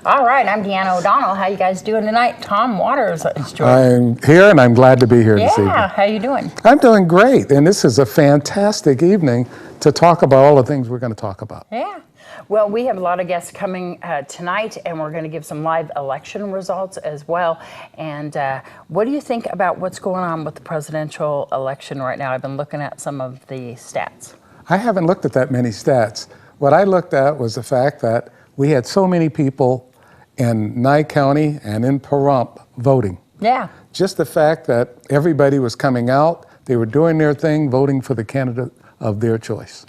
All right, I'm Deanna O'Donnell. How you guys doing tonight? Tom Waters is I'm joining. here, and I'm glad to be here this evening. Yeah, how you doing? I'm doing great, and this is a fantastic evening to talk about all the things we're going to talk about. Yeah. Well, we have a lot of guests coming tonight, and we're going to give some live election results as well. And what do you think about what's going on with the presidential election right now? I've been looking at some of the stats. I haven't looked at that many stats. What I looked at was the fact that we had so many people in Nye County and in Pahrump voting. Yeah. Just the fact that everybody was coming out, they were doing their thing, voting for the candidate of their choice.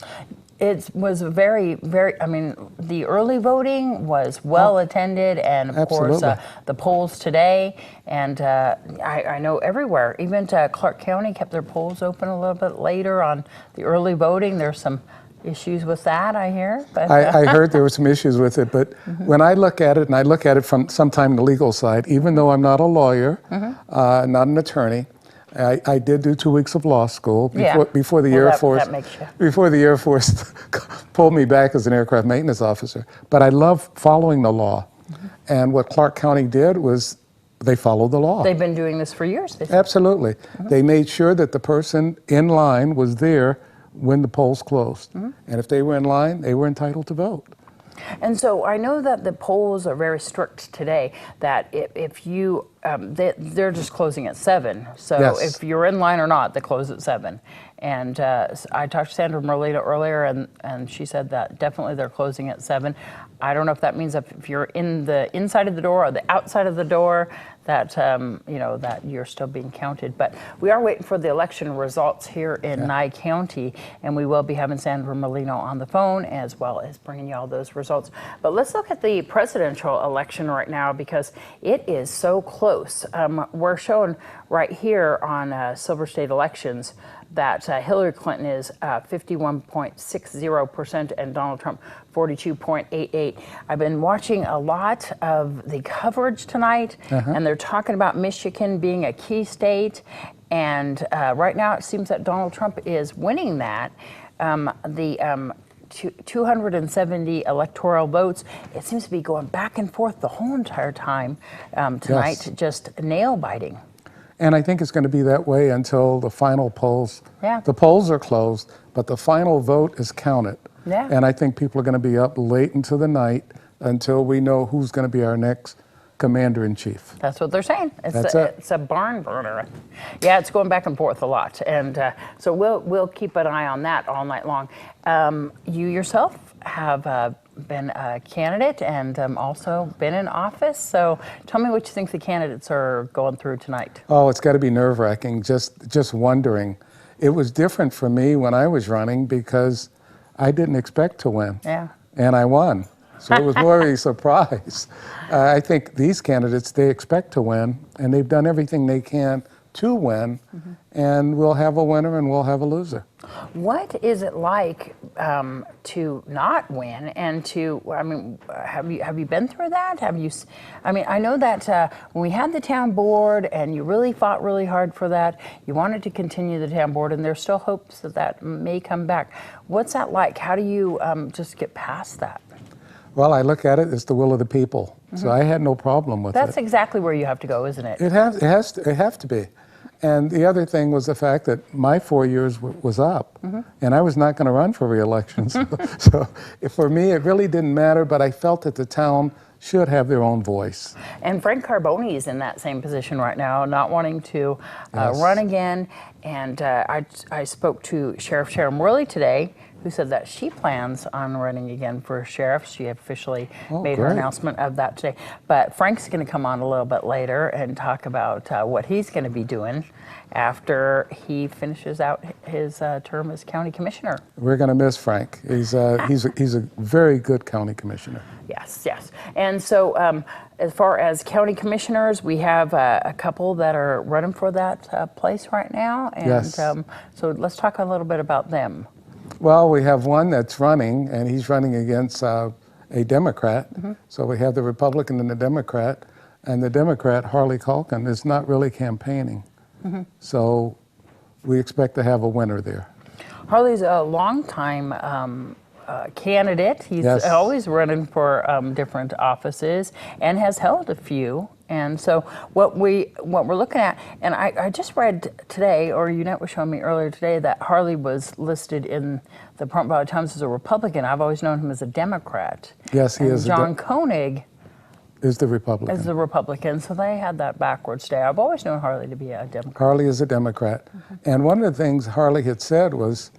It was very, I mean, the early voting was well attended, and of course the polls today, and I know everywhere, even Clark County kept their polls open a little bit later on the early voting. There's some issues with that, I hear. But I heard there were some issues with it, but when I look at it, and I look at it from sometime the legal side, even though I'm not a lawyer, not an attorney, I did do 2 weeks of law school before the Air Force. Before the Air Force pulled me back as an aircraft maintenance officer. But I love following the law, and what Clark County did was they followed the law. They've been doing this for years. Absolutely, they made sure that the person in line was there when the polls closed, and if they were in line, they were entitled to vote. And so I know that the polls are very strict today, that if you, they're just closing at 7. So if you're in line or not, they close at 7. And I talked to Sandra Merlita earlier, and she said that definitely they're closing at 7. I don't know if that means if you're in the inside of the door or the outside of the door, that you know, that you're still being counted. But we are waiting for the election results here in Nye County, and we will be having Sandra Merlino on the phone as well as bringing you all those results. But let's look at the presidential election right now, because it is so close. We're showing right here on Silver State Elections that Hillary Clinton is 51.60% and Donald Trump 42.88. I've been watching a lot of the coverage tonight, and they're talking about Michigan being a key state, and right now it seems that Donald Trump is winning that. 270 electoral votes. It seems to be going back and forth the whole entire time tonight, just nail biting. And I think it's going to be that way until the final polls. The polls are closed, but the final vote is counted. And I think people are going to be up late into the night until we know who's going to be our next commander-in-chief. That's what they're saying. It's a barn burner. Yeah, it's going back and forth a lot, and so we'll keep an eye on that all night long. You yourself have been a candidate and also been in office. So tell me what you think the candidates are going through tonight. Oh, it's got to be nerve-wracking. Just wondering. It was different for me when I was running because I didn't expect to win. And I won. So it was more of a surprise. I think these candidates, they expect to win, and they've done everything they can to win, and we'll have a winner and we'll have a loser. What is it like to not win and to, I mean, have you been through that? Have you, I mean, I know that when we had the town board and you really fought really hard for that, you wanted to continue the town board, and there's still hopes that that may come back. What's that like? How do you just get past that? Well, I look at it as the will of the people, so I had no problem with it. That's exactly where you have to go, isn't it? It has to be. And the other thing was the fact that my 4 years was up, and I was not going to run for re-election. So for me, it really didn't matter, but I felt that the town should have their own voice. And Frank Carbone is in that same position right now, not wanting to run again. And I spoke to Sheriff Sharon Worley today, who said that she plans on running again for sheriff. She officially made her announcement of that today. But Frank's going to come on a little bit later and talk about what he's going to be doing after he finishes out his term as county commissioner. We're going to miss Frank. He's a very good county commissioner. Yes, yes. And so as far as county commissioners, we have a couple that are running for that place right now. And so let's talk a little bit about them. Well, we have one that's running, and he's running against a Democrat. So we have the Republican and the Democrat, and the Democrat, Harley Calkin, is not really campaigning. So we expect to have a winner there. Harley's a long-time candidate. He's always running for different offices and has held a few. And so what we're looking at, and I just read today, or Unette was showing me earlier today, that Harley was listed in the Pahrump Valley Times as a Republican. I've always known him as a Democrat. Yes, he is. John Koenig is the Republican. Is the Republican, so they had that backwards today. I've always known Harley to be a Democrat. Harley is a Democrat. And one of the things Harley had said was,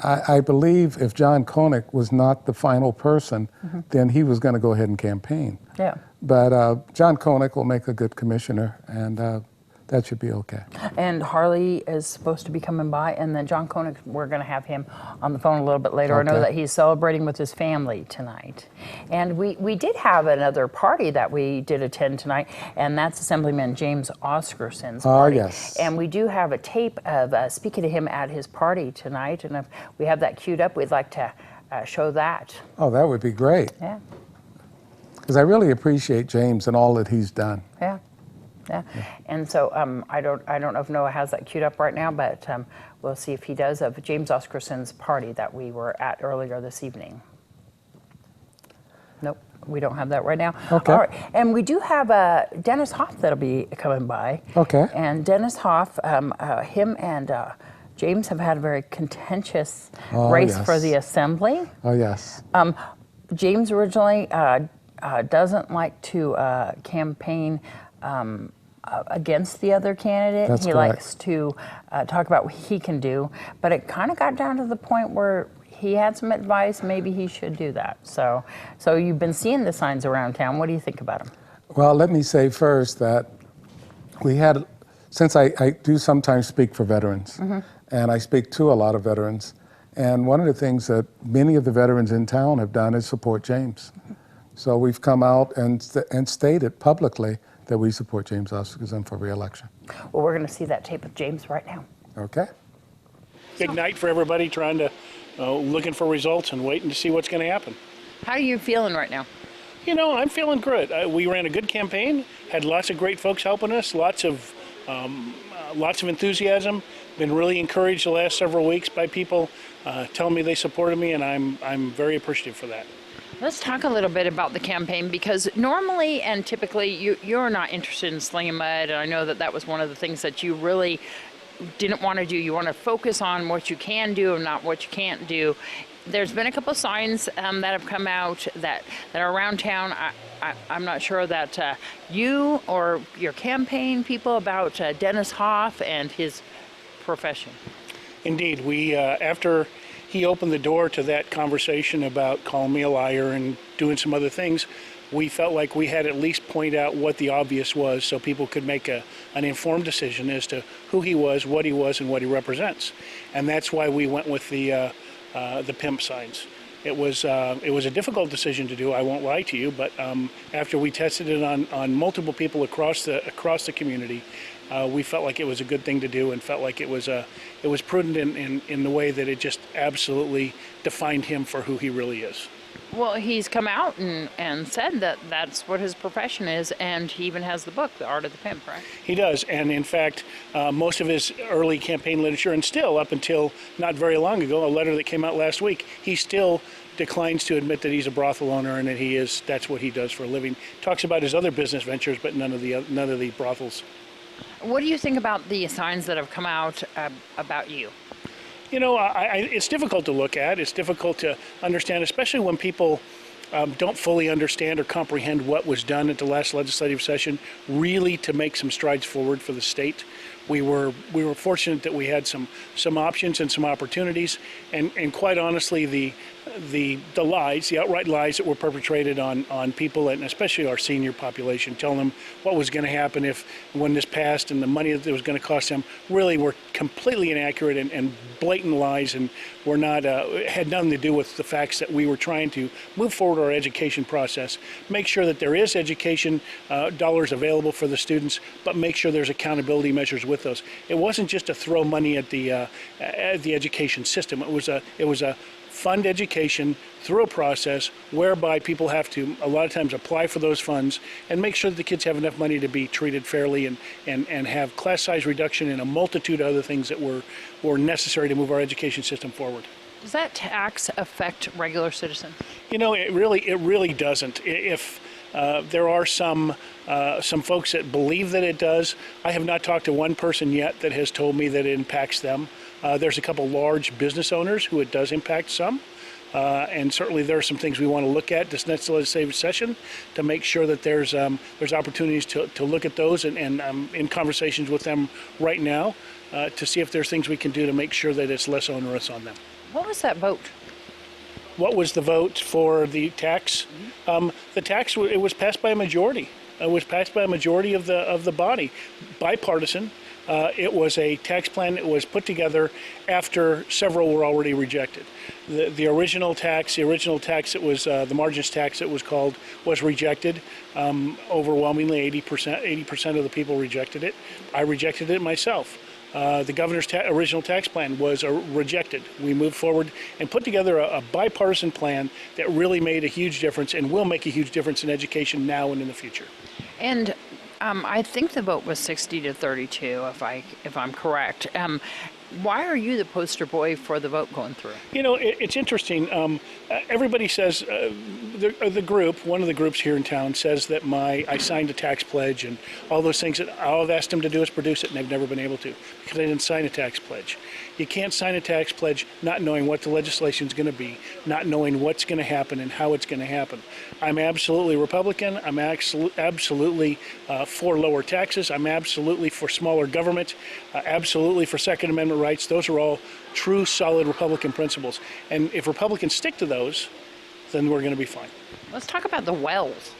I believe if John Koenig was not the final person, then he was going to go ahead and campaign. Yeah. But John Koenig will make a good commissioner, and that should be okay. And Harley is supposed to be coming by, and then John Koenig, we're going to have him on the phone a little bit later. Okay. I know that he's celebrating with his family tonight. And we did have another party that we did attend tonight, and that's Assemblyman James Oscarson's party. Oh, yes. And we do have a tape of speaking to him at his party tonight, and if we have that queued up, we'd like to show that. Oh, that would be great. Yeah. Because I really appreciate James and all that he's done. Yeah. Yeah. And so I don't know if Noah has that queued up right now, but we'll see if he does, of James Oscarson's party that we were at earlier this evening. Nope, we don't have that right now. Okay. All right, and we do have Dennis Hoff that'll be coming by. Okay. And Dennis Hoff, him and James have had a very contentious race for the assembly. Oh, yes. James originally doesn't like to campaign against the other candidate. That's he correct. Likes to talk about what he can do, but it kind of got down to the point where he had some advice, maybe he should do that. So you've been seeing the signs around town. What do you think about them? Well, let me say first that we had, since I do sometimes speak for veterans, and I speak to a lot of veterans, and one of the things that many of the veterans in town have done is support James. So we've come out and stated publicly that we support James Oscarson for re-election. Well, we're going to see that tape of James right now. Okay. Big night for everybody trying to, looking for results and waiting to see what's going to happen. How are you feeling right now? You know, I'm feeling good. We ran a good campaign, had lots of great folks helping us, lots of enthusiasm. Been really encouraged the last several weeks by people telling me they supported me, and I'm very appreciative for that. Let's talk a little bit about the campaign, because normally and typically you're not interested in slinging mud, and I know that was one of the things that you really didn't want to do. You want to focus on what you can do and not what you can't do. There's been a couple signs that have come out that are around town. I'm not sure that you or your campaign people about Dennis Hoff and his profession. Indeed, we after he opened the door to that conversation about calling me a liar and doing some other things, we felt like we had at least point out what the obvious was so people could make an informed decision as to who he was, and what he represents. And that's why we went with the pimp signs. It was a difficult decision to do, I won't lie to you, but after we tested it on multiple people across the community, we felt like it was a good thing to do, and felt like it was prudent in the way that it just absolutely defined him for who he really is. Well, he's come out and said that that's what his profession is, and he even has the book, The Art of the Pimp, right? He does, and in fact, most of his early campaign literature, and still up until not very long ago, a letter that came out last week, he still declines to admit that he's a brothel owner and that that's what he does for a living. Talks about his other business ventures, but none of the brothels. What do you think about the signs that have come out about you? You know, it's difficult to look at. It's difficult to understand, especially when people don't fully understand or comprehend what was done at the last legislative session, really to make some strides forward for the state. We were fortunate that we had some options and some opportunities, and quite honestly, the outright lies that were perpetrated on people, and especially our senior population, telling them what was going to happen when this passed and the money that it was going to cost them, really were completely inaccurate and blatant lies, and were not had nothing to do with the facts that we were trying to move forward our education process, make sure that there is education dollars available for the students, but make sure there's accountability measures with those. It wasn't just to throw money at the education system. It was a fund education through a process whereby people have to a lot of times apply for those funds and make sure that the kids have enough money to be treated fairly and have class size reduction and a multitude of other things that were necessary to move our education system forward. Does that tax affect regular citizens? You know, it really doesn't. If there are some folks that believe that it does, I have not talked to one person yet that has told me that it impacts them. There's a couple large business owners who it does impact some. And certainly there are some things we want to look at this next legislative session to make sure that there's opportunities to look at those, and I'm in conversations with them right now to see if there's things we can do to make sure that it's less onerous on them. What was that vote? What was the vote for the tax? The tax, it was passed by a majority. It was passed by a majority of the body, bipartisan. It was a tax plan that was put together after several were already rejected. The original tax that was the margins tax, it was called, was rejected. Overwhelmingly, 80% of the people rejected it. I rejected it myself. The governor's original tax plan was rejected. We moved forward and put together a bipartisan plan that really made a huge difference and will make a huge difference in education now and in the future. And I think the vote was 60 to 32, if I'm correct. Why are you the poster boy for the vote going through? You know, it's interesting. Everybody says, one of the groups here in town says that I signed a tax pledge and all those things. That all I've asked them to do is produce it, and they've never been able to because I didn't sign a tax pledge. You can't sign a tax pledge not knowing what the legislation is going to be, not knowing what's going to happen and how it's going to happen. I'm absolutely Republican. I'm absolutely for lower taxes. I'm absolutely for smaller government, absolutely for Second Amendment rights. Those are all true, solid Republican principles. And if Republicans stick to those, then we're going to be fine. Let's talk about the wells.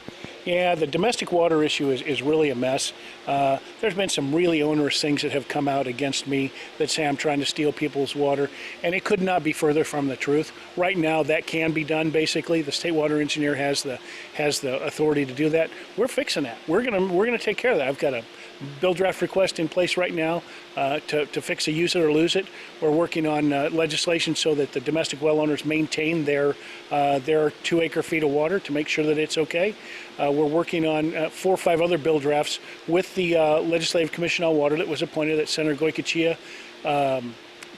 Yeah, the domestic water issue is really a mess. There's been some really onerous things that have come out against me that say I'm trying to steal people's water, and it could not be further from the truth. Right now, that can be done. Basically, the state water engineer has the authority to do that. We're fixing that. We're gonna take care of that. I've got a bill draft request in place right now to fix a use it or lose it. We're working on legislation so that the domestic well owners maintain their 2 acre feet of water to make sure that it's okay. We're working on 4 or 5 other bill drafts with the Legislative Commission on Water that was appointed that Senator Goycochea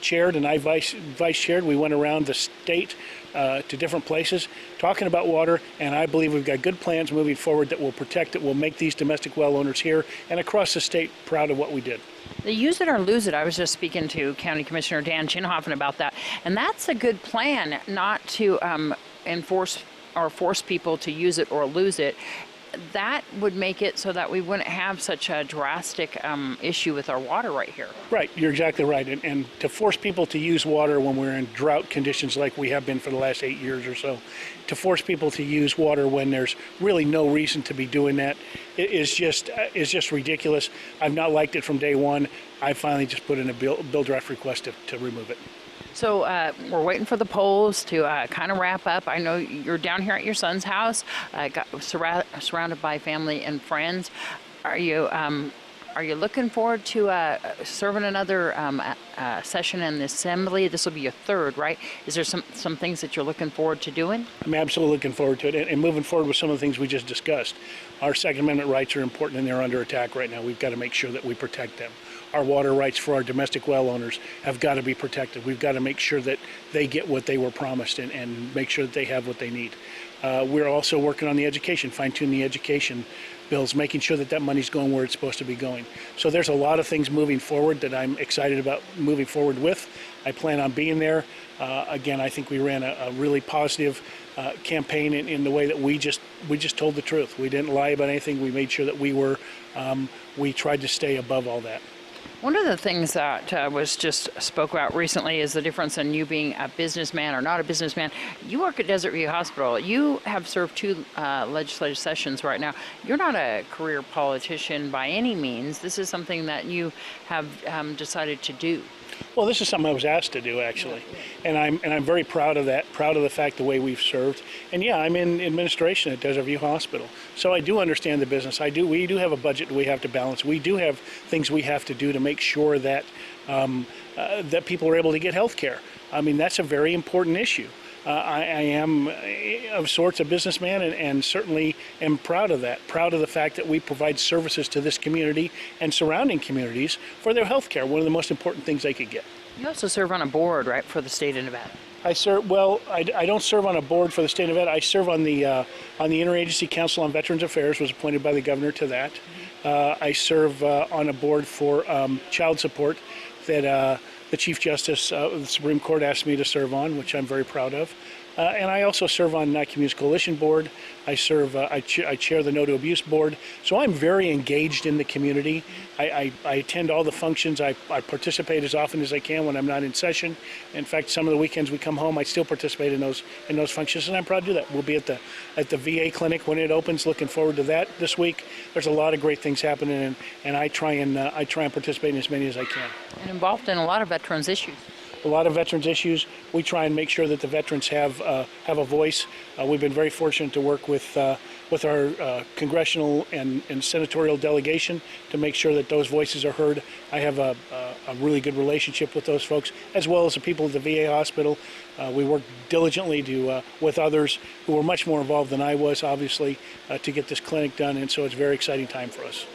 chaired and I vice chaired. We went around the state to different places talking about water, and I believe we've got good plans moving forward that will protect, that will make these domestic well owners here and across the state proud of what we did. The use it or lose it, I was just speaking to County Commissioner Dan Chinhoffen about that, and that's a good plan, not to enforce or force people to use it or lose it. That would make it so that we wouldn't have such a drastic issue with our water right here. Right, you're exactly right. And to force people to use water when we're in drought conditions like we have been for the last 8 years or so, to force people to use water when there's really no reason to be doing that is just ridiculous. I've not liked it from day one. I finally just put in a bill draft request to remove it. So we're waiting for the polls to kind of wrap up. I know you're down here at your son's house, surrounded by family and friends. Are you looking forward to serving another session in the Assembly? This will be your third, right? Is there some things that you're looking forward to doing? I'm absolutely looking forward to it and moving forward with some of the things we just discussed. Our Second Amendment rights are important and they're under attack right now. We've got to make sure that we protect them. Our water rights for our domestic well owners have got to be protected. We've got to make sure that they get what they were promised and make sure that they have what they need. We're also working on the education, fine-tuning the education bills, making sure that money's going where it's supposed to be going. So there's a lot of things moving forward that I'm excited about moving forward with. I plan on being there. Again, I think we ran a really positive campaign in the way that we just told the truth. We didn't lie about anything. We made sure that we tried to stay above all that. One of the things that was just spoke about recently is the difference in you being a businessman or not a businessman. You work at Desert View Hospital. You have served 2 legislative sessions right now. You're not a career politician by any means. This is something that you have decided to do. Well, this is something I was asked to do, actually, and I'm very proud of that. Proud of the fact the way we've served. And yeah, I'm in administration at Desert View Hospital, so I do understand the business. We do have a budget we have to balance. We do have things we have to do to make sure that that people are able to get health care. I mean, that's a very important issue. I am of sorts a businessman and certainly am proud of that. Proud of the fact that we provide services to this community and surrounding communities for their health care, one of the most important things they could get. You also serve on a board, right, for the state of Nevada? I serve. Well, I don't serve on a board for the state of Nevada. I serve on the Interagency Council on Veterans Affairs. Was appointed by the governor to that. I serve on a board for child support that the Chief Justice of the Supreme Court asked me to serve on, which I'm very proud of. And I also serve on Communist Coalition Board. I serve. I chair the No to Abuse Board. So I'm very engaged in the community. I attend all the functions. I participate as often as I can when I'm not in session. In fact, some of the weekends we come home, I still participate in those functions, and I'm proud to do that. We'll be at the VA clinic when it opens. Looking forward to that this week. There's a lot of great things happening, and I try and participate in as many as I can. And involved in a lot of veterans issues. A lot of veterans issues. We try and make sure that the veterans have a voice. We've been very fortunate to work with our congressional and senatorial delegation to make sure that those voices are heard. I have a really good relationship with those folks, as well as the people at the VA hospital. We work diligently with others who were much more involved than I was, obviously, to get this clinic done, and so it's a very exciting time for us.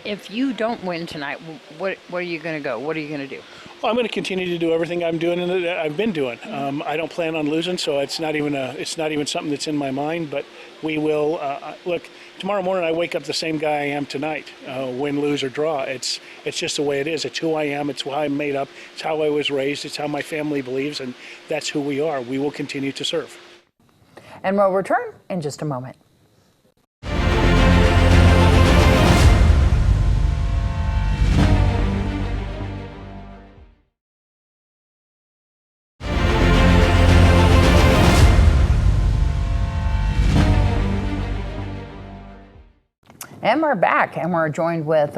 If you don't win tonight, where are you going to go? What are you going to do? Well, I'm going to continue to do everything I'm doing and that I've been doing. I don't plan on losing, so it's not even something that's in my mind. But we will look. Tomorrow morning, I wake up the same guy I am tonight, win, lose, or draw. It's just the way it is. It's who I am. It's why I'm made up. It's how I was raised. It's how my family believes, and that's who we are. We will continue to serve. And we'll return in just a moment. And we're back, and we're joined with,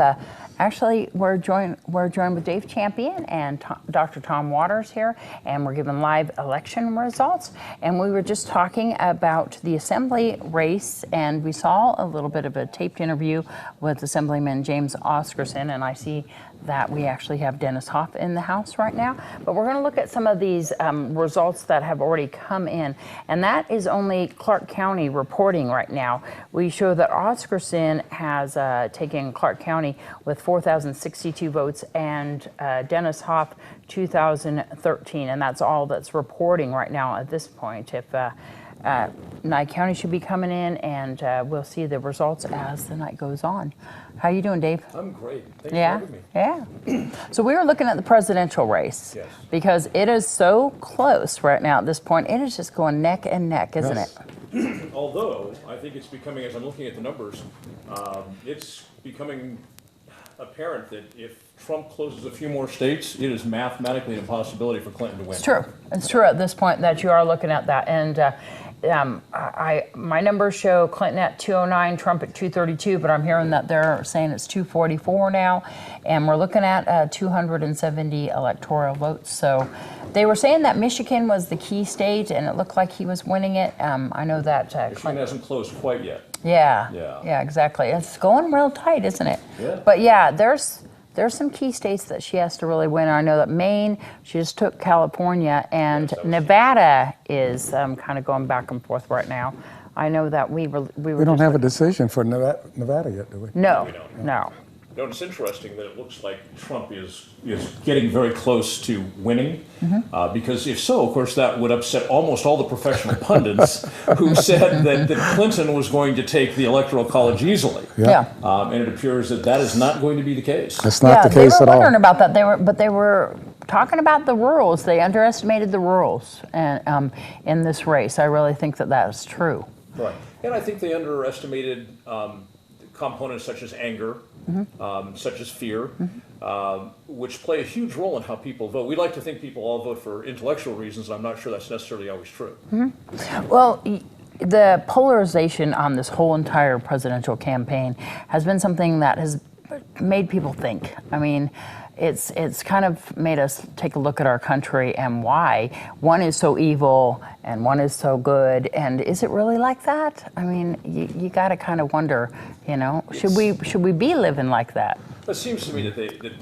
we're joined with Dave Champion and Dr. Tom Waters here, and we're giving live election results. And we were just talking about the assembly race, and we saw a little bit of a taped interview with Assemblyman James Oscarson, and I see that we actually have Dennis Hoff in the House right now. But we're going to look at some of these results that have already come in, and that is only Clark County reporting right now. We show that Oscarson has taken Clark County with 4,062 votes, and Dennis Hoff 2,013, and that's all that's reporting right now at this point. If Nye County should be coming in, and we'll see the results as the night goes on. How you doing, Dave? I'm great. Thanks for having me. Yeah. So we were looking at the presidential race. Yes. Because it is so close right now at this point. It is just going neck and neck, isn't it? Although, I think it's becoming, as I'm looking at the numbers, it's becoming apparent that if Trump closes a few more states, it is mathematically an impossibility for Clinton to win. It's true. It's true at this point that you are looking at that. And my numbers show Clinton at 209, Trump at 232, but I'm hearing that they're saying it's 244 now, and we're looking at 270 electoral votes. So they were saying that Michigan was the key state, and it looked like he was winning it. I know that Michigan hasn't closed quite yet. Yeah, exactly. It's going real tight, isn't it? Yeah. But yeah, there's some key states that she has to really win. I know that Maine, she just took California, and Nevada is kind of going back and forth right now. I know that we don't have a decision for Nevada yet, do we? No, We don't. no. You know, it's interesting that it looks like Trump is getting very close to winning, because if so, of course, that would upset almost all the professional pundits who said that Clinton was going to take the Electoral College easily. Yeah. And it appears that is not going to be the case. That's not the case at all. They were wondering about that. They were talking about the rurals. They underestimated the rurals and in this race. I really think that is true. Right. And I think they underestimated components such as anger, such as fear, which play a huge role in how people vote. We like to think people all vote for intellectual reasons, and I'm not sure that's necessarily always true. Well, the polarization on this whole entire presidential campaign has been something that has made people think. I mean, it's kind of made us take a look at our country and why one is so evil and one is so good, and is it really like that? I mean, you got to kind of wonder, should we be living like that? It seems to me that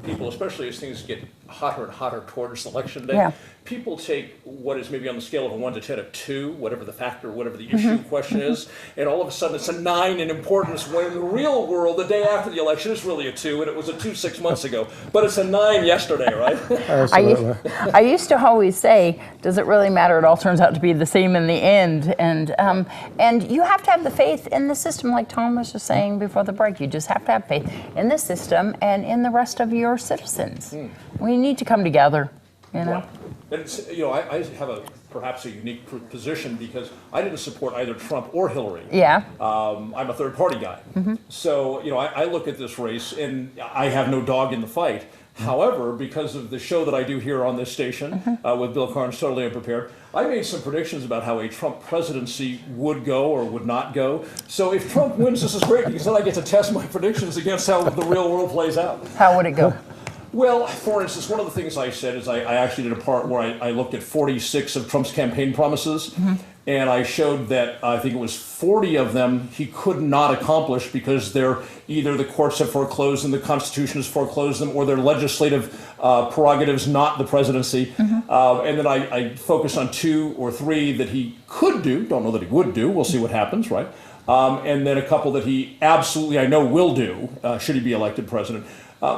people, especially as things get hotter and hotter towards election day. Yeah. People take what is maybe on the scale of a 1 to 10 a 2, whatever the factor, whatever the issue question is, and all of a sudden it's a 9 in importance, when in the real world, the day after the election, it's really a 2, and it was a 2 6 months ago. But it's a 9 yesterday, right? Absolutely. I used to always say, does it really matter? It all turns out to be the same in the end. And you have to have the faith in the system, like Tom was just saying before the break. You just have to have faith in the system and in the rest of your citizens. We need to come together, you know? Right. And I have perhaps a unique position because I didn't support either Trump or Hillary. Yeah. I'm a third party guy. So, I look at this race and I have no dog in the fight. However, because of the show that I do here on this station with Bill Carnes, Totally Unprepared, I made some predictions about how a Trump presidency would go or would not go. So if Trump wins, this is great because then I get to test my predictions against how the real world plays out. How would it go? Well, for instance, one of the things I said is I actually did a part where I looked at 46 of Trump's campaign promises, and I showed that I think it was 40 of them he could not accomplish because they're either the courts have foreclosed them, the Constitution has foreclosed them, or their legislative prerogatives, not the presidency. And then I focused on 2 or 3 that he could do, don't know that he would do, we'll see what happens, right? And then a couple that he absolutely, I know, will do, should he be elected president.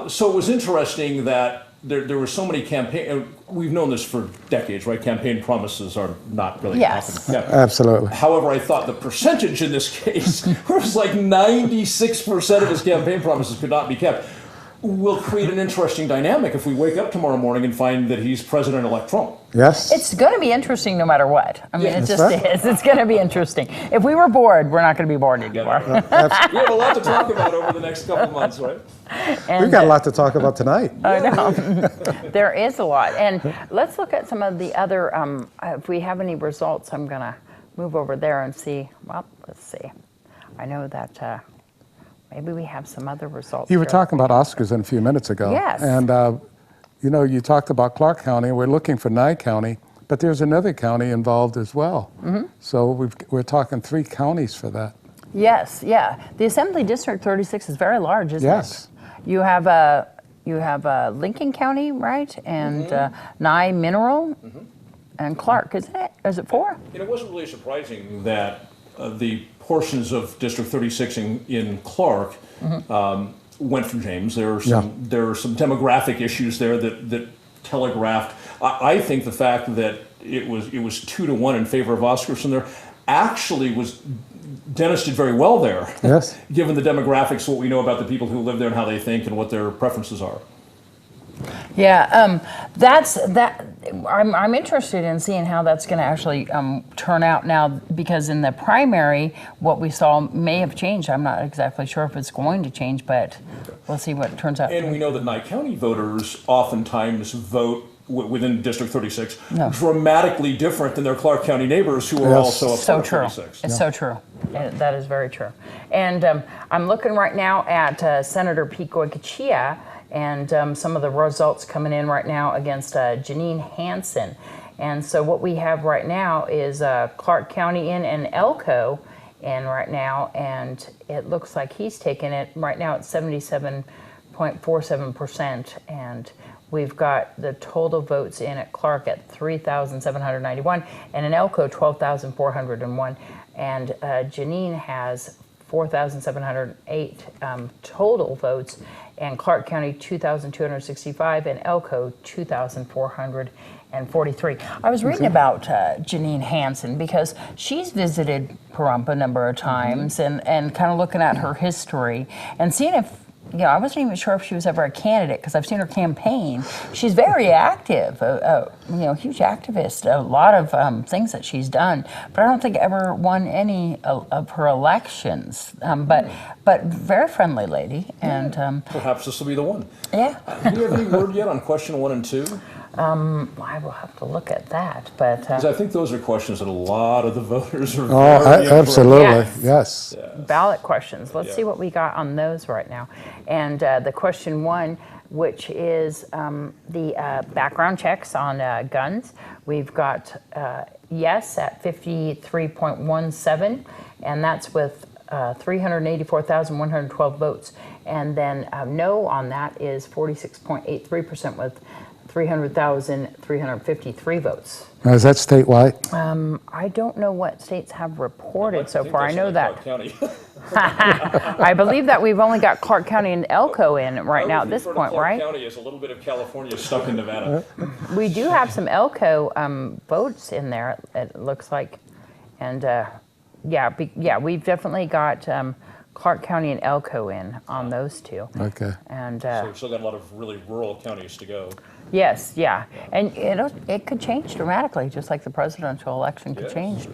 So it was interesting that there were so many campaign. We've known this for decades, right? Campaign promises are not really often kept. Absolutely. However, I thought the percentage in this case was like 96% of his campaign promises could not be kept. Will create an interesting dynamic if we wake up tomorrow morning and find that he's President-elect Trump. Yes. It's going to be interesting no matter what. I mean, Yeah. it just is. It's going to be interesting. If we were bored, we're not going to be bored anymore. We have a lot to talk about over the next couple of months, right? We've got a lot to talk about tonight. I know. There is a lot. And let's look at some of the other, if we have any results, I'm going to move over there and see. Well, let's see. I know that maybe we have some other results. You were here. talking about Oscars a few minutes ago. Yes. And, you talked about Clark County. We're looking for Nye County, but there's another county involved as well. So we're talking 3 counties for that. Yes, yeah. The Assembly District 36 is very large, isn't Yes. it? You have Lincoln County, right? And Nye Mineral and Clark, isn't it? Is it 4? It wasn't really surprising that the portions of District 36 in Clark went from James. There are some demographic issues there that telegraphed. I think the fact that it was 2-1 in favor of Oscarson there actually was. Dennis did very well there. Yes. Given the demographics, what we know about the people who live there and how they think and what their preferences are. Yeah, I'm interested in seeing how that's going to actually turn out now, because in the primary, what we saw may have changed. I'm not exactly sure if it's going to change, but we'll see what it turns out. And we know that Nye County voters oftentimes vote within District 36 dramatically different than their Clark County neighbors who are also a part of 36. It's so true. That is very true. And I'm looking right now at Senator Pete Goycochea, and some of the results coming in right now against Janine Hansen. And so what we have right now is Clark County in and Elko in right now, and it looks like he's taking it right now at 77.47%, and we've got the total votes in at Clark at 3,791, and in Elko 12,401, and Janine has 4,708 total votes, and Clark County 2,265, and Elko 2,443. I was reading about Janine Hansen because she's visited Pahrump a number of times, and kind of looking at her history and seeing if, I wasn't even sure if she was ever a candidate because I've seen her campaign. She's very active, huge activist, a lot of things that she's done, but I don't think ever won any of her elections. But very friendly lady, and perhaps this will be the one. Yeah. Do you have any word yet on question 1 and 2? I will have to look at that, but Because I think those are questions that a lot of the voters are. Absolutely, yes. Ballot questions. Let's see what we got on those right now. And the question 1, which is the background checks on guns. We've got yes at 53.17, and that's with 384,112 votes. And then no on that is 46.83% with 300,353 votes. Now, is that statewide? I don't know what states have reported so think far. I that's know only that. Clark County. I believe that we've only got Clark County and Elko in right now at this Clark point, right? County is a little bit of California stuck in Nevada. We do have some Elko votes in there, it looks like. And yeah, we've definitely got Clark County and Elko in on those two. Okay. And So we've still got a lot of really rural counties to go. yes, yeah. And it could change dramatically, just like the presidential election could Yes. change.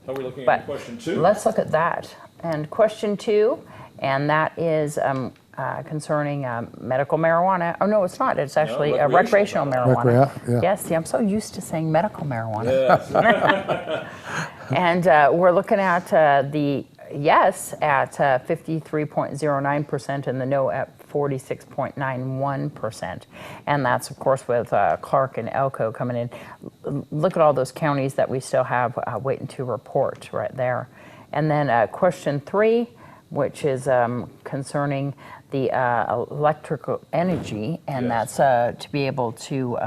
How are we looking But at question 2? let's look at that. And question 2, and that is concerning medical marijuana. Oh, no, it's not. It's actually recreational marijuana. Yeah. Yes, see, I'm so used to saying medical marijuana. Yes. And we're looking at the yes at 53.09% and the no at 46.91%. And that's, of course, with Clark and Elko coming in. Look at all those counties that we still have waiting to report right there. And then question 3, which is concerning the electrical energy, and Yes. that's to be able to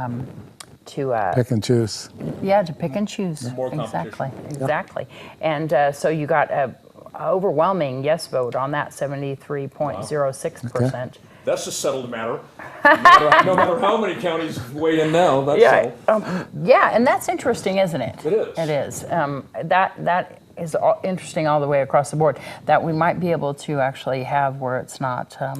Pick and choose. yeah, to pick and choose. More competition. Exactly. And so you got a overwhelming yes vote on that, 73.06%. That's a settled matter. No matter how many counties weigh in now, that's settled. Yeah, and that's interesting, isn't it? It is. It is. That is interesting all the way across the board, that we might be able to actually have where it's not a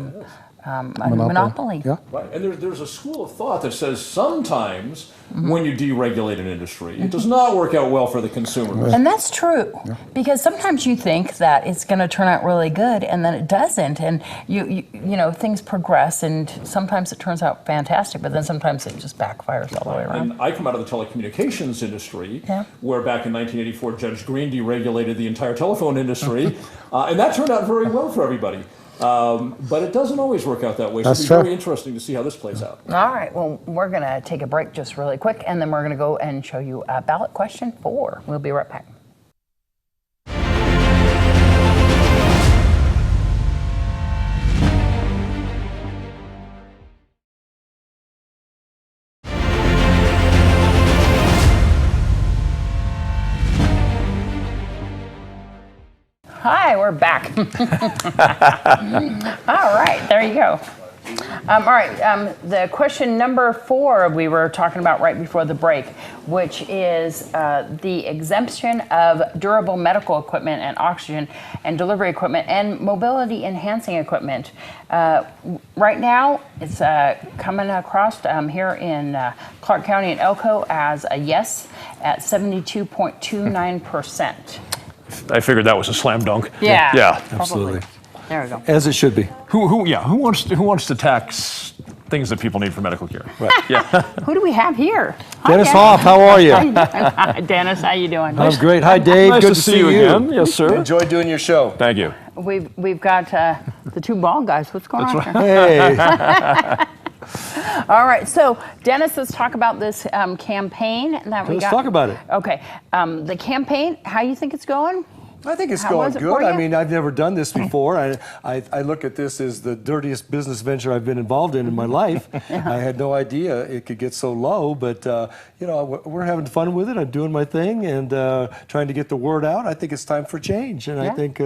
monopoly. Yeah. Right, and there's a school of thought that says sometimes when you deregulate an industry, it does not work out well for the consumer. And that's true, because sometimes you think that it's going to turn out really good, and then it doesn't, and you know things progress, and sometimes it turns out fantastic, but then sometimes it just backfires all the way around. And I come out of the telecommunications industry, Yeah. where back in 1984 Judge Green deregulated the entire telephone industry, and that turned out very well for everybody. But it doesn't always work out that way, so That's it'll be true. very interesting to see how this plays out. All right, well, we're going to take a break just really quick, and then we're going to go and show you ballot question 4. We'll be right back. Hi, we're back. All right, there you go. All right, the question number 4 we were talking about right before the break, which is the exemption of durable medical equipment and oxygen and delivery equipment and mobility enhancing equipment. Right now, it's coming across here in Clark County and Elko as a yes at 72.29%. I figured that was a slam dunk. Yeah, Yeah. absolutely. There we go. As it should be. Who wants to tax things that people need for medical care? Right. Yeah. Who do we have here? Hi, Dennis Dennis. Hoff, how are you? Hi, Dennis, how you doing? I'm great. Hi, Dave. Nice Good to see you again. Yes, sir. Enjoy doing your show. Thank you. We've got the 2 bald guys. What's going on here? Hey. All right, so Dennis, let's talk about this campaign that we Let's got. talk about it. Okay, the campaign. How you think it's going? I think it's How going was it good. for you? I mean, I've never done this before. I look at this as the dirtiest business venture I've been involved in my life. I had no idea it could get so low, but you know, we're having fun with it. I'm doing my thing and trying to get the word out. I think it's time for change, and Yeah. I think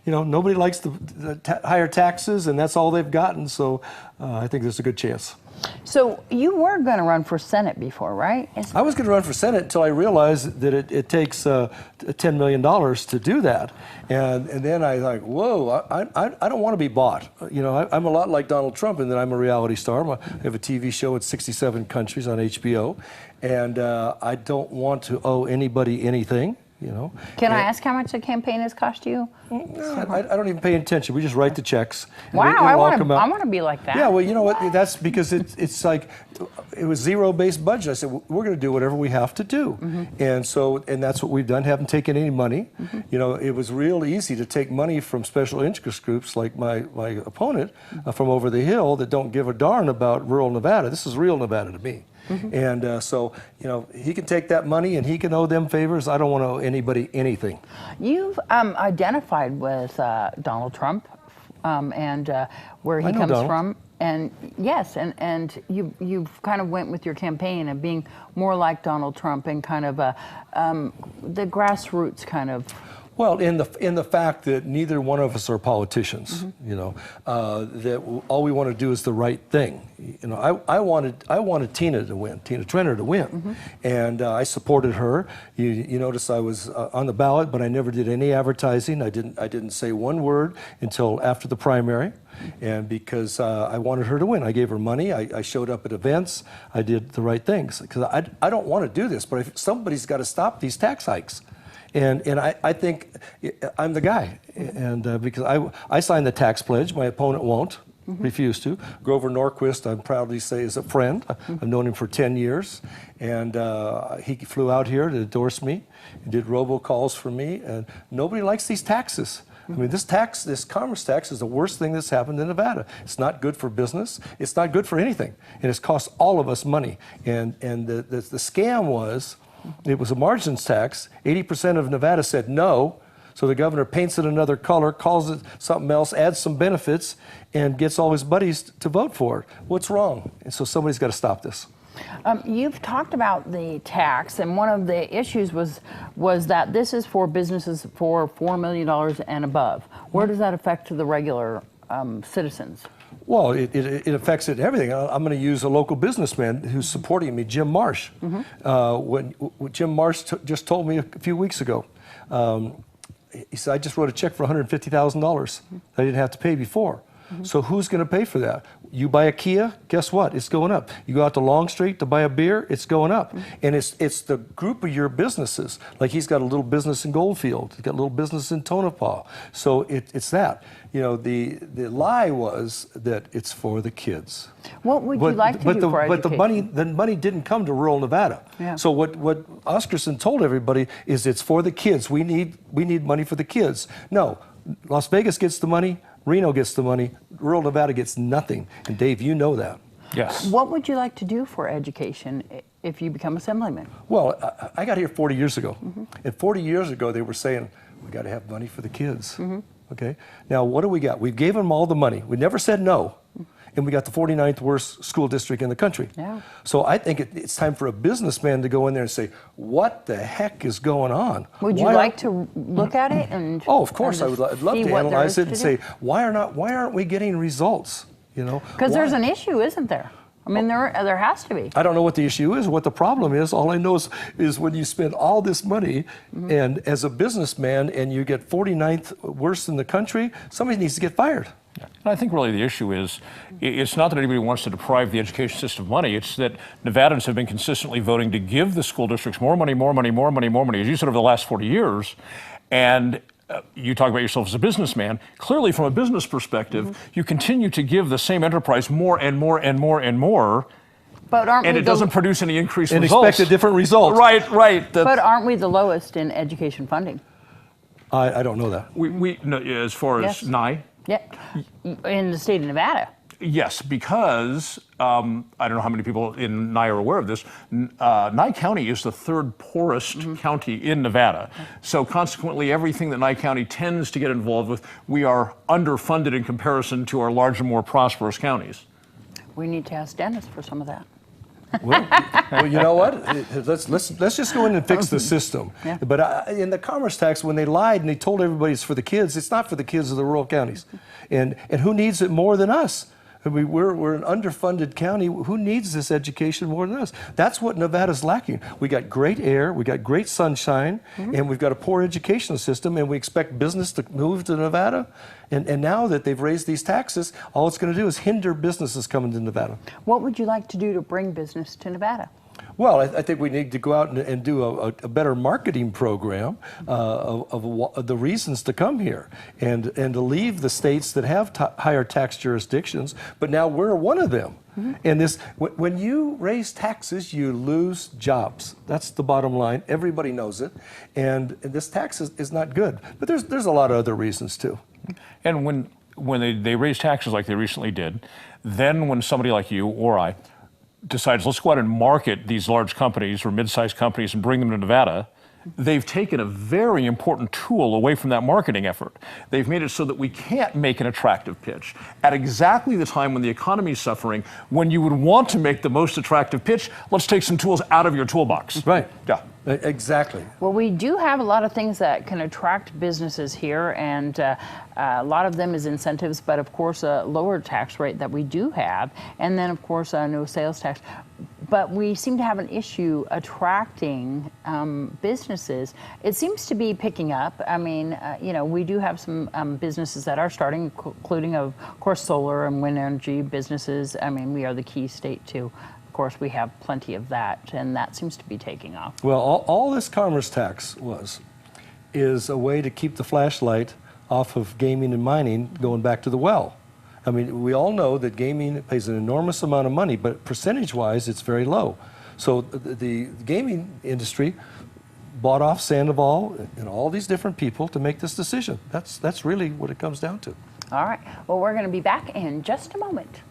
you know, nobody likes the higher taxes, and that's all they've gotten. So I think there's a good chance. So you were going to run for Senate before, right? I was going to run for Senate until I realized that it takes $10 million to do that. And then I like, whoa, I don't want to be bought. You know, I'm a lot like Donald Trump in that I'm a reality star. I have a TV show in 67 countries on HBO. And I don't want to owe anybody anything. You know. Can I ask how much the campaign has cost you? I don't even pay attention. We just write the checks. and Wow, it'll I all want come to. out. I want to be like that. Yeah, well, you know what? That's because it's like it was zero-based budget. I said we're going to do whatever we have to do, and that's what we've done. Haven't taken any money. You know, it was real easy to take money from special interest groups like my opponent from over the hill that don't give a darn about rural Nevada. This is real Nevada to me. And so, you know, he can take that money and he can owe them favors. I don't want to owe anybody anything. You've identified with Donald Trump and where he I know comes Donald. from. And yes, and you've kind of went with your campaign of being more like Donald Trump and kind of the grassroots kind of. Well, in the fact that neither one of us are politicians, you know, that all we want to do is the right thing. You know, I wanted Tina to win, Tina Trenner to win, and I supported her. You notice I was on the ballot, but I never did any advertising. I didn't say one word until after the primary, and because I wanted her to win, I gave her money. I showed up at events. I did the right things because I don't want to do this, but if somebody's got to stop these tax hikes. And I think I'm the guy, and because I signed the tax pledge, my opponent won't, refuse to. Grover Norquist, I'm proud to say, is a friend. I've known him for 10 years, and he flew out here to endorse me. He did robocalls for me, and nobody likes these taxes. I mean, this commerce tax is the worst thing that's happened in Nevada. It's not good for business. It's not good for anything, and it's cost all of us money. And the scam was, it was a margins tax. 80% of Nevada said no, so the governor paints it another color, calls it something else, adds some benefits, and gets all his buddies to vote for it. What's wrong? And so somebody's got to stop this. You've talked about the tax, and one of the issues was that this is for businesses for $4 million and above. Where does that affect the regular citizens? Well, it affects it everything. I'm going to use a local businessman who's supporting me, Jim Marsh. When Jim Marsh just told me a few weeks ago, he said, I just wrote a check for $150,000 I didn't have to pay before. So who's going to pay for that? You buy a Kia, guess what? It's going up. You go out to Long Street to buy a beer, it's going up. And it's the group of your businesses. Like he's got a little business in Goldfield. He's got a little business in Tonopah. So it's that. You know, the lie was that it's for the kids. What would you like to do for education? But the money didn't come to rural Nevada. Yeah. So what Oscarson told everybody is it's for the kids. We need money for the kids. No, Las Vegas gets the money. Reno gets the money, rural Nevada gets nothing. And Dave, you know that. Yes. What would you like to do for education if you become assemblyman? Well, I got here 40 years ago. And 40 years ago, they were saying, we got to have money for the kids. Okay. Now, what do we got? We gave them all the money. We never said no. And we got the 49th worst school district in the country. Yeah. So I think it's time for a businessman to go in there and say, what the heck is going on? Would you like to look at it? And oh, of course. I'd love to analyze it and say, why aren't we getting results? You know, because there's an issue, isn't there? I mean, there has to be. I don't know what the issue is, what the problem is. All I know is when you spend all this money and as a businessman and you get 49th worst in the country, somebody needs to get fired. Yeah. And I think really the issue is, it's not that anybody wants to deprive the education system of money, it's that Nevadans have been consistently voting to give the school districts more money, as you said, over the last 40 years. And you talk about yourself as a businessman. Clearly, from a business perspective, you continue to give the same enterprise more and more and more and more. But and it doesn't produce any increased and results. Expect a different result. Right. But aren't we the lowest in education funding? I don't know that. We no, as far as NIE? Yeah, in the state of Nevada. Yes, because I don't know how many people in Nye are aware of this. Nye County is the third poorest county in Nevada. So consequently, everything that Nye County tends to get involved with, we are underfunded in comparison to our larger, more prosperous counties. We need to ask Dennis for some of that. Well, you know what? Let's just go in and fix the system. Yeah. But in the commerce tax, when they lied and they told everybody it's for the kids, it's not for the kids of the rural counties. And who needs it more than us? I mean, we're an underfunded county. Who needs this education more than us? That's what Nevada's lacking. We got great air, we got great sunshine, and we've got a poor educational system, and we expect business to move to Nevada. And now that they've raised these taxes, all it's going to do is hinder businesses coming to Nevada. What would you like to do to bring business to Nevada? Well, I think we need to go out and do a better marketing program of the reasons to come here and to leave the states that have higher tax jurisdictions, but now we're one of them. And when you raise taxes, you lose jobs. That's the bottom line. Everybody knows it. And this tax is not good. But there's a lot of other reasons too. And when they raise taxes like they recently did, then when somebody like you or I decides, let's go out and market these large companies or mid-sized companies and bring them to Nevada, they've taken a very important tool away from that marketing effort. They've made it so that we can't make an attractive pitch at exactly the time when the economy is suffering, when you would want to make the most attractive pitch. Let's take some tools out of your toolbox. Right. Yeah. Exactly. Well, we do have a lot of things that can attract businesses here, and a lot of them is incentives, but of course a lower tax rate that we do have, and then of course no sales tax. But we seem to have an issue attracting businesses. It seems to be picking up. I mean, you know, we do have some businesses that are starting, including of course solar and wind energy businesses. I mean, we are the key state too. Of course, we have plenty of that, and that seems to be taking off. Well, all this commerce tax is a way to keep the flashlight off of gaming and mining going back to the well. I mean, we all know that gaming pays an enormous amount of money, but percentage-wise, it's very low. So the gaming industry bought off Sandoval and all these different people to make this decision. That's really what it comes down to. All right. Well, we're going to be back in just a moment.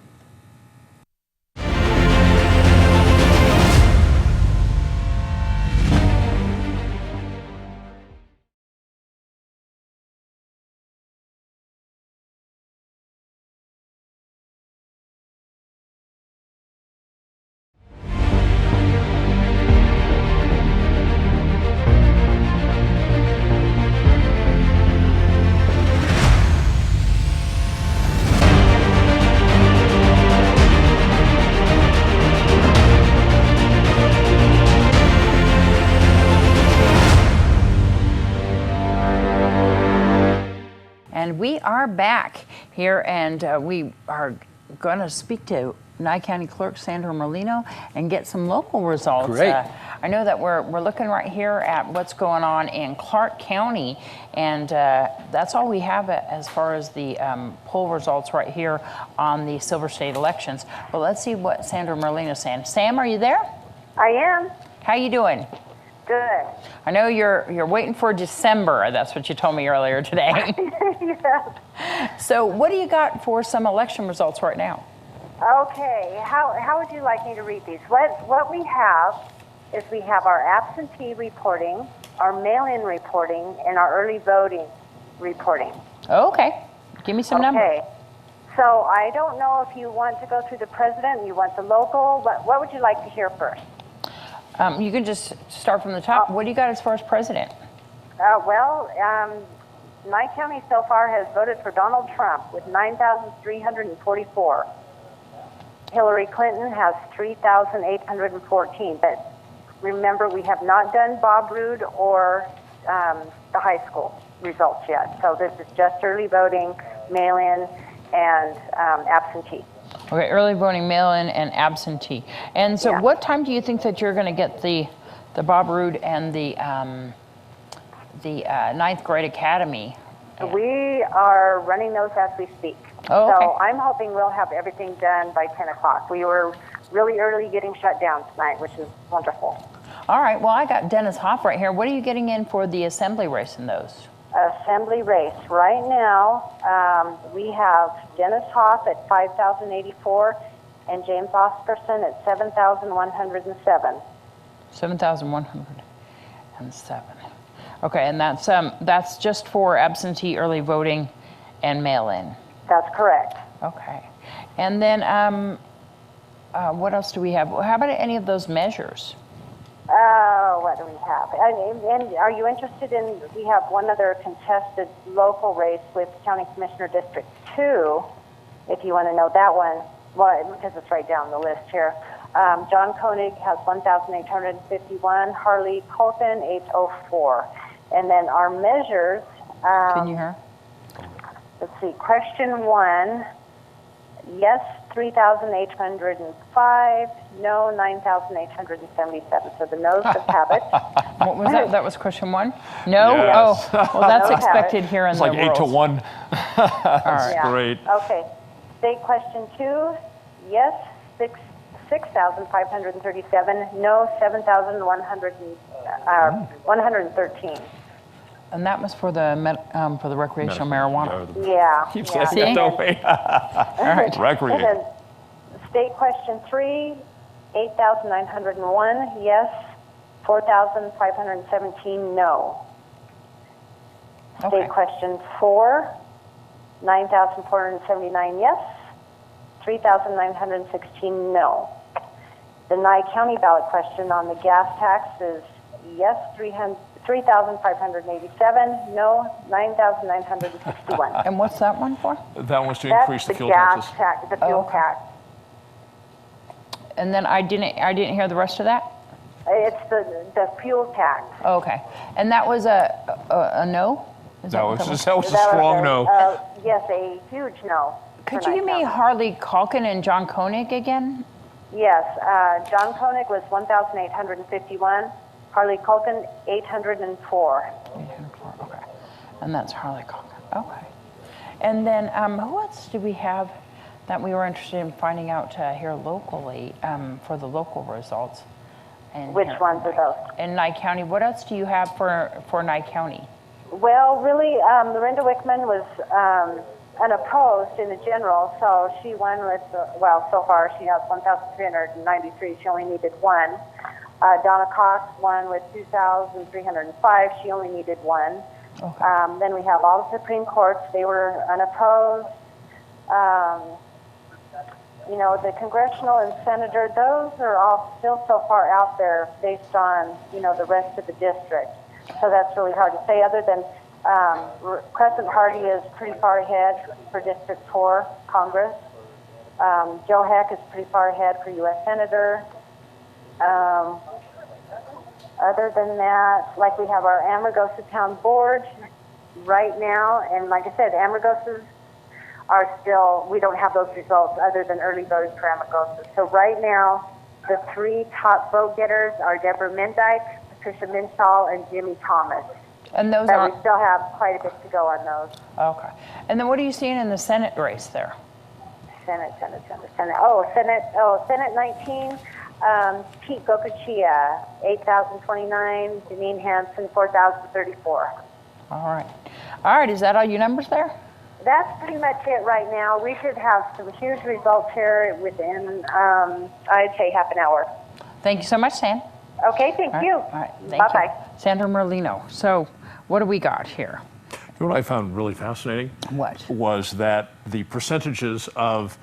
And we are back here, and we are going to speak to Nye County Clerk Sandra Merlino and get some local results. Great. I know that we're looking right here at what's going on in Clark County, and that's all we have as far as the poll results right here on the Silver State elections. Well, let's see what Sandra Merlino's saying. Sam, are you there? I am. How you doing? Good. I know you're waiting for December. That's what you told me earlier today. Yeah. So what do you got for some election results right now? Okay. How would you like me to read these? What we have is we have our absentee reporting, our mail-in reporting, and our early voting reporting. Okay. Give me some numbers. Okay. So I don't know if you want to go through the president, you want the local. What would you like to hear first? You can just start from the top. What do you got as far as president? Nye County so far has voted for Donald Trump with 9,344. Hillary Clinton has 3,814. But remember, we have not done Bob Roode or the high school results yet. So this is just early voting, mail-in, and absentee. Okay, early voting, mail-in, and absentee. And so Yeah. what time do you think that you're going to get the Bob Roode and the ninth grade academy? We are running those as we speak. Oh, okay. So I'm hoping we'll have everything done by 10 o'clock. We were really early getting shut down tonight, which is wonderful. All right, well, I got Dennis Hoff right here. What are you getting in for the assembly race in those? Assembly race. Right now, we have Dennis Hoff at 5,084 and James Oscarson at 7,107. 7,107. Okay, and that's just for absentee, early voting, and mail-in. That's correct. Okay, and then what else do we have? How about any of those measures? What do we have? And are you interested in, we have one other contested local race with County Commissioner District 2, if you want to know that one, well, because it's right down the list here. John Koenig has 1,851, Harley Colton 804. And then our measures. Can you hear? Let's see, question 1, yes, 3,805, no, 9,877. So the no's have it. What was that? That was question 1? No? Yes. Oh, well, that's No, have expected it. here in It's the like 8 to rules. 1. Right. Yeah. Great. Okay. State question 2, yes, 6,537, no, 7,113. And that was for the recreational marijuana. Yeah. Keep yeah. saying that, don't we? All right. Recreate. And then state question 3, 8,901, yes, 4,517 no. Okay. State question 4, 9,479 yes, 3,916 no. The Nye County ballot question on the gas tax is yes, 3,587, no, 9,961. And what's that one for? That was to That's increase the the fuel gas taxes. tax, the fuel okay. tax. And then I didn't hear the rest of that. It's the fuel tax. Oh, okay. And that was a no? Is That what was was? a strong no. Yes, a huge no. Could for you give Nye me County. Harley Calkin and John Koenig again? Yes, John Koenig was 1,851. Harley Culkin, 804. 804, okay. And that's Harley Calkin. Okay. And then who else do we have that we were interested in finding out here locally for the local results? And Which ones are those? In Nye County. What else do you have for Nye County? Well, really, Lorinda Wickman was unopposed in the general, so she won with, so far she has 1,393. She only needed one. Donna Cox won with 2,305. She only needed one. Okay. Then we have all the Supreme Courts. They were unopposed. You know, the congressional and senator, those are all still so far out there based on, you know, the rest of the district. So that's really hard to say, other than Crescent Hardy is pretty far ahead for District 4 Congress. Joe Heck is pretty far ahead for U.S. Senator. Other than that, like we have our Amargosa Town Board right now, and like I said, Amargosas are still, we don't have those results other than early voting for Amargosa. So right now, the 3 top vote getters are Deborah Mendyke, Patricia Minshall, and Jimmy Thomas. And those But are we still have quite a bit to go on those. okay. And then what are you seeing in the Senate race there? Senate. Senate 19. Pete Gokuchia, 8,029. Janine Hansen, 4,034. All right. All right. Is that all your numbers there? That's pretty much it right now. We should have some huge results here within, I'd say, half an hour. Thank you so much, Sam. Okay, thank you. All right. Thank Bye-bye. you. Sandra Merlino. So what do we got here? You know what I found really fascinating? What? Was that the percentages of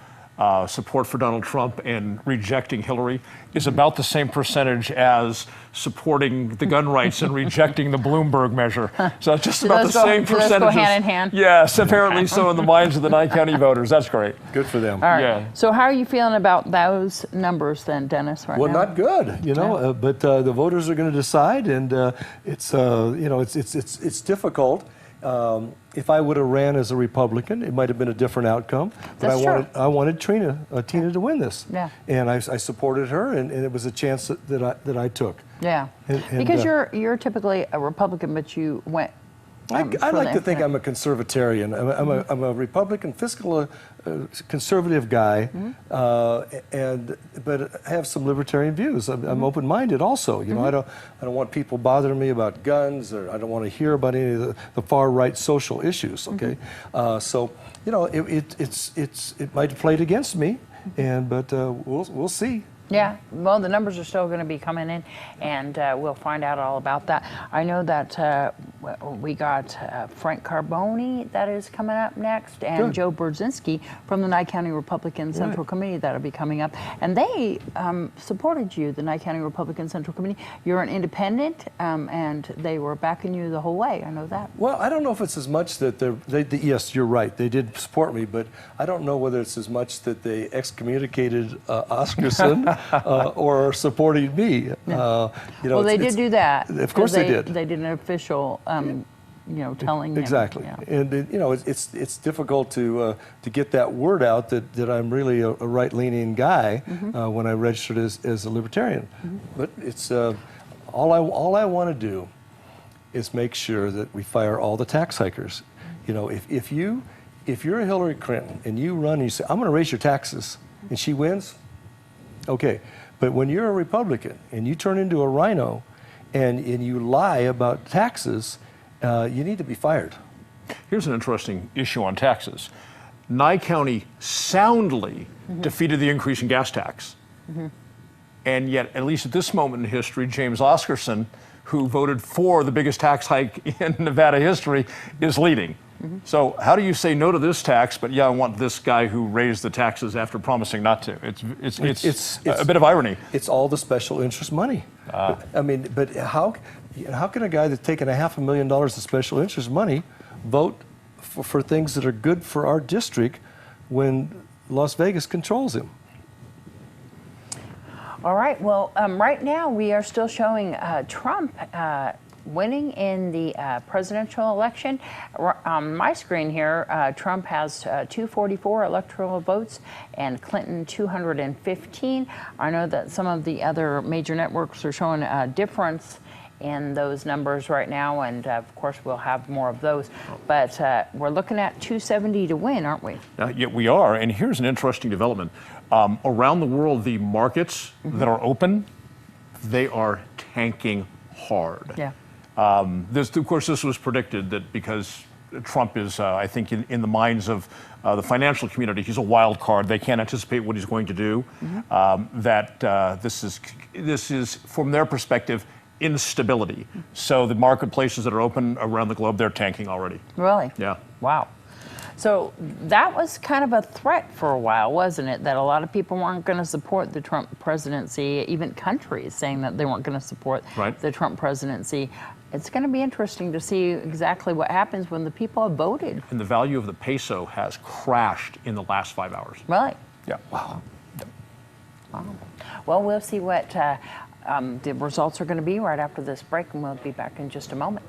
support for Donald Trump and rejecting Hillary is about the same percentage as supporting the gun rights and rejecting the Bloomberg measure. So it's just about the same percentages. Do those go hand in hand? Yes, apparently so in the minds of the Nye County voters. That's great. Good for them. All right. Yeah. So how are you feeling about those numbers then, Dennis, right Well, now? not good, you know. But the voters are going to decide, and it's you know, it's difficult. If I would have ran as a Republican, it might have been a different outcome. But That's true. I wanted Tina to win this. Yeah. And I supported her, and it was a chance that I took. Yeah. And, Because you're typically a Republican, but you went. I for like the to think infinite. I'm a conservatarian. I'm a Republican, fiscal conservative guy, but I have some libertarian views. I'm open-minded also. You know, I don't want people bothering me about guns, or I don't want to hear about any of the far-right social issues. Okay, so you know, it might have played against me, but we'll see. Yeah, well, the numbers are still going to be coming in, and we'll find out all about that. I know that we got Frank Carboni that is coming up next, and Good. Joe Brzezinski from the Nye County Republican Central Committee that'll be coming up. And they supported you, the Nye County Republican Central Committee. You're an independent, and they were backing you the whole way. I know that. Well, I don't know if it's as much that yes, you're right, they did support me, but I don't know whether it's as much that they excommunicated Oscarson or are supporting me. You know, Well, they did do that. Of course they did. They did an official, you know, telling him. Exactly, Yeah. and you know, it's difficult to get that word out that I'm really a right-leaning guy when I registered as a libertarian. But it's all I want to do is make sure that we fire all the tax hikers. You know, if you're a Hillary Clinton and you run and you say, I'm going to raise your taxes, and she wins, okay. But when you're a Republican and you turn into a rhino and you lie about taxes, you need to be fired. Here's an interesting issue on taxes. Nye County soundly defeated the increase in gas tax. And yet, at least at this moment in history, James Oscarson, who voted for the biggest tax hike in Nevada history, is leading. So how do you say no to this tax, but yeah, I want this guy who raised the taxes after promising not to? It's a bit of irony. It's all the special interest money. I mean, but how can a guy that's taken $500,000 of special interest money vote for things that are good for our district when Las Vegas controls him? All right. Well, right now we are still showing Trump winning in the presidential election. On my screen here, Trump has 244 electoral votes and Clinton 215. I know that some of the other major networks are showing a difference in those numbers right now, and of course we'll have more of those. But we're looking at 270 to win, aren't we? Yeah, we are. And here's an interesting development. Around the world, the markets that are open, they are tanking hard. Yeah. Of course, this was predicted that because Trump is, I think, in the minds of the financial community, he's a wild card. They can't anticipate what he's going to do. This is, from their perspective, instability. So the marketplaces that are open around the globe, they're tanking already. Really? Yeah. Wow. So that was kind of a threat for a while, wasn't it? That a lot of people weren't going to support the Trump presidency, even countries saying that they weren't going to support the Trump presidency. It's going to be interesting to see exactly what happens when the people have voted. And the value of the peso has crashed in the last 5 hours. Really? Yeah. Wow. Wow. Well, we'll see what the results are going to be right after this break, and we'll be back in just a moment.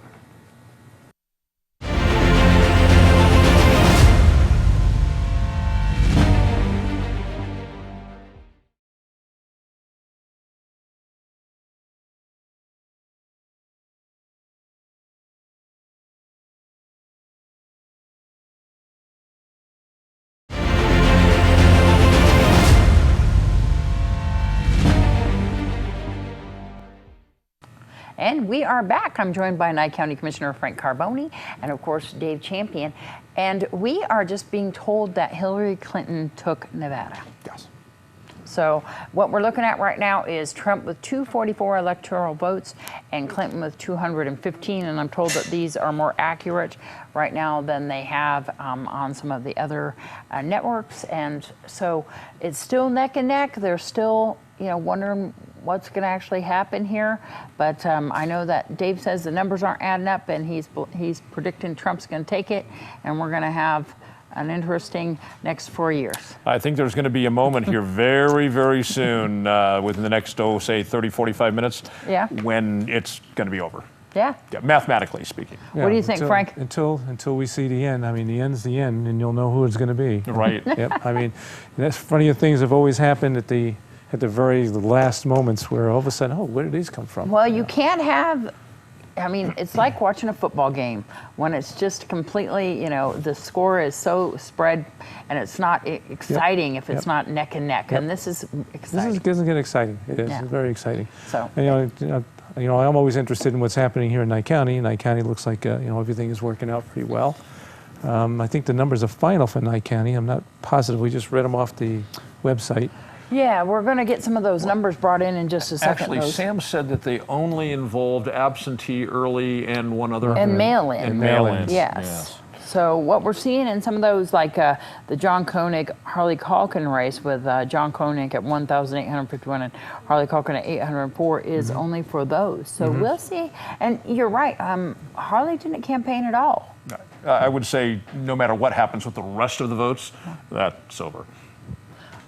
And we are back. I'm joined by Nye County Commissioner Frank Carbone and, of course, Dave Champion. And we are just being told that Hillary Clinton took Nevada. Yes. So what we're looking at right now is Trump with 244 electoral votes and Clinton with 215. And I'm told that these are more accurate right now than they have on some of the other networks. And so it's still neck and neck. They're still, wondering what's going to actually happen here. But I know that Dave says the numbers aren't adding up, and he's predicting Trump's going to take it, and we're going to have an interesting next 4 years. I think there's going to be a moment here very, very soon, within the next, say, 30, 45 minutes, when it's going to be over. Yeah. Mathematically speaking. Yeah, what do you think, Frank? Until we see the end. I mean, the end's the end, and you'll know who it's going to be. Right. Yep. I mean, that's funny things have always happened at the very last moments where all of a sudden, oh, where did these come from? Well, you can't have, it's like watching a football game when it's just completely, the score is so spread and it's not exciting if it's not neck and neck. And this is exciting. This is getting exciting. It is. It's very exciting. So, and, I'm always interested in what's happening here in Nye County. Nye County looks like, everything is working out pretty well. I think the numbers are final for Nye County. I'm not positive. We just read them off the website. Yeah, we're going to get some of those numbers brought in just a second. Actually, Sam said that they only involved absentee, early, and one other. And mail-in. And mail-in. Yes. So what we're seeing in some of those, like the John Koenig Harley Calkin race with John Koenig at 1,851 and Harley Calkin at 804 is only for those. So we'll see. And you're right, Harley didn't campaign at all. I would say no matter what happens with the rest of the votes, that's over.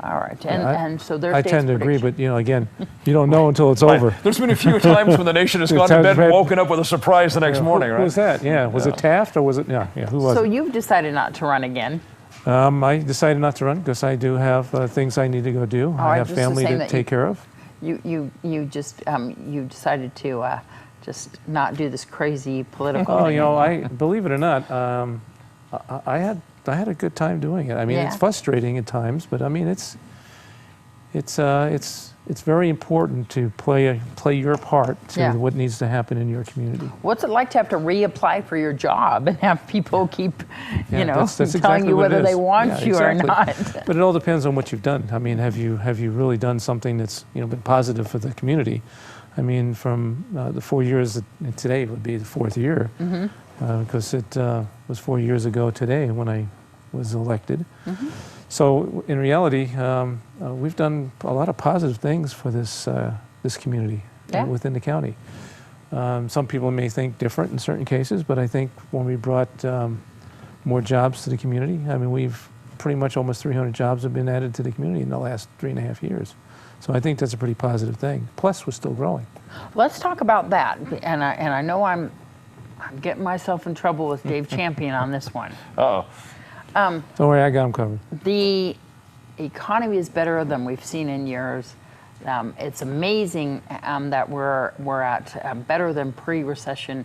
All right, and so there's I tend to agree, but again, you don't know until it's over. There's been a few times when the nation has gone to bed and woken up with a surprise the next morning, right? Who was that? Yeah, was it Taft or was it? Yeah, who was it? So you've decided not to run again. I decided not to run because I do have things I need to go do. I have family to take care of. You decided to just not do this crazy political. Oh, I believe it or not, I had a good time doing it. I mean, it's frustrating at times, but I mean, it's it's very important to play your part to Yeah. what needs to happen in your community. What's it like to have to reapply for your job and have people keep, Yeah, that's telling exactly you what it whether they is. want Yeah, you exactly. or not? But it all depends on what you've done. I mean, have you really done something that's been positive for the community? I mean, from the 4 years, today would be the 4th year, because it was 4 years ago today when I was elected. So in reality, we've done a lot of positive things for this community within the county. Some people may think different in certain cases, but I think when we brought more jobs to the community, I mean, we've pretty much almost 300 jobs have been added to the community in the last 3.5 years. So I think that's a pretty positive thing. Plus, we're still growing. Let's talk about that. And I know I'm getting myself in trouble with Dave Champion on this one. Uh-oh. Don't worry, I got them covered. The economy is better than we've seen in years. It's amazing that we're at better than pre-recession,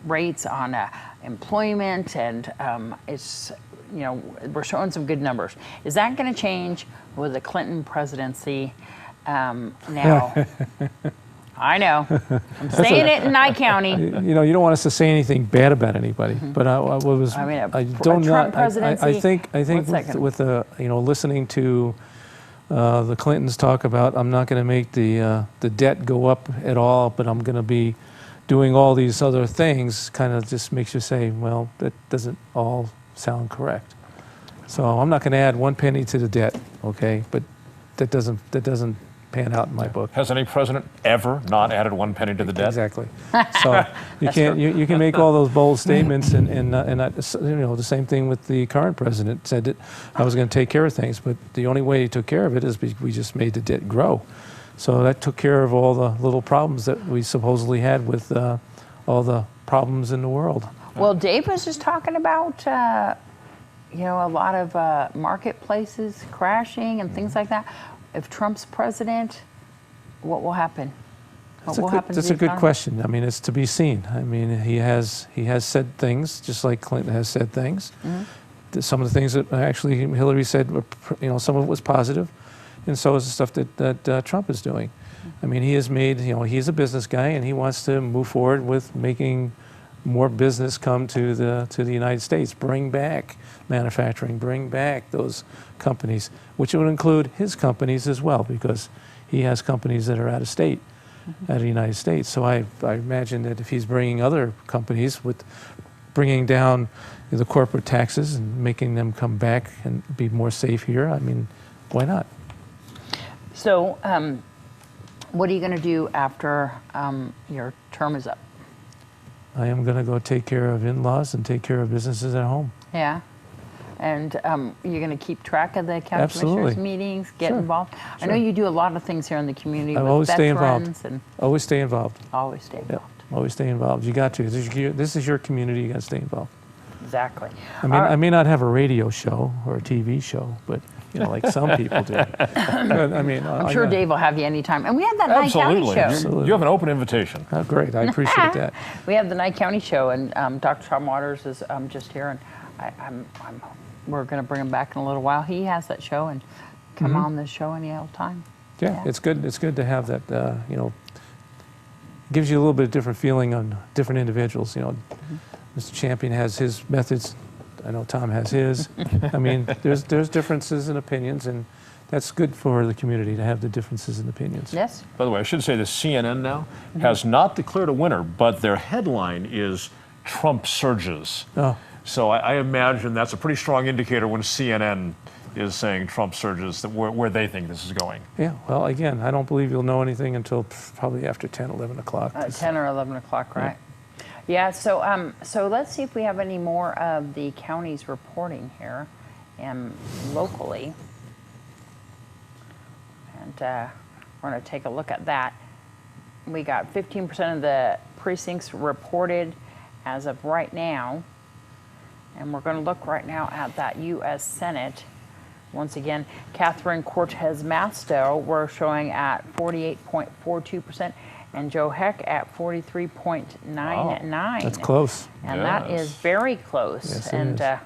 rates on employment, and it's we're showing some good numbers. Is that going to change with the Clinton presidency now? I know. I'm saying it in Nye County. You don't want us to say anything bad about anybody, but I don't know. I think with listening to the Clintons talk about, I'm not going to make the debt go up at all, but I'm going to be doing all these other things, kind of just makes you say, well, that doesn't all sound correct. So I'm not going to add 1 penny to the debt, okay? But that doesn't pan out in my book. Has any president ever not added 1 penny to the debt? Exactly. So you can make all those bold statements, and the same thing with the current president said that I was going to take care of things, but the only way he took care of it is we just made the debt grow. So that took care of all the little problems that we supposedly had with all the problems in the world. Well, Dave was just talking about a lot of marketplaces crashing and things like that. If Trump's president, what will happen? That's a good question. I mean, it's to be seen. I mean, he has said things just like Clinton has said things. Some of the things that actually Hillary said were, some of it was positive, and so is the stuff that Trump is doing. I mean, he has made, he's a business guy, and he wants to move forward with making more business come to the United States, bring back manufacturing, bring back those companies, which would include his companies as well, because he has companies that are out of state, out of the United States. So I imagine that if he's bringing other companies with bringing down the corporate taxes and making them come back and be more safe here, I mean, why not? So what are you going to do after your term is up? I am going to go take care of in-laws and take care of businesses at home. Yeah. And you're going to keep track of the county commissioners meetings, get involved. Sure. I know you do a lot of things here in the community with always veterans. Stay involved. And always stay involved. Always stay involved. Yep. Always stay involved. You got to. This is your community. You got to stay involved. Exactly. I may not have a radio show or a TV show, but like some people do. But, I'm sure Dave will have you anytime. And we have that Nye County show. Absolutely. You have an open invitation. Oh, great. I appreciate that. We have the Nye County show, and Dr. Tom Waters is just here, and we're going to bring him back in a little while. He has that show, and come on this show any old time. Yeah, it's good. It's good to have that. Gives you a little bit of different feeling on different individuals. Mr. Champion has his methods. I know Tom has his. I mean, there's differences in opinions, and that's good for the community to have the differences in opinions. Yes. By the way, I should say the CNN now has not declared a winner, but their headline is Trump surges. Oh. So I imagine that's a pretty strong indicator when CNN is saying Trump surges, that where they think this is going. Yeah, well, again, I don't believe you'll know anything until probably after 10, 11 o'clock. 10 or 11 o'clock, right? Yeah, so let's see if we have any more of the counties reporting here locally. And we're going to take a look at that. We got 15% of the precincts reported as of right now. And we're going to look right now at that U.S. Senate. Once again, Catherine Cortez Masto, we're showing at 48.42%, and Joe Heck at 43.99. That's close. And that is very close. Yes, and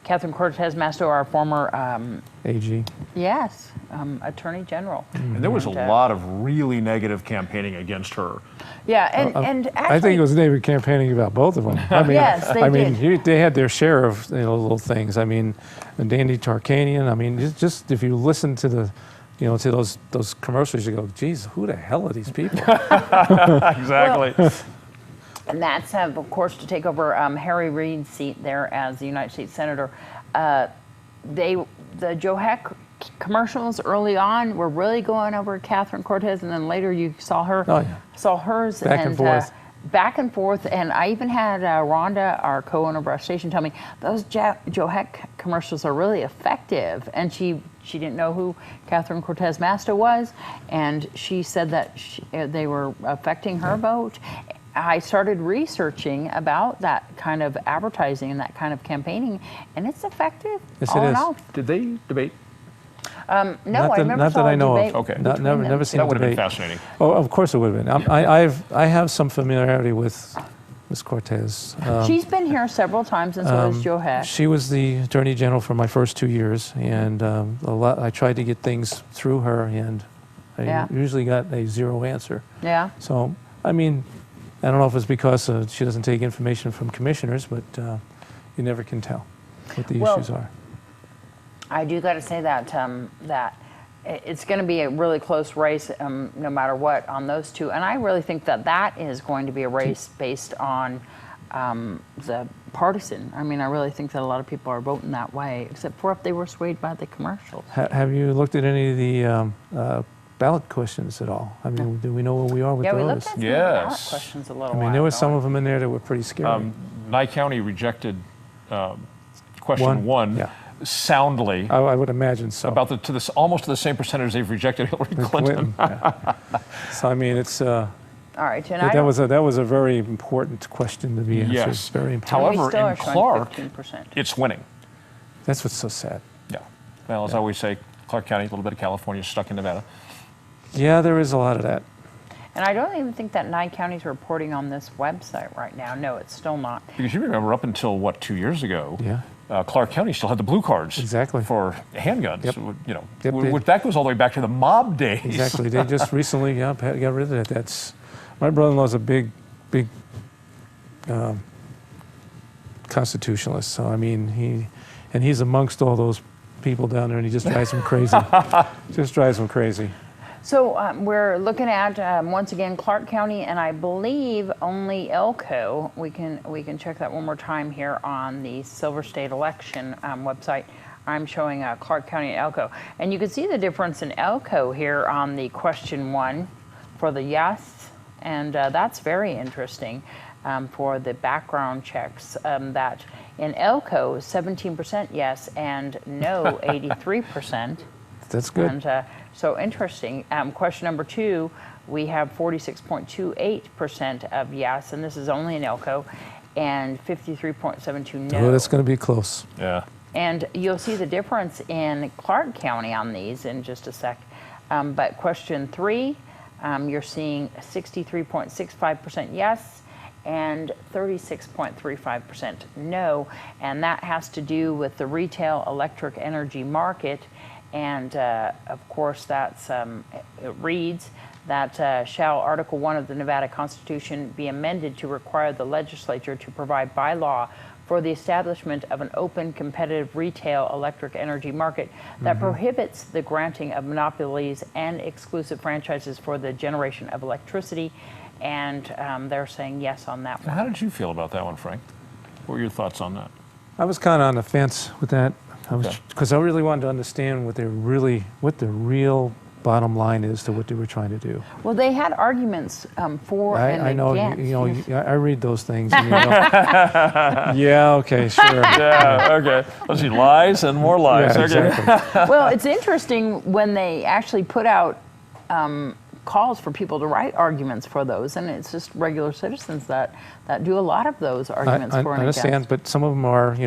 Catherine Cortez Masto, our former AG. yes, Attorney General. And there was a lot of really negative campaigning against her. Yeah, and actually, I think it was David campaigning about both of them. I mean, Yes, they did. They had their share of little things. I mean, and Danny Tarkanian. I mean, just if you listen to the, to those commercials, you go, geez, who the hell are these people? Exactly. Well, and that's, of course, to take over Harry Reid's seat there as the United States Senator. The Joe Heck commercials early on were really going over Catherine Cortez, and then later you saw hers Back and forth. Back and forth. And I even had Rhonda, our co-owner of our station, tell me those Joe Heck commercials are really effective. And she didn't know who Catherine Cortez Masto was, and she said that they were affecting her vote. I started researching about that kind of advertising and that kind of campaigning, and it's effective. Yes, all it in is. all. Did they debate? No, I never not saw that I a know debate of. Okay. between them. Never seen That a would have been debate. fascinating. Oh, of course it would have been. I have some familiarity with Ms. Cortez. She's been here several times, and so has Joe Heck. She was the Attorney General for my first 2 years, and I tried to get things through her, and I usually got a zero answer. Yeah. So, I mean, I don't know if it's because she doesn't take information from commissioners, but you never can tell what the issues are. I do got to say that that it's going to be a really close race, no matter what, on those two. And I really think that is going to be a race based on the partisan. I mean, I really think that a lot of people are voting that way, except for if they were swayed by the commercials. Have you looked at any of the ballot questions at all? I mean, do we know where we are with Yeah, those? we looked at some Yes. ballot questions a little I mean, while there were ago. some of them in there that were pretty scary. Nye County rejected question one Yeah. soundly. I would imagine so. About almost to the same percentage they've rejected Hillary Clinton. Yeah. So I mean, it's All right, and that was a very important question to be answered. Yes. Very important. and we However, still in are showing Clark, 15%. it's winning. That's what's so sad. Yeah. Well, as I always say, Clark County, a little bit of California stuck in Nevada. Yeah, there is a lot of that. And I don't even think that Nye County's reporting on this website right now. No, it's still not. Because you remember up until, 2 years ago, Yeah. Clark County still had the blue cards Exactly. for handguns. Yep. Yep, That goes all the way back to the mob days. Exactly. They just recently got rid of it. That's my brother-in-law's a big constitutionalist. So I mean, he's amongst all those people down there, and he just drives them crazy. Just drives them crazy. So we're looking at once again Clark County, and I believe only Elko. We can check that one more time here on the Silver State election website. I'm showing Clark County and Elko, and you can see the difference in Elko here on the question one for the yes, and that's very interesting for the background checks. That in Elko 17% yes and no 83%. That's good. And so interesting. Question number two, we have 46.28% of yes, and this is only in Elko, and 53.72 no. Oh, that's going to be close. Yeah. And you'll see the difference in Clark County on these in just a sec. But question three, you're seeing 63.65% yes and 36.35% no. And that has to do with the retail electric energy market. And of course, that's it reads that shall Article 1 of the Nevada Constitution be amended to require the legislature to provide by law for the establishment of an open, competitive retail electric energy market that prohibits the granting of monopolies and exclusive franchises for the generation of electricity. And they're saying yes on that one. How did you feel about that one, Frank? What were your thoughts on that? I was kind of on the fence with that. Because I really wanted to understand what the real bottom line is to what they were trying to do. Well, they had arguments for and I know, against. I read those things. And yeah, okay, sure. Yeah, okay. Let's see, lies and more lies. Yeah, Okay. exactly. Well, it's interesting when they actually put out calls for people to write arguments for those, and it's just regular citizens that do a lot of those arguments I for and understand, against. but some of them are,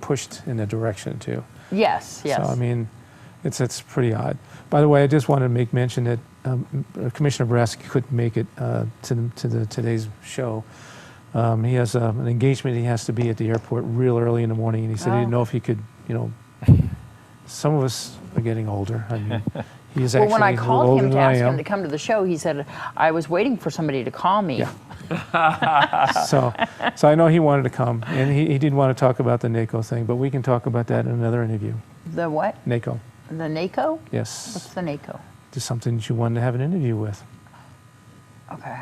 pushed in a direction too. Yes, yes. So I mean, it's pretty odd. By the way, I just wanted to make mention that Commissioner Braski couldn't make it to today's show, He has an engagement. He has to be at the airport real early in the morning, and he said he didn't know if he could, some of us are getting older. I mean, he is Well, actually when I a little called older him to than I ask him am. to come to the show, he said, I was waiting for somebody to call me. Yeah. So I know he wanted to come, and he didn't want to talk about the NACO thing, but we can talk about that in another interview. The what? NACO. The NACO? Yes. What's the NACO? Just something that you wanted to have an interview with. Okay.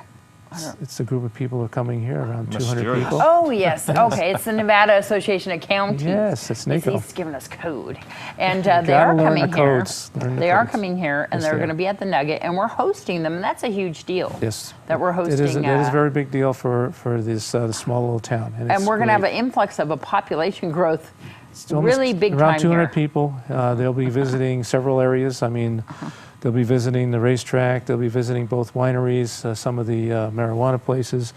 It's a group of people who are coming here, around 200 Mysterious. people. Oh, yes. Okay. It's the Nevada Association of Counties. Yes, it's NACO. He's giving us code. And they gotta are learn coming the here. codes. Learn the They are codes. coming here, and Yes, they're they going to are. be at the Nugget, and we're hosting them, and that's a huge deal. Yes. That we're hosting. It is a very big deal for this the small little town. and we're going to have great. an influx of a population growth. It's almost Really big around time 200 here. people. They'll be visiting several areas. I mean, they'll be visiting the racetrack. They'll be visiting both wineries, some of the marijuana places.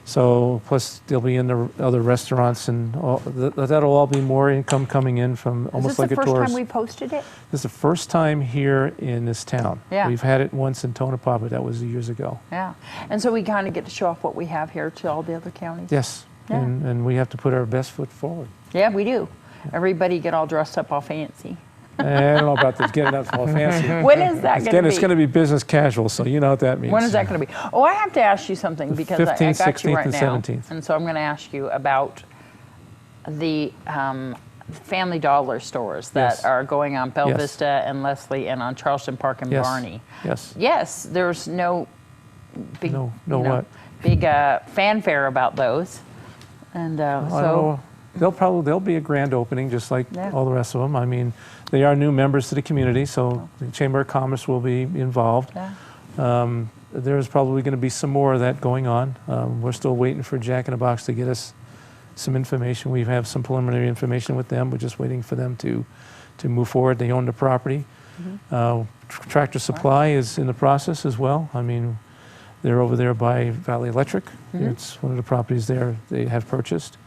So plus they'll be in the other restaurants, and that'll all be more income coming in from almost like a Is this the first tourist. time we posted it? This is the first time here in this town. Yeah. We've had it once in Tonopah, but that was years ago. Yeah. And so we kind of get to show off what we have here to all the other counties. Yes. Yeah. And we have to put our best foot forward. Yeah, we do. Everybody get all dressed up all fancy. I don't know about this getting up all fancy. When is that going to Again, be? it's going to be business casual, so you know what that means. When is that going to be? Oh, I have to ask you something because I 15th, got you 16th, right and now. 17th. And so I'm going to ask you about the Family Dollar stores that Yes. are going on Bella Yes. Vista and Leslie and on Charleston Park and Yes. Barney. Yes. Yes, there's no big, No you know, what? big fanfare about those. And I don't so know. There'll be a grand opening just like Yeah. all the rest of them. I mean, they are new members to the community, so the Chamber of Commerce will be involved. yeah. There's probably going to be some more of that going on. We're still waiting for Jack in the Box to get us some information. We have some preliminary information with them. We're just waiting for them to move forward. They own the property. Tractor Supply is in the process as well. I mean, they're over there by Valley Electric. It's one of the properties there they have purchased.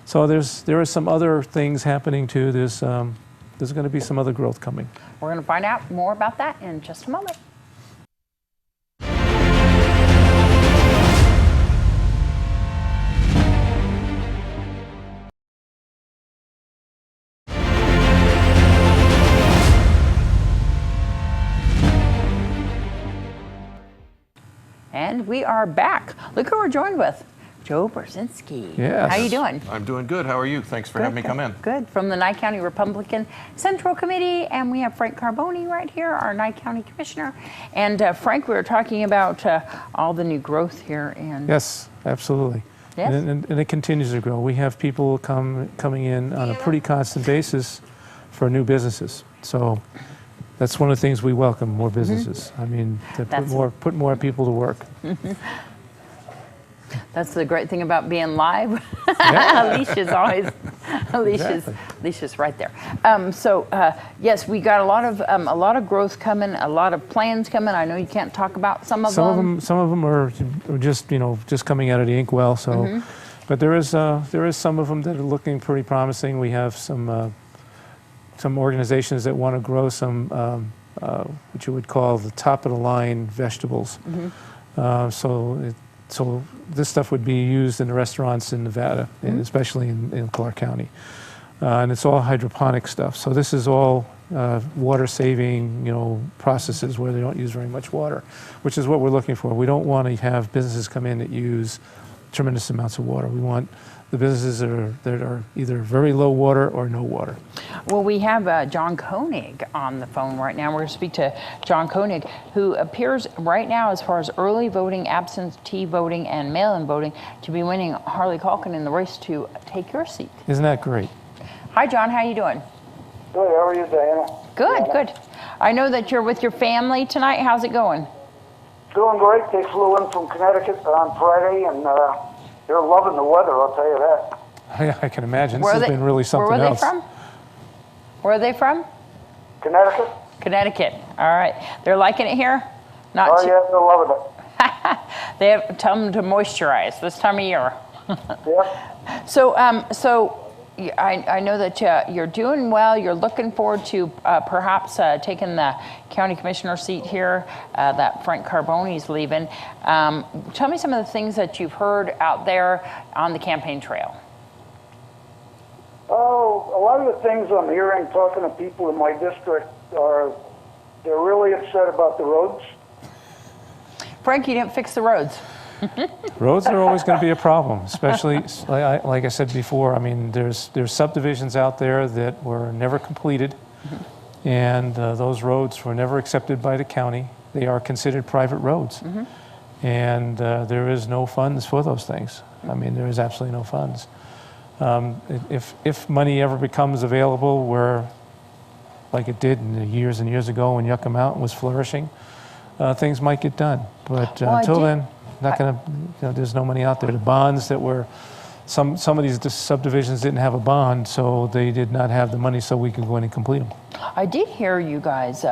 So there are some other things happening too. There's going to be some other growth coming. We're going to find out more about that in just a moment. And we are back. Look who we're joined with. Joe Brzezinski. Yes. How you doing? I'm doing good. How are you? Thanks for having me come in. Good. From the Nye County Republican Central Committee, and we have Frank Carboni right here, our Nye County Commissioner. And Frank, we were talking about all the new growth here. And Yes, absolutely. Yes. And it continues to grow. We have people coming in on a pretty constant basis for new businesses. So that's one of the things we welcome, more businesses. I mean, to put more people to work. that's the great thing about being live. Alicia's always, Alicia's right there. Yes, we got a lot of growth coming, a lot of plans coming. I know you can't talk about some of them. Some of them are just just coming out of the inkwell. So, but there is some of them that are looking pretty promising. We have some organizations that want to grow some what you would call the top of the line vegetables. So this stuff would be used in the restaurants in Nevada, and especially in Clark County. And it's all hydroponic stuff. So this is all water saving, processes where they don't use very much water, which is what we're looking for. We don't want to have businesses come in that use tremendous amounts of water. We want the businesses that are either very low water or no water. Well, we have John Koenig on the phone right now. We're going to speak to John Koenig, who appears right now as far as early voting, absentee voting, and mail-in voting to be winning Harley Calkin in the race to take your seat. Isn't that great? Hi, John. How you doing? Good. How are you, Diana? Good. I know that you're with your family tonight. How's it going? Doing great. They flew in from Connecticut on Friday, and they're loving the weather, I'll tell you that. I can imagine. This has been really something where else. Where are they from? Connecticut? Connecticut. All right. They're liking it here? Not Oh, too- yeah, they're loving it. Tell them to moisturize this time of year. Yeah. So I know that you're doing well. You're looking forward to perhaps taking the county commissioner seat here that Frank Carboni's leaving. Tell me some of the things that you've heard out there on the campaign trail. Oh, a lot of the things I'm hearing, talking to people in my district, they're really upset about the roads. Frank, you didn't fix the roads. Roads are always going to be a problem, especially, like I said before, I mean, there's subdivisions out there that were never completed, and those roads were never accepted by the county. They are considered private roads, and there is no funds for those things. I mean, there is absolutely no funds. If money ever becomes available where, like it did in the years and years ago when Yucca Mountain was flourishing, things might get done. But until then, not going to. There's no money out there. The bonds that were, some of these subdivisions didn't have a bond, so they did not have the money, so we could go in and complete them. I did hear you guys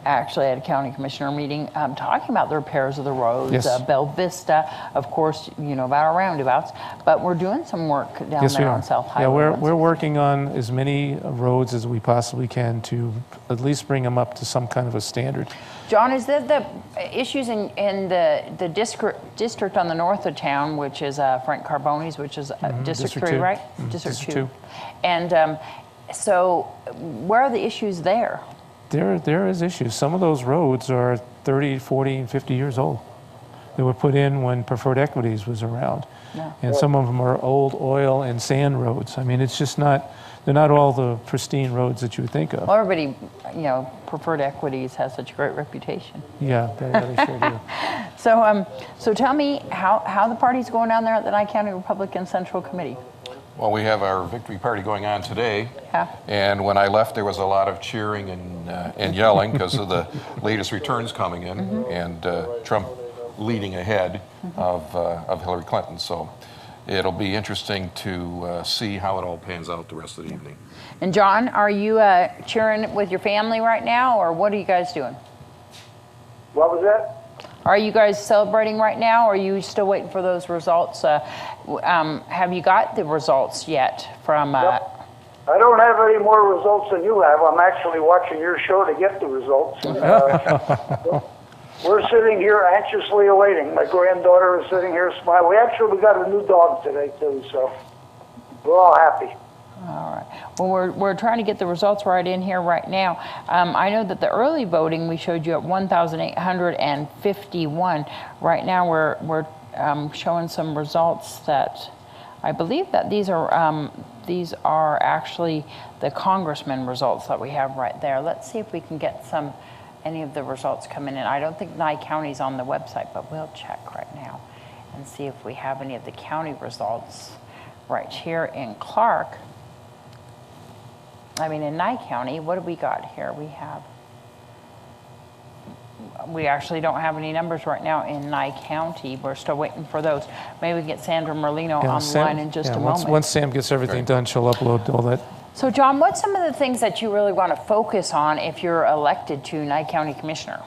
actually at a county commissioner meeting talking about the repairs of the roads. Yes. Bell Vista, of course, about our roundabouts, but we're doing some work down Yes, there we on are. South Highway. Yeah, we're working on as many roads as we possibly can to at least bring them up to some kind of a standard. John, is there the issues in the district on the north of town, which is Frank Carboni's, which is District 3, right? District 2. And so where are the issues there? There is issues. Some of those roads are 30, 40, and 50 years old. They were put in when Preferred Equities was around. Yeah. And some of them are old oil and sand roads. I mean, it's just not, they're not all the pristine roads that you would think of. Well, everybody, Preferred Equities has such a great reputation. Yeah, they sure do. So tell me how the party's going down there at the Nye County Republican Central Committee. Well, we have our victory party going on today, Yeah. and when I left, there was a lot of cheering and yelling because of the latest returns coming in, and Trump leading ahead of Hillary Clinton. So it'll be interesting to see how it all pans out the rest of the evening. And John, are you cheering with your family right now, or what are you guys doing? What was that? Are you guys celebrating right now, or are you still waiting for those results? Have you got the results yet from... I don't have any more results than you have. I'm actually watching your show to get the results. We're sitting here anxiously awaiting. My granddaughter is sitting here smiling. We got a new dog today, too, so we're all happy. All right. Well, we're trying to get the results right in here right now. I know that the early voting we showed you at 1,851. Right now we're showing some results that I believe that these are actually the congressman results that we have right there. Let's see if we can get any of the results coming in. I don't think Nye County's on the website, but we'll check right now and see if we have any of the county results right here in Clark. In Nye County, what do we got here? We actually don't have any numbers right now in Nye County. We're still waiting for those. Maybe we can get Sandra Merlino online in just a moment. Once Sam gets everything done, she'll upload all that. So, John, what's some of the things that you really want to focus on if you're elected to Nye County Commissioner?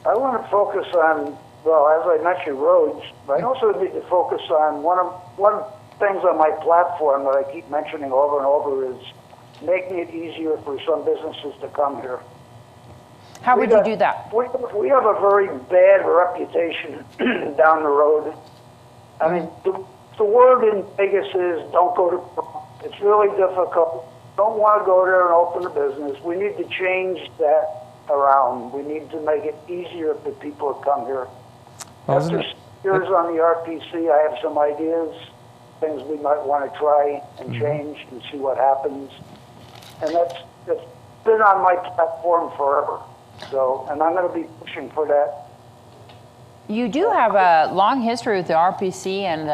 I want to focus on, well, as I mentioned, roads, but I also need to focus on one of the things on my platform that I keep mentioning over and over is making it easier for some businesses to come here. How would you do that? We have a very bad reputation down the road. The word in Vegas is don't go to Pahrump. It's really difficult. Don't want to go there and open a business. We need to change that around. We need to make it easier for people to come here. After years on the RPC, I have some ideas, things we might want to try and change and see what happens. And that's been on my platform forever. So, and I'm going to be pushing for that. You do have a long history with the RPC and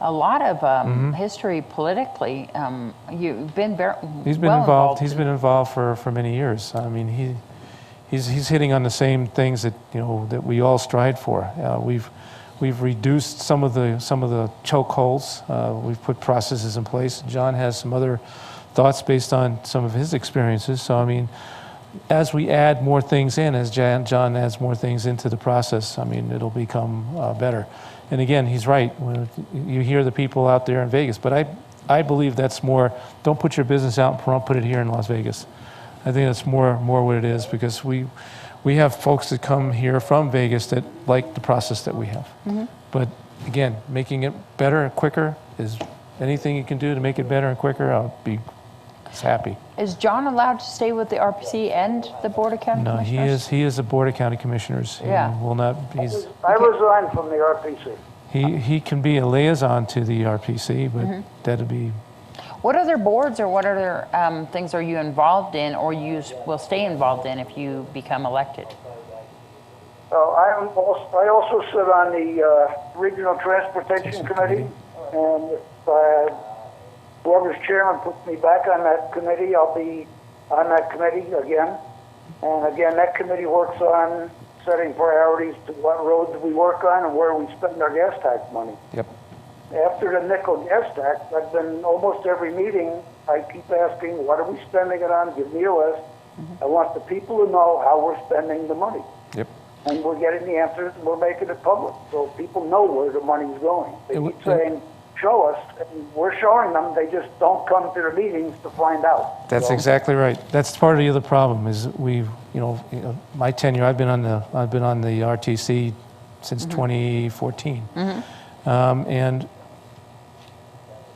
a lot of history politically. You've been involved. He's been involved for many years. I mean, he's hitting on the same things that that we all strive for. We've reduced some of the chokeholds. We've put processes in place. John has some other thoughts based on some of his experiences. So I mean, as we add more things in, as John adds more things into the process, I mean, it'll become better. And again, he's right. You hear the people out there in Vegas, but I believe that's more, don't put your business out in Pahrump, put it here in Las Vegas. I think that's more what it is, because we have folks that come here from Vegas that like the process that we have. But again, making it better and quicker is anything you can do to make it better and quicker, I'll be happy. Is John allowed to stay with the RPC and the Board of County Commissioners? He is a Board of County Commissioners. He will not, I resigned from the RPC. he can be a liaison to the RPC, but that'd be. What other boards or what other things are you involved in, or you will stay involved in if you become elected? I also sit on the Regional Transportation Committee, and if whoever's chairman puts me back on that committee, I'll be on that committee again. And again, that committee works on setting priorities to what roads we work on and where we spend our gas tax money. Yep. After the nickel gas tax, I've been almost every meeting, I keep asking, what are we spending it on? Give me a list. I want the people to know how we're spending the money. Yep. And we're getting the answers, and we're making it public, so people know where the money's going. They keep saying, show us, and we're showing them, they just don't come to the meetings to find out. That's exactly right. That's part of the other problem is my tenure, I've been on the RTC since 2014. And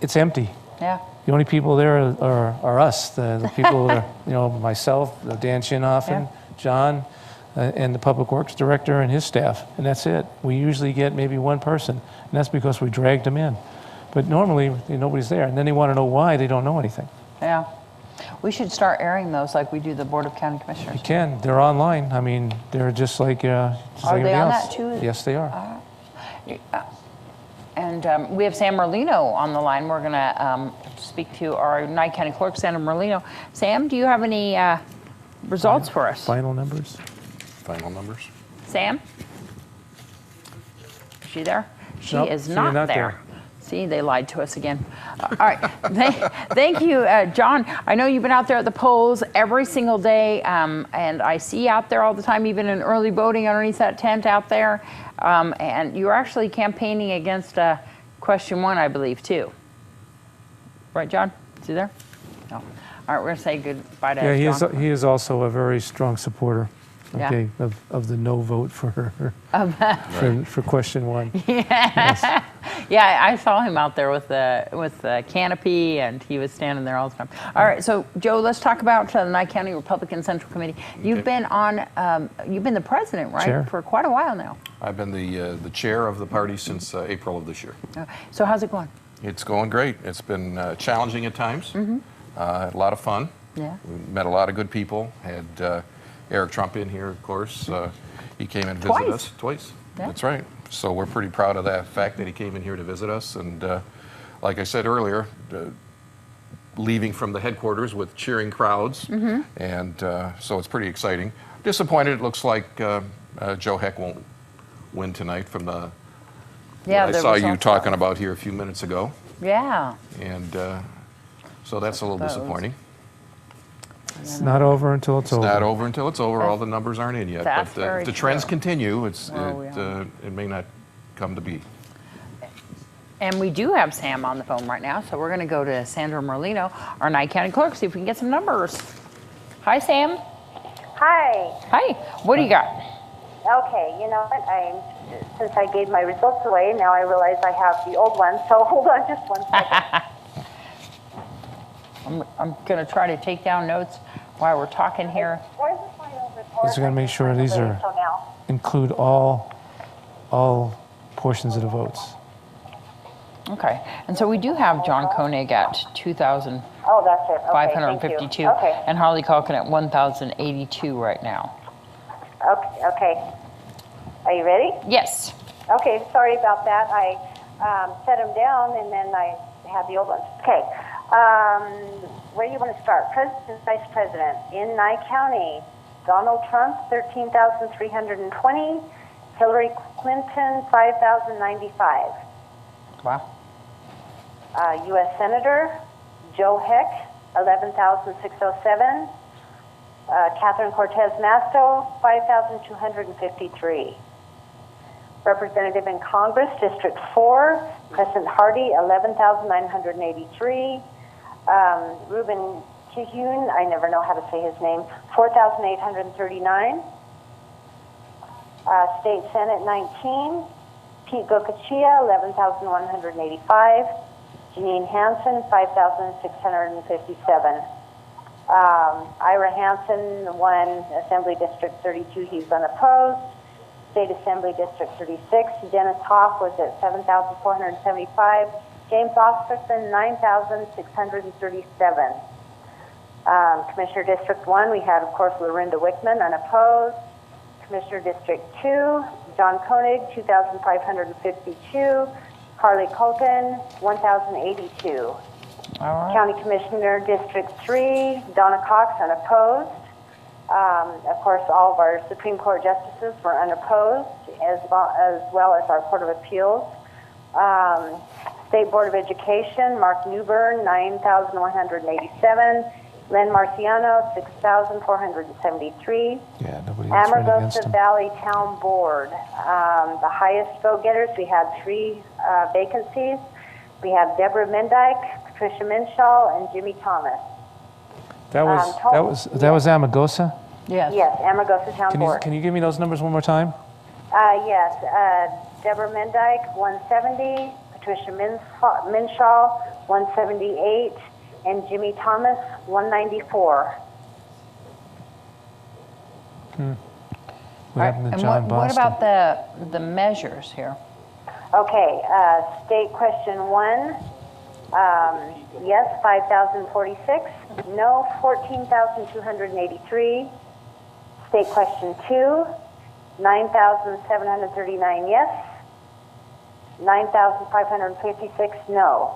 it's empty. Yeah. The only people there are us, the people that are, myself, Dan Schinoffen, John, and the Public Works Director and his staff, and that's it. We usually get maybe one person, and that's because we dragged them in. But normally, nobody's there, and then they want to know why they don't know anything. Yeah. We should start airing those like we do the Board of County Commissioners. You can. They're online. I mean, they're just like Are they on that too? Yes, they are. And we have Sam Merlino on the line. We're going to speak to our Nye County Clerk, Sam Merlino. Sam, do you have any results for us? Final numbers? Final numbers. Sam? Is she there? She Nope, is you're not there. there. See, they lied to us again. All right. Thank you, John. I know you've been out there at the polls every single day, and I see you out there all the time, even in early voting underneath that tent out there. And you're actually campaigning against question 1, I believe, too. Right, John? Is he there? No. All right, we're going to say goodbye to John. He is also a very strong supporter. Yeah. Okay, of the no vote for for question 1. Yes. Yeah, I saw him out there with the canopy, and he was standing there all the time. All right, so Joe, let's talk about the Nye County Republican Central Committee. You've been on, you've been the president, right, Chair. for quite a while now. I've been the chair of the party since April of this year. So how's it going? It's going great. It's been challenging at times. A lot of fun. Yeah. We met a lot of good people. Had Eric Trump in here, of course. He came and visited us twice. Yeah. That's right. So we're pretty proud of that fact that he came in here to visit us. And like I said earlier, leaving from the headquarters with cheering crowds. And so it's pretty exciting. Disappointed, it looks like Joe Heck won't win tonight from the Yeah, what I saw you talking about here a few minutes ago. Yeah. And so that's a little disappointing. It's not over until it's over. It's not over until it's over. All the numbers aren't in yet. That's But very if the trends true. continue, Well, it may not come to be. And we do have Sam on the phone right now, so we're going to go to Sandra Merlino, our Nye County Clerk, see if we can get some numbers. Hi, Sam. Hi. Hi. What do you got? Okay, you know what? Since I gave my results away, now I realize I have the old ones. So hold on just 1 second. I'm going to try to take down notes while we're talking here. Where's the final report? Just going to make sure these are include all portions of the votes. Okay. And so we do have John Koenig at 2,552 Oh, that's it. Okay, thank you. Okay. and Harley Calkin at 1,082 right now. Okay. Are you ready? Yes. Okay, sorry about that. I set them down and then I had the old ones. Okay. Where do you want to start? President, Vice President. In Nye County, Donald Trump, 13,320. Hillary Clinton, 5,095. Wow. U.S. Senator, Joe Heck, 11,607. Catherine Cortez Masto, 5,253. Representative in Congress, District 4, Crescent Hardy, 11,983. Reuben Kihun, I never know how to say his name, 4,839. State Senate 19, Pete Gokachia, 11,185. Janine Hansen, 5,657. Ira Hansen won Assembly District 32, he's unopposed. State Assembly District 36, Dennis Hoff was at 7,475. James Oscarson, 9,637. Commissioner District 1, we had, of course, Lorinda Wickman, unopposed. Commissioner District 2, John Koenig, 2,552. Carly Culkin, 1,082. All right. County Commissioner District 3, Donna Cox, unopposed. Of course, all of our Supreme Court justices were unopposed, as well as our Court of Appeals. State Board of Education, Mark Newburn, 9,187. Len Marciano, 6,473. Yeah, nobody else ran against Amargosa him. Valley Town Board, the highest vote getters, we had 3 vacancies. We have Deborah Mendyke, Patricia Minshaw, and Jimmy Thomas. That was Amargosa? Yes. Yes, Amargosa Town Board. Can you give me those numbers one more time? Yes, Deborah Mendyke, 170, Patricia Minshaw, 178, and Jimmy Thomas, 194. What happened to And John what Boston? about the measures here? Okay, state question 1, yes, 5,046, no, 14,283. State question 2, 9,739 yes, 9,556 no.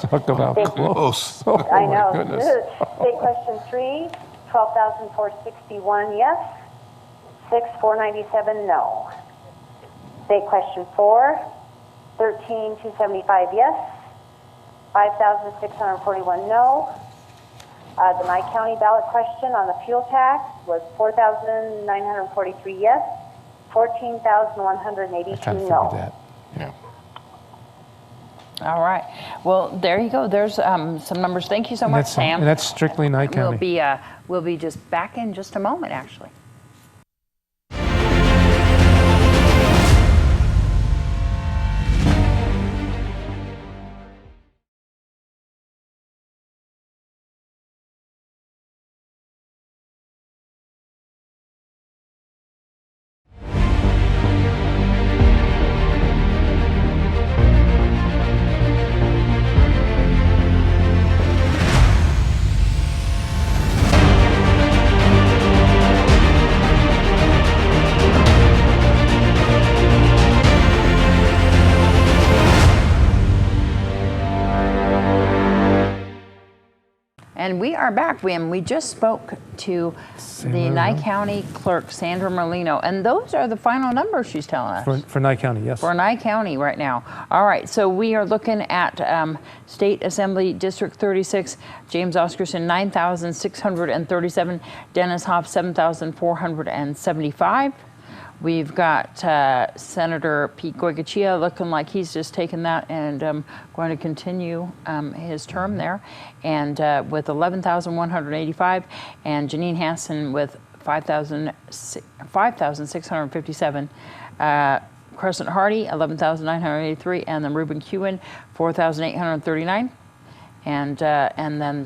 Talk about close. Oh, I my know. goodness. State question 3, 12,461 yes, 6,497 no. State question 4, 13,275 yes, 5,641 no. The Nye County ballot question on the fuel tax was 4,943 yes, 14,182 I kind of no. figured that. Yeah. All right. Well, there you go. There's some numbers. Thank you so much, Sam. And that's strictly Nye County. We'll be just back in just a moment, actually. And we are back. We just spoke to the Nye County Clerk, Sandra Merlino, and those are the final numbers she's telling us. For Nye County, yes. For Nye County right now. All right, so we are looking at State Assembly District 36, James Oscarson, 9,637, Dennis Hoff, 7,475. We've got Senator Pete Goycochea looking like he's just taken that and going to continue his term there, and with 11,185, and Janine Hansen with 5,657. Crescent Hardy, 11,983, and then Reuben Kihun, 4,839. And then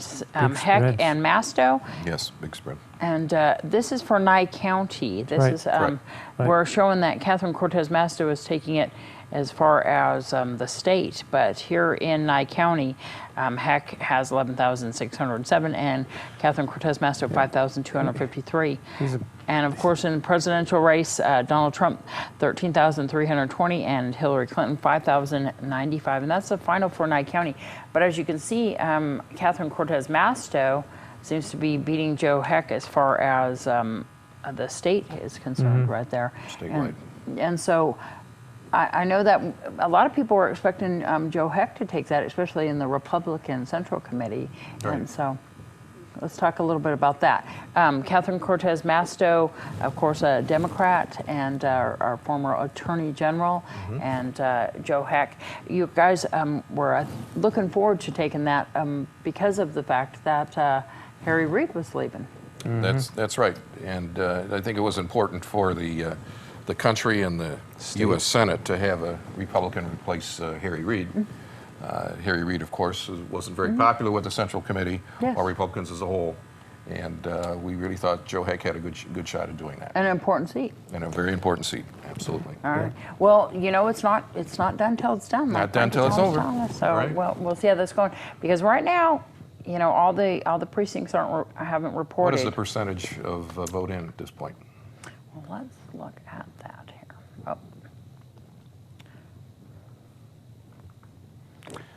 Heck and Masto. Yes, big spread. And this is for Nye County. This Right. is Right. we're showing that Catherine Cortez Masto is taking it as far as the state, but here in Nye County, Heck has 11,607, and Catherine Cortez Masto 5,253. And of course, in the presidential race, Donald Trump 13,320, and Hillary Clinton 5,095, and that's the final for Nye County. But as you can see, Catherine Cortez Masto seems to be beating Joe Heck as far as the state is concerned, right there. Statewide. And so I know that a lot of people were expecting Joe Heck to take that, especially in the Republican Central Committee. Right. And so let's talk a little bit about that. Catherine Cortez Masto, of course, a Democrat, and our former Attorney General, and Joe Heck. You guys were looking forward to taking that because of the fact that Harry Reid was leaving. That's right, and I think it was important for the country and the U.S. Senate to have a Republican replace Harry Reid. Harry Reid, of course, wasn't very popular with the Central Committee or Republicans as a whole, and we really thought Joe Heck had a good shot at doing that. An important seat. And a very important seat, absolutely. All right. Well, you know, it's not done till it's done. Not done till it's over. So, right. well, we'll see how that's going. Because right now, you know, all the precincts haven't reported. What is the percentage of vote in at this point? Well, let's look at that here. Oh.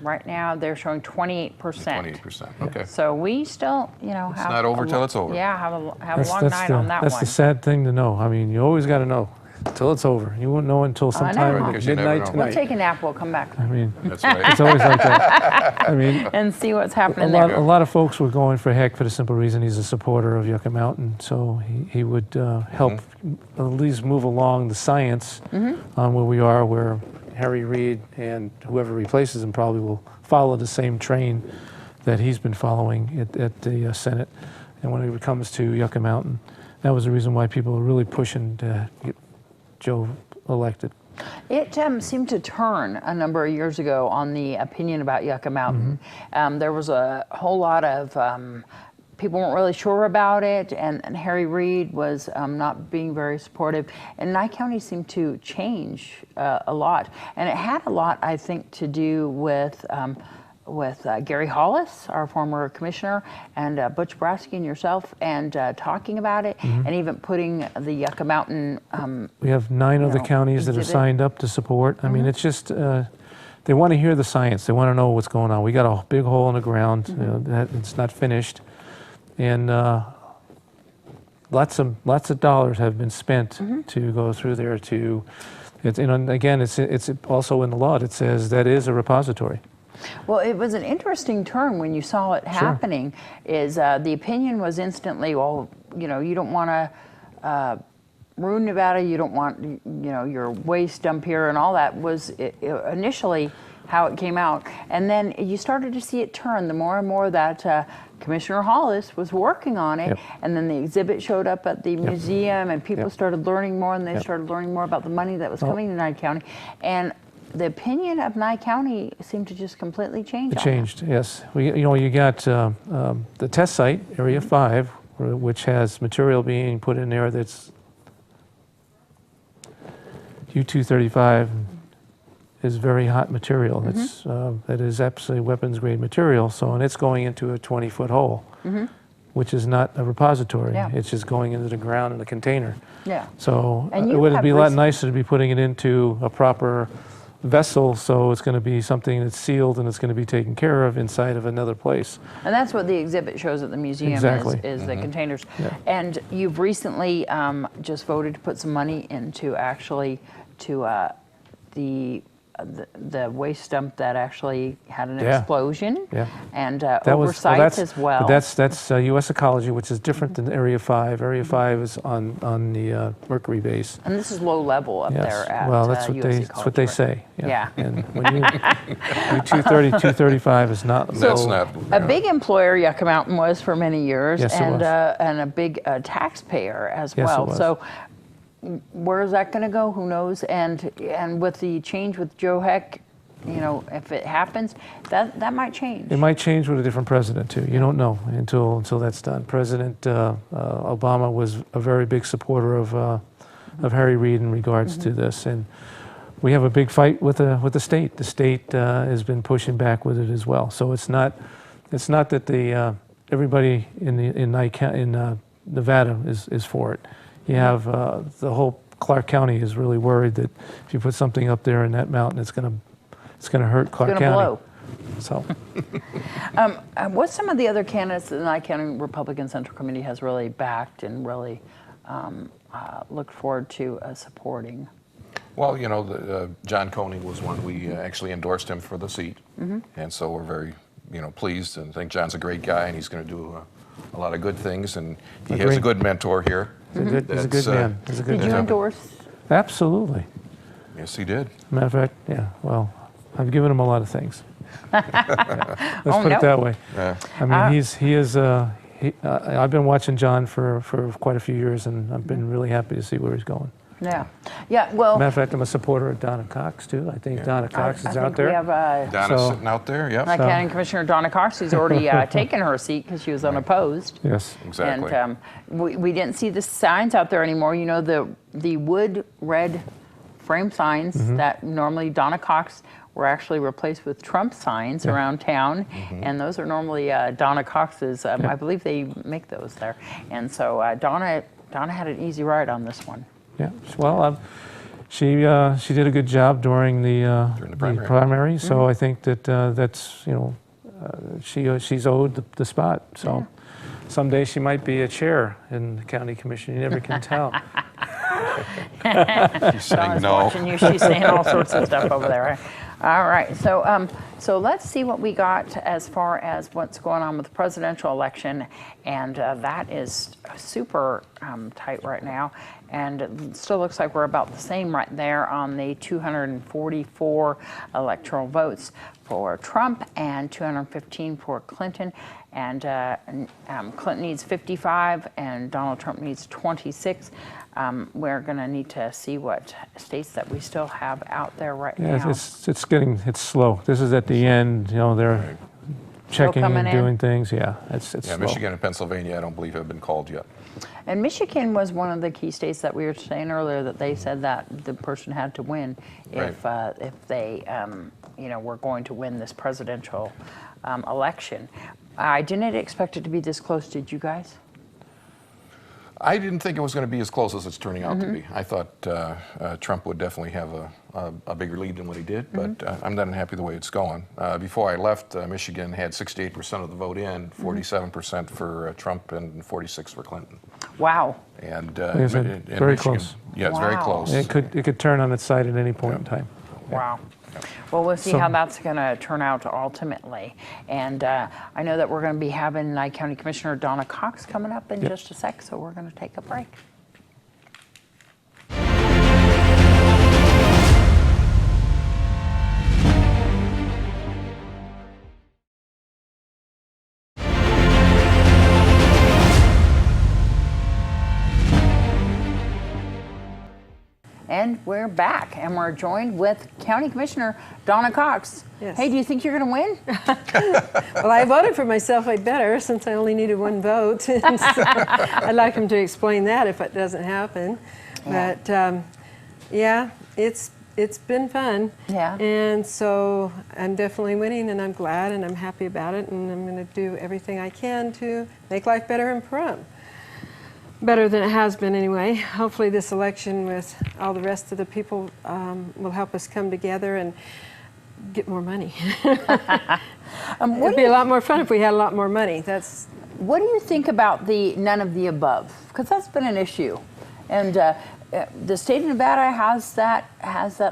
Right now, they're showing 28%. 28%. Okay. So we still, you know, have not over till it's over. Yeah, have a long night on that one. That's the sad thing to know. I mean, you always got to know till it's over. You won't know until sometime know. at midnight tonight. We'll take a nap. We'll come back. I mean, That's right. it's always like that. I mean, and see what's happening a lot of folks were going for Heck for the simple reason he's a supporter of Yucca Mountain, so he would help at least move along the science on where we are, where Harry Reid and whoever replaces him probably will follow the same train that he's been following at the Senate. And when it comes to Yucca Mountain, that was the reason why people were really pushing to get Joe elected. It seemed to turn a number of years ago on the opinion about Yucca Mountain. There was a whole lot of people weren't really sure about it, and Harry Reid was not being very supportive. And Nye County seemed to change a lot, and it had a lot, I think, to do with Gary Hollis, our former commissioner, and Butch Brasky and yourself, and talking about it, and even putting the Yucca Mountain. We have 9 other counties that have signed up to support. I mean, it's just they want to hear the science. They want to know what's going on. We got a big hole in the ground. That it's not finished, and lots of dollars have been spent to go through there. And again, it's also in the law. It says that is a repository. Well, it was an interesting turn when you saw it happening. Is the opinion was instantly, well, you know, you don't want to ruin Nevada. You don't want, you know, your waste dump here and all that was initially how it came out. And then you started to see it turn the more and more that Commissioner Hollis was working on it. And then the exhibit showed up at the museum, and people started learning more, and they started learning more about the money that was coming to Nye County. And the opinion of Nye County seemed to just completely change. It changed, yes. You got the test site, Area 5, which has material being put in there that's U-235 is very hot material. That is absolutely weapons-grade material. So, and it's going into a 20-foot hole, which is not a repository. It's just going into the ground in a container. So it would be a lot nicer to be putting it into a proper vessel, so it's going to be something that's sealed and it's going to be taken care of inside of another place. And that's what the exhibit shows at the museum is the containers. And you've recently just voted to put some money into actually the waste dump that actually had an explosion and oversight as well. But that's U.S. Ecology, which is different than Area 5. Area 5 is on the Mercury base. And this is low level up there at well, that's what US that's what they say. And when you 230, 235 is not low. That's not. A big employer Yucca Mountain was for many years, and it and a big taxpayer as Yes, well. it was. So where is that going to go? Who knows? And with the change with Joe Heck, you know, if it happens, that might change. It might change with a different president too. You don't know until that's done. President Obama was a very big supporter of Harry Reid in regards to this, and we have a big fight with the state. The state has been pushing back with it as well. So it's not that everybody in Nevada is for it. You have the whole Clark County is really worried that if you put something up there in that mountain, it's going to hurt Clark County. Blow. So, what's some of the other candidates that the Nye County Republican Central Committee has really backed and really looked forward to supporting? Well, you know, John Coney was one. We actually endorsed him for the seat, and so we're very, pleased and think John's a great guy and he's going to do a lot of good things, and he has a good mentor here. He's a good man. He's a good Did you man. endorse? Absolutely. Yes, he did. Matter of fact, yeah. Well, I've given him a lot of things. Yeah. Let's put it that way. I mean, he is. I've been watching John for quite a few years, and I've been really happy to see where he's going. Yeah. Yeah. Well. Matter of fact, I'm a supporter of Donna Cox too. I think Donna Cox is out there. We have Donna's sitting out there. Yep. County Commissioner Donna Cox, who's already taken her seat because she was unopposed. Yes. Exactly. And we didn't see the signs out there anymore. You know, the wood red frame signs that normally Donna Cox were actually replaced with Trump signs around town, and those are normally Donna Cox's. I believe they make those there, and so Donna had an easy ride on this one. Yeah. Well, she did a good job during the primary, so I think that that's she's owed the spot. So someday she might be a chair in the county commission. You never can tell. She's saying Donna's no. watching you. She's saying all sorts of stuff over there. Right? All right. So let's see what we got as far as what's going on with the presidential election, and that is super tight right now. And it still looks like we're about the same right there on the 244 electoral votes for Trump and 215 for Clinton. And Clinton needs 55 and Donald Trump needs 26. We're going to need to see what states that we still have out there right now. It's slow. This is at the end. You know, they're checking and doing things. Yeah, it's slow. Michigan and Pennsylvania, I don't believe have been called yet. And Michigan was one of the key states that we were saying earlier that they said that the person had to win if they were going to win this presidential election. I didn't expect it to be this close. Did you guys? I didn't think it was going to be as close as it's turning out to be. I thought Trump would definitely have a bigger lead than what he did, but I'm not unhappy the way it's going. Before I left, Michigan had 68% of the vote in, 47% for Trump, and 46% for Clinton. Wow. And very Michigan, close. Yeah, it's very close. It could turn on its side at any point in time. Wow. Well, we'll see how that's going to turn out ultimately. And I know that we're going to be having Nye County Commissioner Donna Cox coming up in just a sec, so we're going to take a break. And we're back, and we're joined with County Commissioner Donna Cox. Yes. Hey, do you think you're going to win? Well, I voted for myself. I better, since I only needed one vote. So I'd like him to explain that if it doesn't happen. Yeah. But yeah, it's been fun. Yeah. And so I'm definitely winning, and I'm glad, and I'm happy about it, and I'm going to do everything I can to make life better in Pahrump. Better than it has been anyway. Hopefully this election with all the rest of the people will help us come together and get more money. It'd be a lot more fun if we had a lot more money. What do you think about the none of the above? Because that's been an issue. And the state of Nevada has that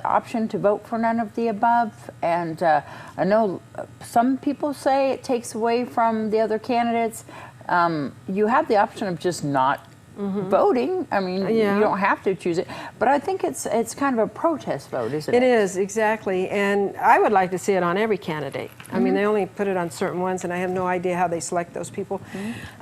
option to vote for none of the above. And I know some people say it takes away from the other candidates. You have the option of just not voting. I mean, you don't have to choose it, but I think it's kind of a protest vote, isn't it? It is, exactly, and I would like to see it on every candidate. I mean, they only put it on certain ones, and I have no idea how they select those people.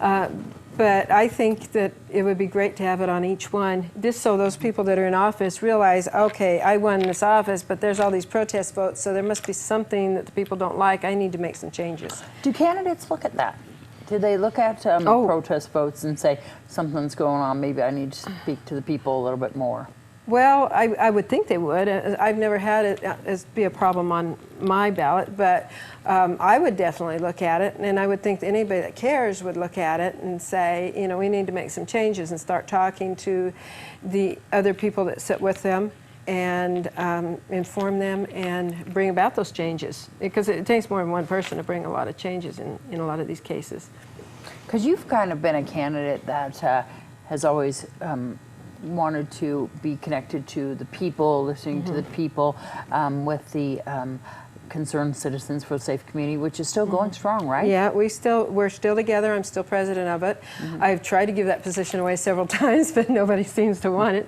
But I think that it would be great to have it on each one, just so those people that are in office realize, okay, I won this office, but there's all these protest votes, so there must be something that the people don't like. I need to make some changes. Do candidates look at that? Do they look at protest votes and say, something's going on, maybe I need to speak to the people a little bit more? Well, I would think they would. I've never had it as be a problem on my ballot, but I would definitely look at it, and I would think that anybody that cares would look at it and say, you know, we need to make some changes and start talking to the other people that sit with them and inform them and bring about those changes, because it takes more than one person to bring a lot of changes in a lot of these cases. Because you've kind of been a candidate that has always wanted to be connected to the people, listening to the people, with the Concerned Citizens for a Safe Community, which is still going strong, right? Yeah, we're still together. I'm still president of it. I've tried to give that position away several times, but nobody seems to want it.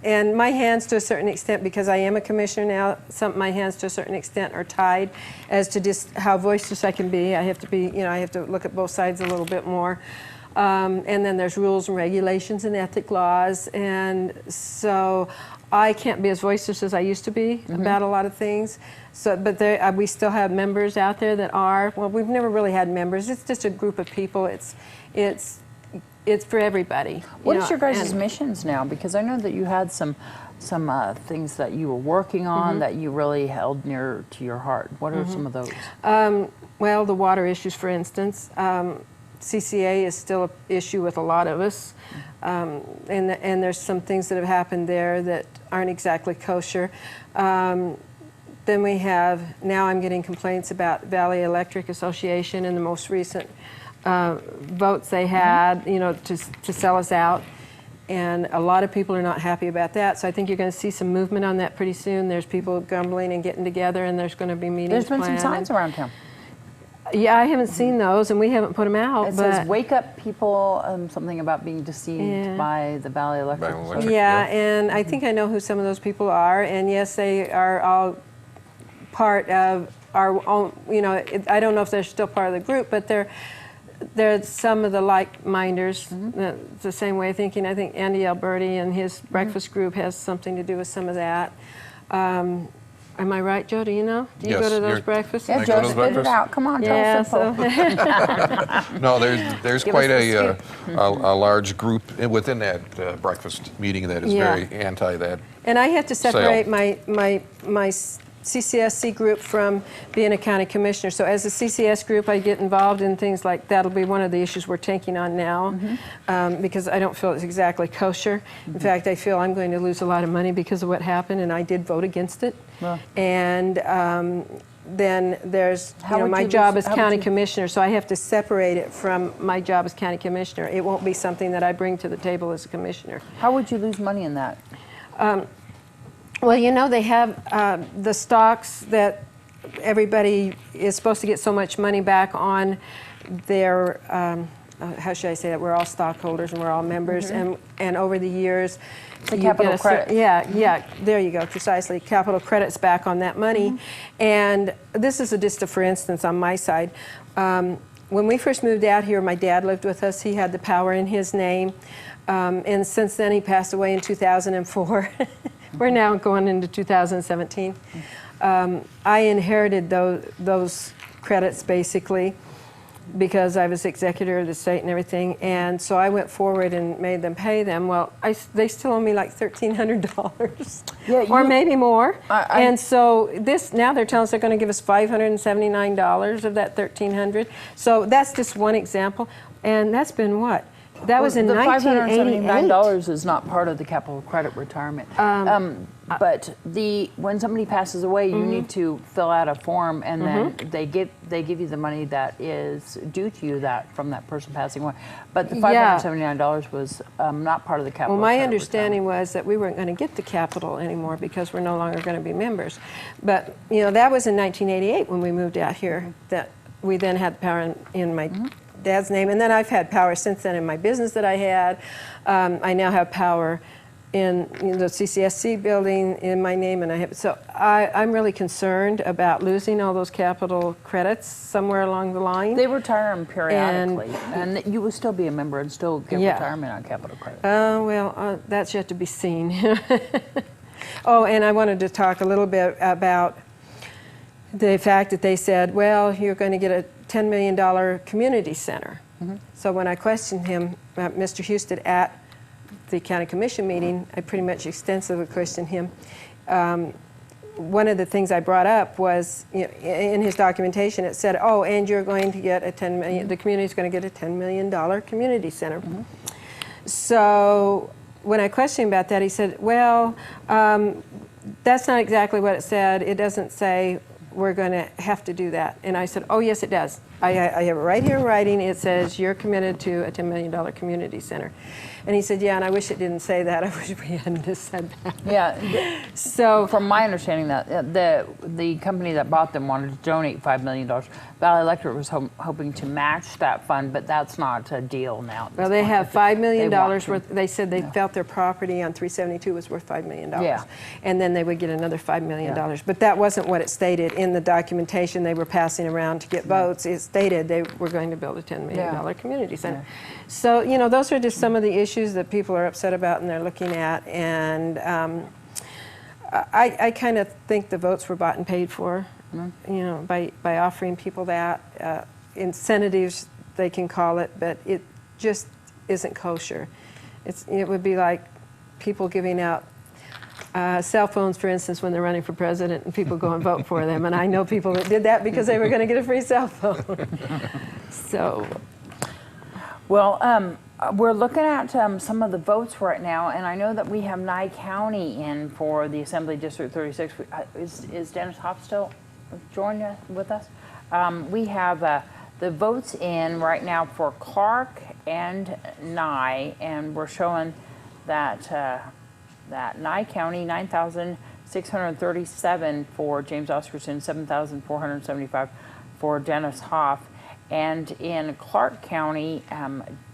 And my hands, to a certain extent, because I am a commissioner now, my hands to a certain extent are tied as to just how voiceless I can be. I have to be, I have to look at both sides a little bit more. And then there's rules and regulations and ethic laws, and so I can't be as voiceless as I used to be about a lot of things. So, but we still have members out there that are. Well, we've never really had members. It's just a group of people. It's for everybody. What is your guys' missions now? Because I know that you had some things that you were working on that you really held near to your heart. What are some of those? Well, the water issues, for instance. CCA is still an issue with a lot of us, and there's some things that have happened there that aren't exactly kosher. Then we have, now I'm getting complaints about Valley Electric Association and the most recent votes they had, to sell us out. And a lot of people are not happy about that. So I think you're going to see some movement on that pretty soon. There's people grumbling and getting together, and there's going to be meetings planned. There's been some signs around town. Yeah, I haven't seen those, and we haven't put them out. It says, "Wake up, people!" Something about being deceived by the Valley Electric. Yeah, and I think I know who some of those people are. And yes, they are all part of our own. I don't know if they're still part of the group, but they're some of the like-minders, the same way of thinking. I think Andy Alberti and his breakfast group has something to do with some of that. Am I right, Joe? Do you know? Do you go to those breakfasts? Yeah, Joe, spit it out. Come on, tell us info. No, there's quite a large group within that breakfast meeting that is very anti that. And I have to separate my CCSC group from being a county commissioner. So as a CCS group, I get involved in things like that'll be one of the issues we're taking on now, because I don't feel it's exactly kosher. In fact, I feel I'm going to lose a lot of money because of what happened, and I did vote against it. And then there's my job as county commissioner, so I have to separate it from my job as county commissioner. It won't be something that I bring to the table as a commissioner. How would you lose money in that? Well, they have the stocks that everybody is supposed to get so much money back on their, how should I say that? We're all stockholders and we're all members, and over the years, the capital credit. Yeah, there you go, precisely. Capital credits back on that money. And this is just a for instance on my side. When we first moved out here, my dad lived with us. He had the power in his name. And since then, he passed away in 2004. We're now going into 2017. I inherited those credits basically because I was executor of the state and everything, and so I went forward and made them pay them. Well, they still owe me like $1,300, or maybe more. And so now they're telling us they're going to give us $579 of that $1,300. So that's just one example, and that's been what? That was in 1988. The $579 is not part of the capital credit retirement. But when somebody passes away, you need to fill out a form, and then they give you the money that is due to you from that person passing away. But the $579 was not part of the capital. Well, my understanding was that we weren't going to get the capital anymore because we're no longer going to be members. But that was in 1988 when we moved out here. That we then had power in my dad's name, and then I've had power since then in my business that I had. I now have power in the CCSC building in my name, and I'm really concerned about losing all those capital credits somewhere along the line. They retire them periodically, and you will still be a member and still get retirement on capital credit. Well, that's yet to be seen. Oh, and I wanted to talk a little bit about the fact that they said, well, you're going to get a $10 million community center. So when I questioned him, Mr. Houston, at the county commission meeting, I pretty much extensively questioned him. One of the things I brought up was, in his documentation, it said, oh, and you're going to get the community's going to get a $10 million community center. So when I questioned him about that, he said, well, that's not exactly what it said. It doesn't say we're going to have to do that. And I said, oh, yes, it does. I have it right here in writing. It says, you're committed to a $10 million community center. And he said, yeah, and I wish it didn't say that. I wish we hadn't just said that. Yeah. So from my understanding, that the company that bought them wanted to donate $5 million. Valley Electric was hoping to match that fund, but that's not a deal now. Well, they have $5 million worth. They said they felt their property on 372 was worth $5 million. Yeah. And then they would get another $5 million. But that wasn't what it stated in the documentation they were passing around to get votes. It stated they were going to build a $10 million community center. So, you know, those are just some of the issues that people are upset about and they're looking at. And I kind of think the votes were bought and paid for, you know, by offering people that. Incentives, they can call it, but it just isn't kosher. It would be like people giving out cell phones, for instance, when they're running for president and people go and vote for them. And I know people that did that because they were going to get a free cell phone. So. Well, we're looking at some of the votes right now, and I know that we have Nye County in for the Assembly District 36. Is Dennis Hoff still joining with us? We have the votes in right now for Clark and Nye, and we're showing that that Nye County, 9,637 for James Oscarson, 7,475 for Dennis Hoff. And in Clark County,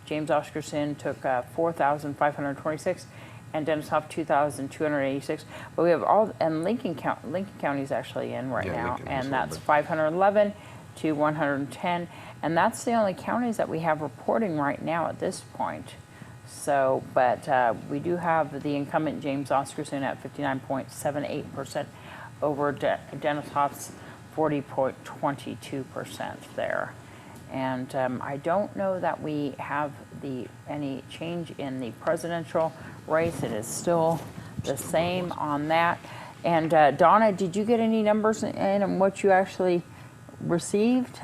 James Oscarson took 4,526, and Dennis Hoff 2,286. But we have and Lincoln County is actually in right now, Lincoln and that's 511 to 110, and that's the only counties that we have reporting right now at this point. So, but we do have the incumbent James Oscarson at 59.78% over Dennis Hoff's 40.22% there. And I don't know that we have any change in the presidential race. It is still the same on that. And Donna, did you get any numbers in what you actually received?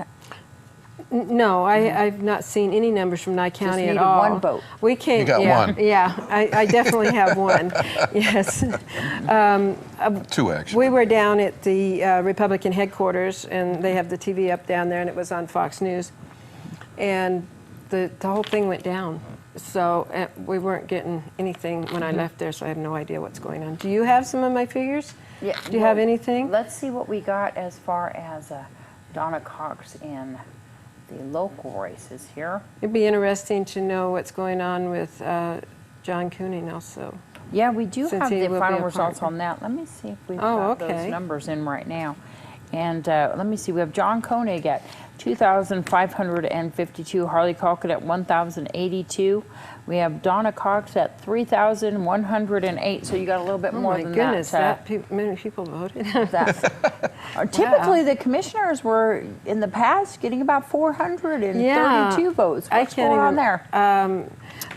No, I've not seen any numbers from Nye County at all. One vote. We came. You got one. Yeah, I definitely have one. Yes. Two, actually. We were down at the Republican headquarters, and they have the TV up down there, and it was on Fox News, and the whole thing went down. So we weren't getting anything when I left there, so I have no idea what's going on. Do you have some of my figures? Yeah. Do you have anything? Let's see what we got as far as Donna Cox in the local races here. It'd be interesting to know what's going on with John Cooning also. Yeah, we do Since have he the will final be a results partner. on that. Let me see if we've Oh, got okay. those numbers in right now. And let me see, we have John Koenig at 2,552, Harley Calkin at 1,082. We have Donna Cox at 3,108, so you got a little bit more than that. Oh my goodness, that. many people voted. Typically, the commissioners were, in the past, getting about 432 votes. What's going on there? I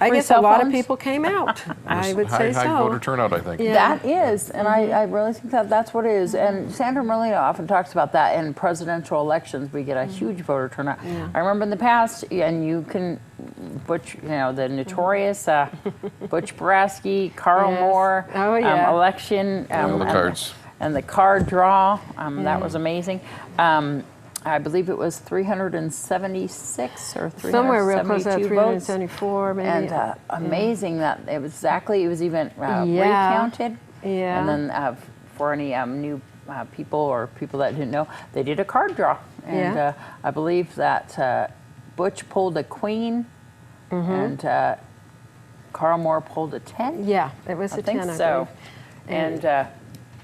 Free guess a cell lot of phones? people came out. I would say High so. voter turnout, I think. Yeah. That is, and I really think that's what it is. And Sandra Molina often talks about that in presidential elections. We get a huge voter turnout. Yeah. I remember in the past, and you can, Butch, you know, the notorious Butch Boraski, Carl Yes. Moore election. All the cards. And the card draw, that was amazing. I believe it was 376 or 372 Somewhere real close to that, votes. 374 maybe. And amazing that it was even recounted. Yeah. And then for any new people or people that didn't know, they did a card draw. And I believe that Butch pulled a queen and Carl Moore pulled a 10. Yeah, it was I a think 10, I so. believe. And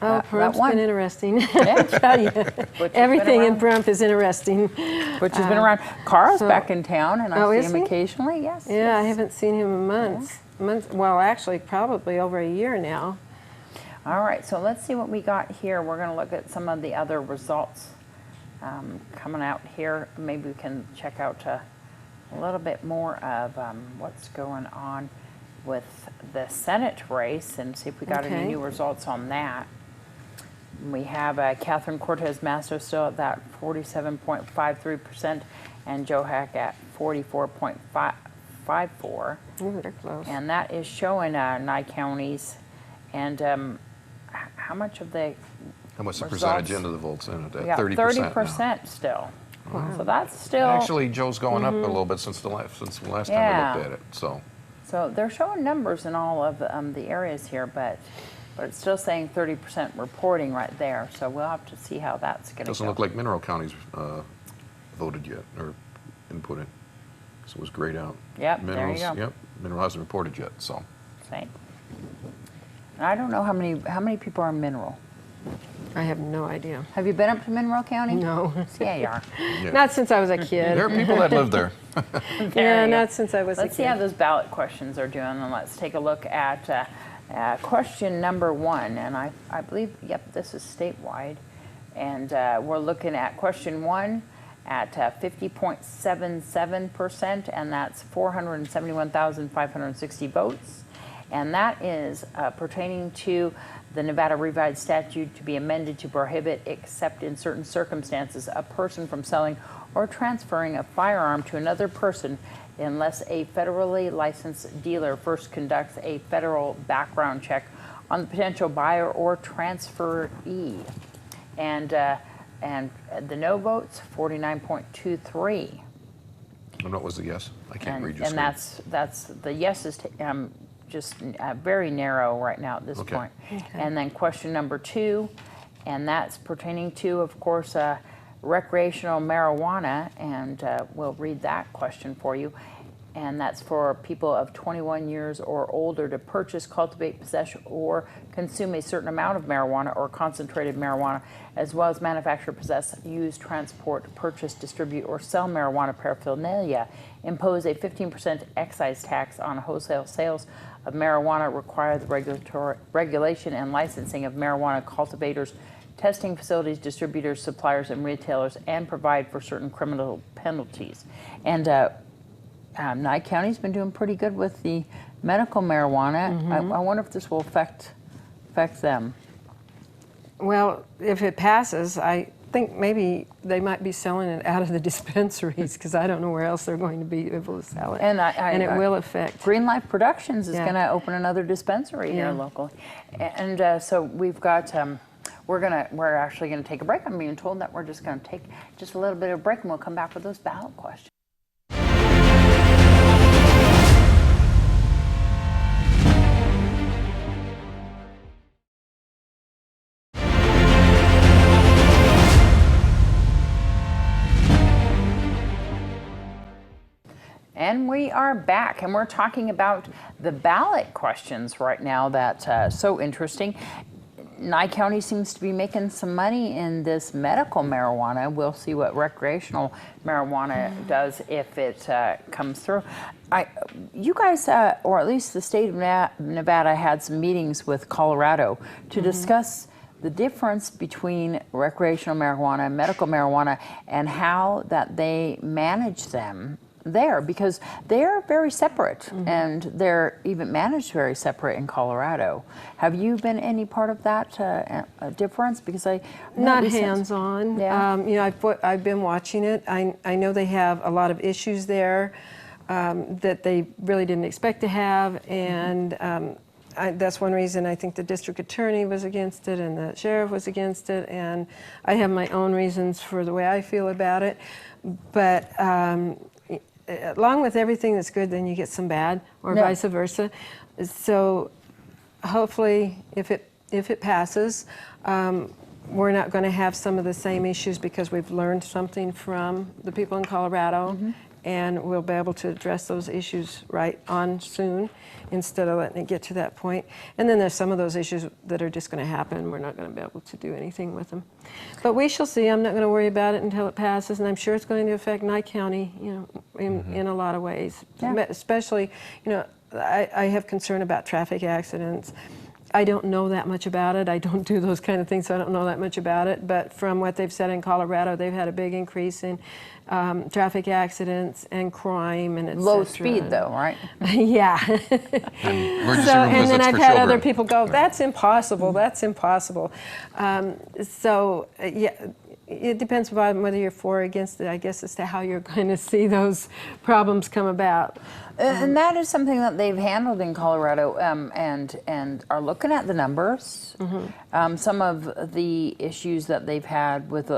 Pahrump's one. been interesting. Yeah. I tell you, Butch has everything been in around. Pahrump is interesting. Butch has been around. Carl's so- back in town, and I Oh, see is him he? occasionally. Yes. Yeah, I yes. haven't seen him in months. Well, actually, probably over a year now. All right, so let's see what we got here. We're going to look at some of the other results coming out here. Maybe we can check out a little bit more of what's going on with the Senate race and see if we got any new results on that. We have Catherine Cortez Masto still at that 47.53%, and Joe Hack at 44.54. Ooh, they're close. And that is showing Nye counties. And how much of the How much the results? percentage into the votes in it? We got 30% now. 30% still. So that's still Actually, Joe's going up a little bit since the last time we looked at it. So they're showing numbers in all of the areas here, but it's still saying 30% reporting right there. So we'll have to see how that's going to go. doesn't look like Mineral County's voted yet or input it. So it was grayed out. Yep, Minerals, there you go. Yep, Mineral hasn't reported yet. So. Same. And I don't know how many people are in Mineral. I have no idea. Have you been up to Mineral County? No. Yeah, you are. Yeah. Not since I was a kid. There are people that live there. Yeah, not since I was a kid. Let's see how those ballot questions are doing, and let's take a look at question number 1. And I believe, yep, this is statewide. And we're looking at question 1 at 50.77%, and that's 471,560 votes. And that is pertaining to the Nevada Revised Statute to be amended to prohibit, except in certain circumstances, a person from selling or transferring a firearm to another person unless a federally licensed dealer first conducts a federal background check on the potential buyer or transferee. And the no votes, 49.23. And what was the yes? I can't read your screen. And that's the yes is just very narrow right now at this point. Okay. And then question number 2, and that's pertaining to, of course, recreational marijuana, and we'll read that question for you. And that's for people of 21 years or older to purchase, cultivate, possess, or consume a certain amount of marijuana or concentrated marijuana, as well as manufacture, possess, use, transport, purchase, distribute, or sell marijuana paraphernalia. Impose a 15% excise tax on wholesale sales of marijuana. Require the regulation and licensing of marijuana cultivators, testing facilities, distributors, suppliers, and retailers, and provide for certain criminal penalties. And Nye County's been doing pretty good with the medical marijuana. I wonder if this will affect them. Well, if it passes, I think maybe they might be selling it out of the dispensaries, because I don't know where else they're going to be able to sell it. And it will affect. Green Life Productions is going to open another dispensary here locally. And so we've got, we're actually going to take a break. I'm being told that we're just going to take just a little bit of a break, and we'll come back with those ballot questions. And we are back, and we're talking about the ballot questions right now. That's so interesting. Nye County seems to be making some money in this medical marijuana. We'll see what recreational marijuana does if it comes through. You guys, or at least the state of Nevada, had some meetings with Colorado to discuss the difference between recreational marijuana, medical marijuana, and how that they manage them there, because they're very separate, and they're even managed very separate in Colorado. Have you been any part of that difference? Because not hands-on. Yeah. I've been watching it. I know they have a lot of issues there that they really didn't expect to have, and that's one reason I think the district attorney was against it and the sheriff was against it, and I have my own reasons for the way I feel about it. But along with everything that's good, then you get some bad, or vice versa. So hopefully, if it passes, we're not going to have some of the same issues, because we've learned something from the people in Colorado, and we'll be able to address those issues right on soon, instead of letting it get to that point. And then there's some of those issues that are just going to happen. We're not going to be able to do anything with them. But we shall see. I'm not going to worry about it until it passes, and I'm sure it's going to affect Nye County, in a lot of ways. Especially, I have concern about traffic accidents. I don't know that much about it. I don't do those kind of things, so I don't know that much about it. But from what they've said in Colorado, they've had a big increase in traffic accidents and crime, and it's low speed, though, right? Yeah. And then I've had other people go, "That's impossible. That's impossible." It depends on whether you're for or against it, I guess, as to how you're going to see those problems come about. And that is something that they've handled in Colorado, and are looking at the numbers. Some of the issues that they've had with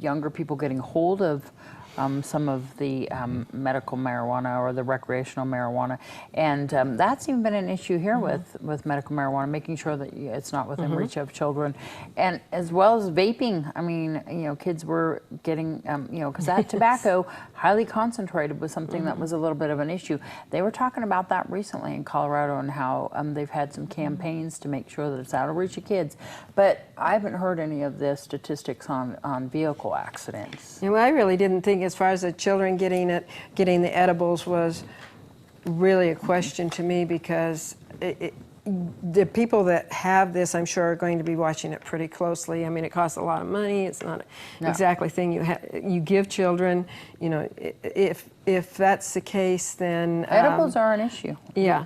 younger people getting hold of some of the medical marijuana or the recreational marijuana, and that's even been an issue here with medical marijuana, making sure that it's not within reach of children, and as well as vaping. I mean, kids were getting, because that tobacco, highly concentrated, was something that was a little bit of an issue. They were talking about that recently in Colorado and how they've had some campaigns to make sure that it's out of reach of kids. But I haven't heard any of the statistics on vehicle accidents. And I really didn't think, as far as the children getting the edibles, was really a question to me, because the people that have this, I'm sure, are going to be watching it pretty closely. I mean, it costs a lot of money. It's not exactly thing you give children. If that's the case, then edibles are an issue. Yeah.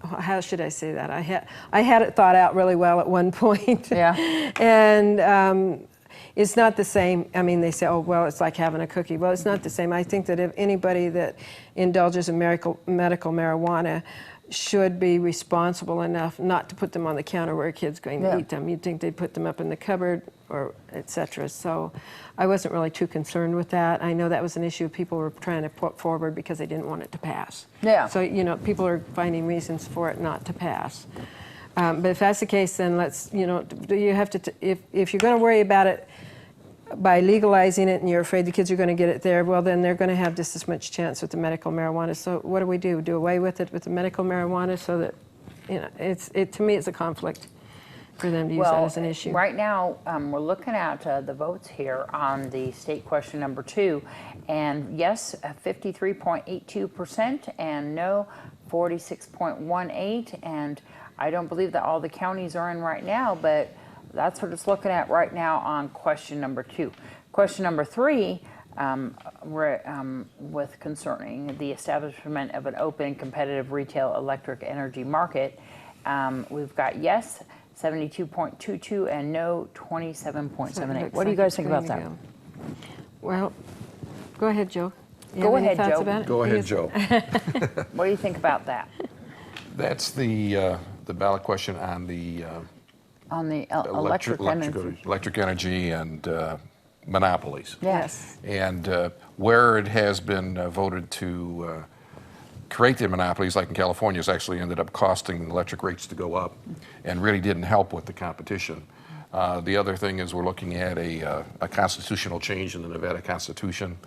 How should I say that? I had it thought out really well at one point. Yeah. And it's not the same. I mean, they say, oh, well, it's like having a cookie. Well, it's not the same. I think that if anybody that indulges in medical marijuana should be responsible enough not to put them on the counter where a kid's going to eat them. You'd think they'd put them up in the cupboard, or et cetera. So I wasn't really too concerned with that. I know that was an issue people were trying to put forward because they didn't want it to pass. Yeah. So, people are finding reasons for it not to pass. But if that's the case, then let's, do you have to, if you're going to worry about it by legalizing it and you're afraid the kids are going to get it there, well, then they're going to have just as much chance with the medical marijuana. So what do we do? Do away with it with the medical marijuana so that, to me, it's a conflict for them to use that as an issue. Right now, we're looking at the votes here on the state question number 2, and yes, 53.82%, and no, 46.18%, and I don't believe that all the counties are in right now, but that's what it's looking at right now on question number 2. Question number 3, with concerning the establishment of an open, competitive retail electric energy market, we've got yes, 72.22, and no, 27.78. What do you guys think about that? Well, go ahead, Joe. Go ahead, Joe. Go ahead, Joe. What do you think about that? That's the ballot question on the electric energy. Electric energy and monopolies. Yes. And where it has been voted to create the monopolies, like in California, has actually ended up costing electric rates to go up and really didn't help with the competition. The other thing is we're looking at a constitutional change in the Nevada Constitution,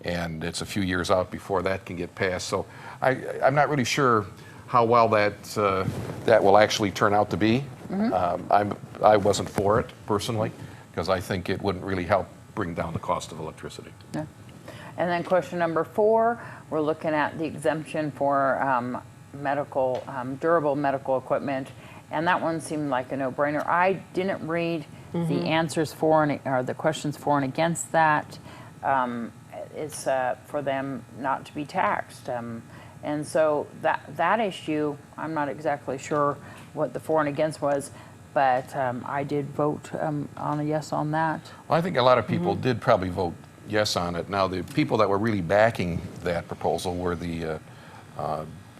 and it's a few years out before that can get passed. So I'm not really sure how well that will actually turn out to be. I wasn't for it personally, because I think it wouldn't really help bring down the cost of electricity. Yeah. And then question number 4, we're looking at the exemption for durable medical equipment, and that one seemed like a no-brainer. I didn't read the answers for or the questions for and against that. It's for them not to be taxed. And so that issue, I'm not exactly sure what the for and against was, but I did vote on a yes on that. Well, I think a lot of people did probably vote yes on it. Now, the people that were really backing that proposal were the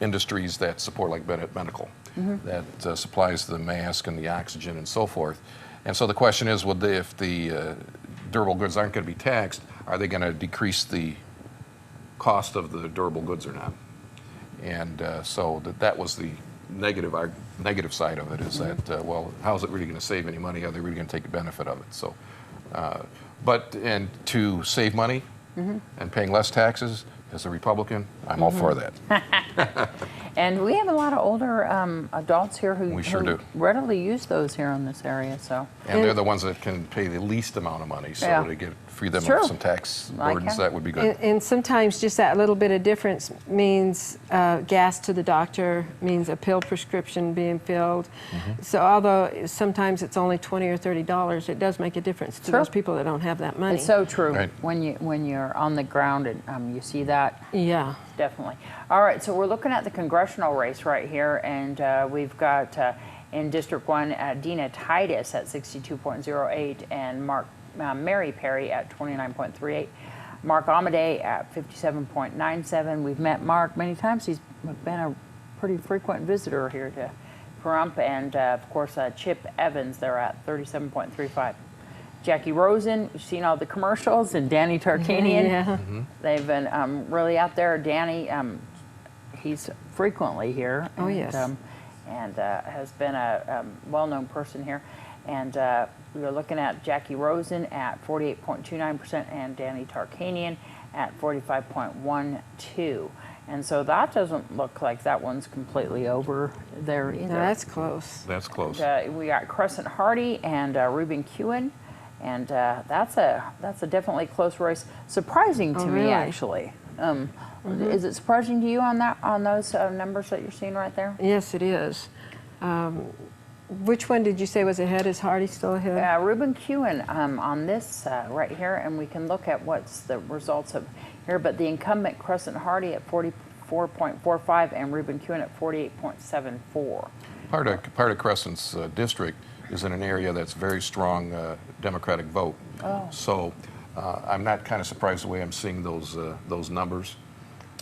industries that support, like Bennett Medical, that supplies the mask and the oxygen and so forth. And so the question is, if the durable goods aren't going to be taxed, are they going to decrease the cost of the durable goods or not? And so that was the negative side of it, is that, well, how is it really going to save any money? Are they really going to take the benefit of it? So, and to save money and paying less taxes, as a Republican, I'm all for that. And we have a lot of older adults here who readily use those here in this area. So. And they're the ones that can pay the least amount of money, so to free them of some tax burdens, that would be good. And sometimes just that little bit of difference means gas to the doctor, means a pill prescription being filled. So although sometimes it's only $20 or $30, it does make a difference to those people that don't have that money. It's so true. Right. When you're on the ground and you see that. Yeah. Definitely. All right, so we're looking at the congressional race right here, and we've got in District 1 Deanna Titus at 62.08 and Mary Perry at 29.38. Mark Amadei at 57.97. We've met Mark many times. He's been a pretty frequent visitor here to Pahrump, and of course Chip Evans, they're at 37.35. Jackie Rosen, you've seen all the commercials, and Danny Tarkanian. Yeah. They've been really out there. Danny, he's frequently here. Oh, yes. And has been a well-known person here. And we were looking at Jackie Rosen at 48.29% and Danny Tarkanian at 45.12%. And so that doesn't look like that one's completely over there either. No, that's close. That's close. We got Crescent Hardy and Reuben Kewen, and that's a definitely close race. Surprising to me, really? actually. Is it surprising to you on those numbers that you're seeing right there? Yes, it is. Which one did you say was ahead? Is Hardy still ahead? Reuben Kewen on this right here, and we can look at what's the results of here. But the incumbent Crescent Hardy at 44.45 and Reuben Kewen at 48.74. Part of Crescent's district is in an area that's very strong Democratic vote. Oh. So I'm not kind of surprised the way I'm seeing those numbers,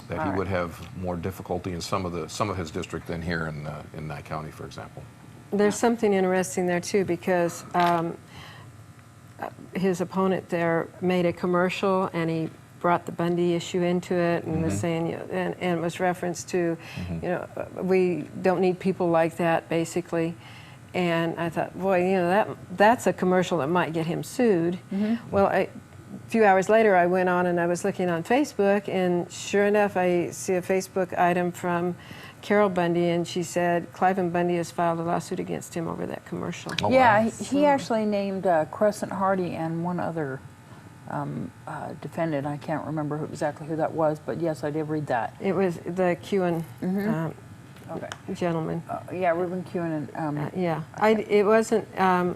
that he would have more difficulty in some of his district than here in Nye County, for example. There's something interesting there too, because his opponent there made a commercial and he brought the Bundy issue into it and was saying, and it was reference to, we don't need people like that, basically. And I thought, boy, that's a commercial that might get him sued. Well, a few hours later, I went on and I was looking on Facebook, and sure enough, I see a Facebook item from Carol Bundy, and she said Cliven Bundy has filed a lawsuit against him over that commercial. Oh, Yeah, wow. he actually named Crescent Hardy and one other defendant. I can't remember exactly who that was, but yes, I did read that. It was the Kewen Okay. gentleman. Yeah, Reuben Kewen and Yeah, it wasn't. I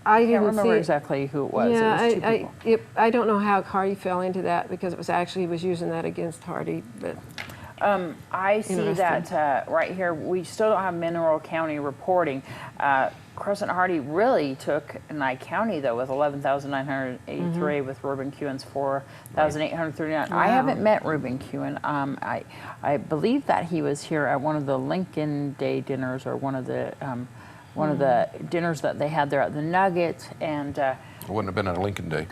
I didn't can't remember see exactly who it was. Yeah, it was two people. I don't know how Hardy fell into that, because it was actually, he was using that against Hardy, but. I see that right here. We still don't have Mineral County reporting. Crescent Hardy really took Nye County, though, with 11,983, with Reuben Kewen's 4,839. Wow. I haven't met Reuben Kewen. I believe that he was here at one of the Lincoln Day dinners, or one of the dinners that they had there at the Nugget, and It wouldn't have been on a Lincoln Day.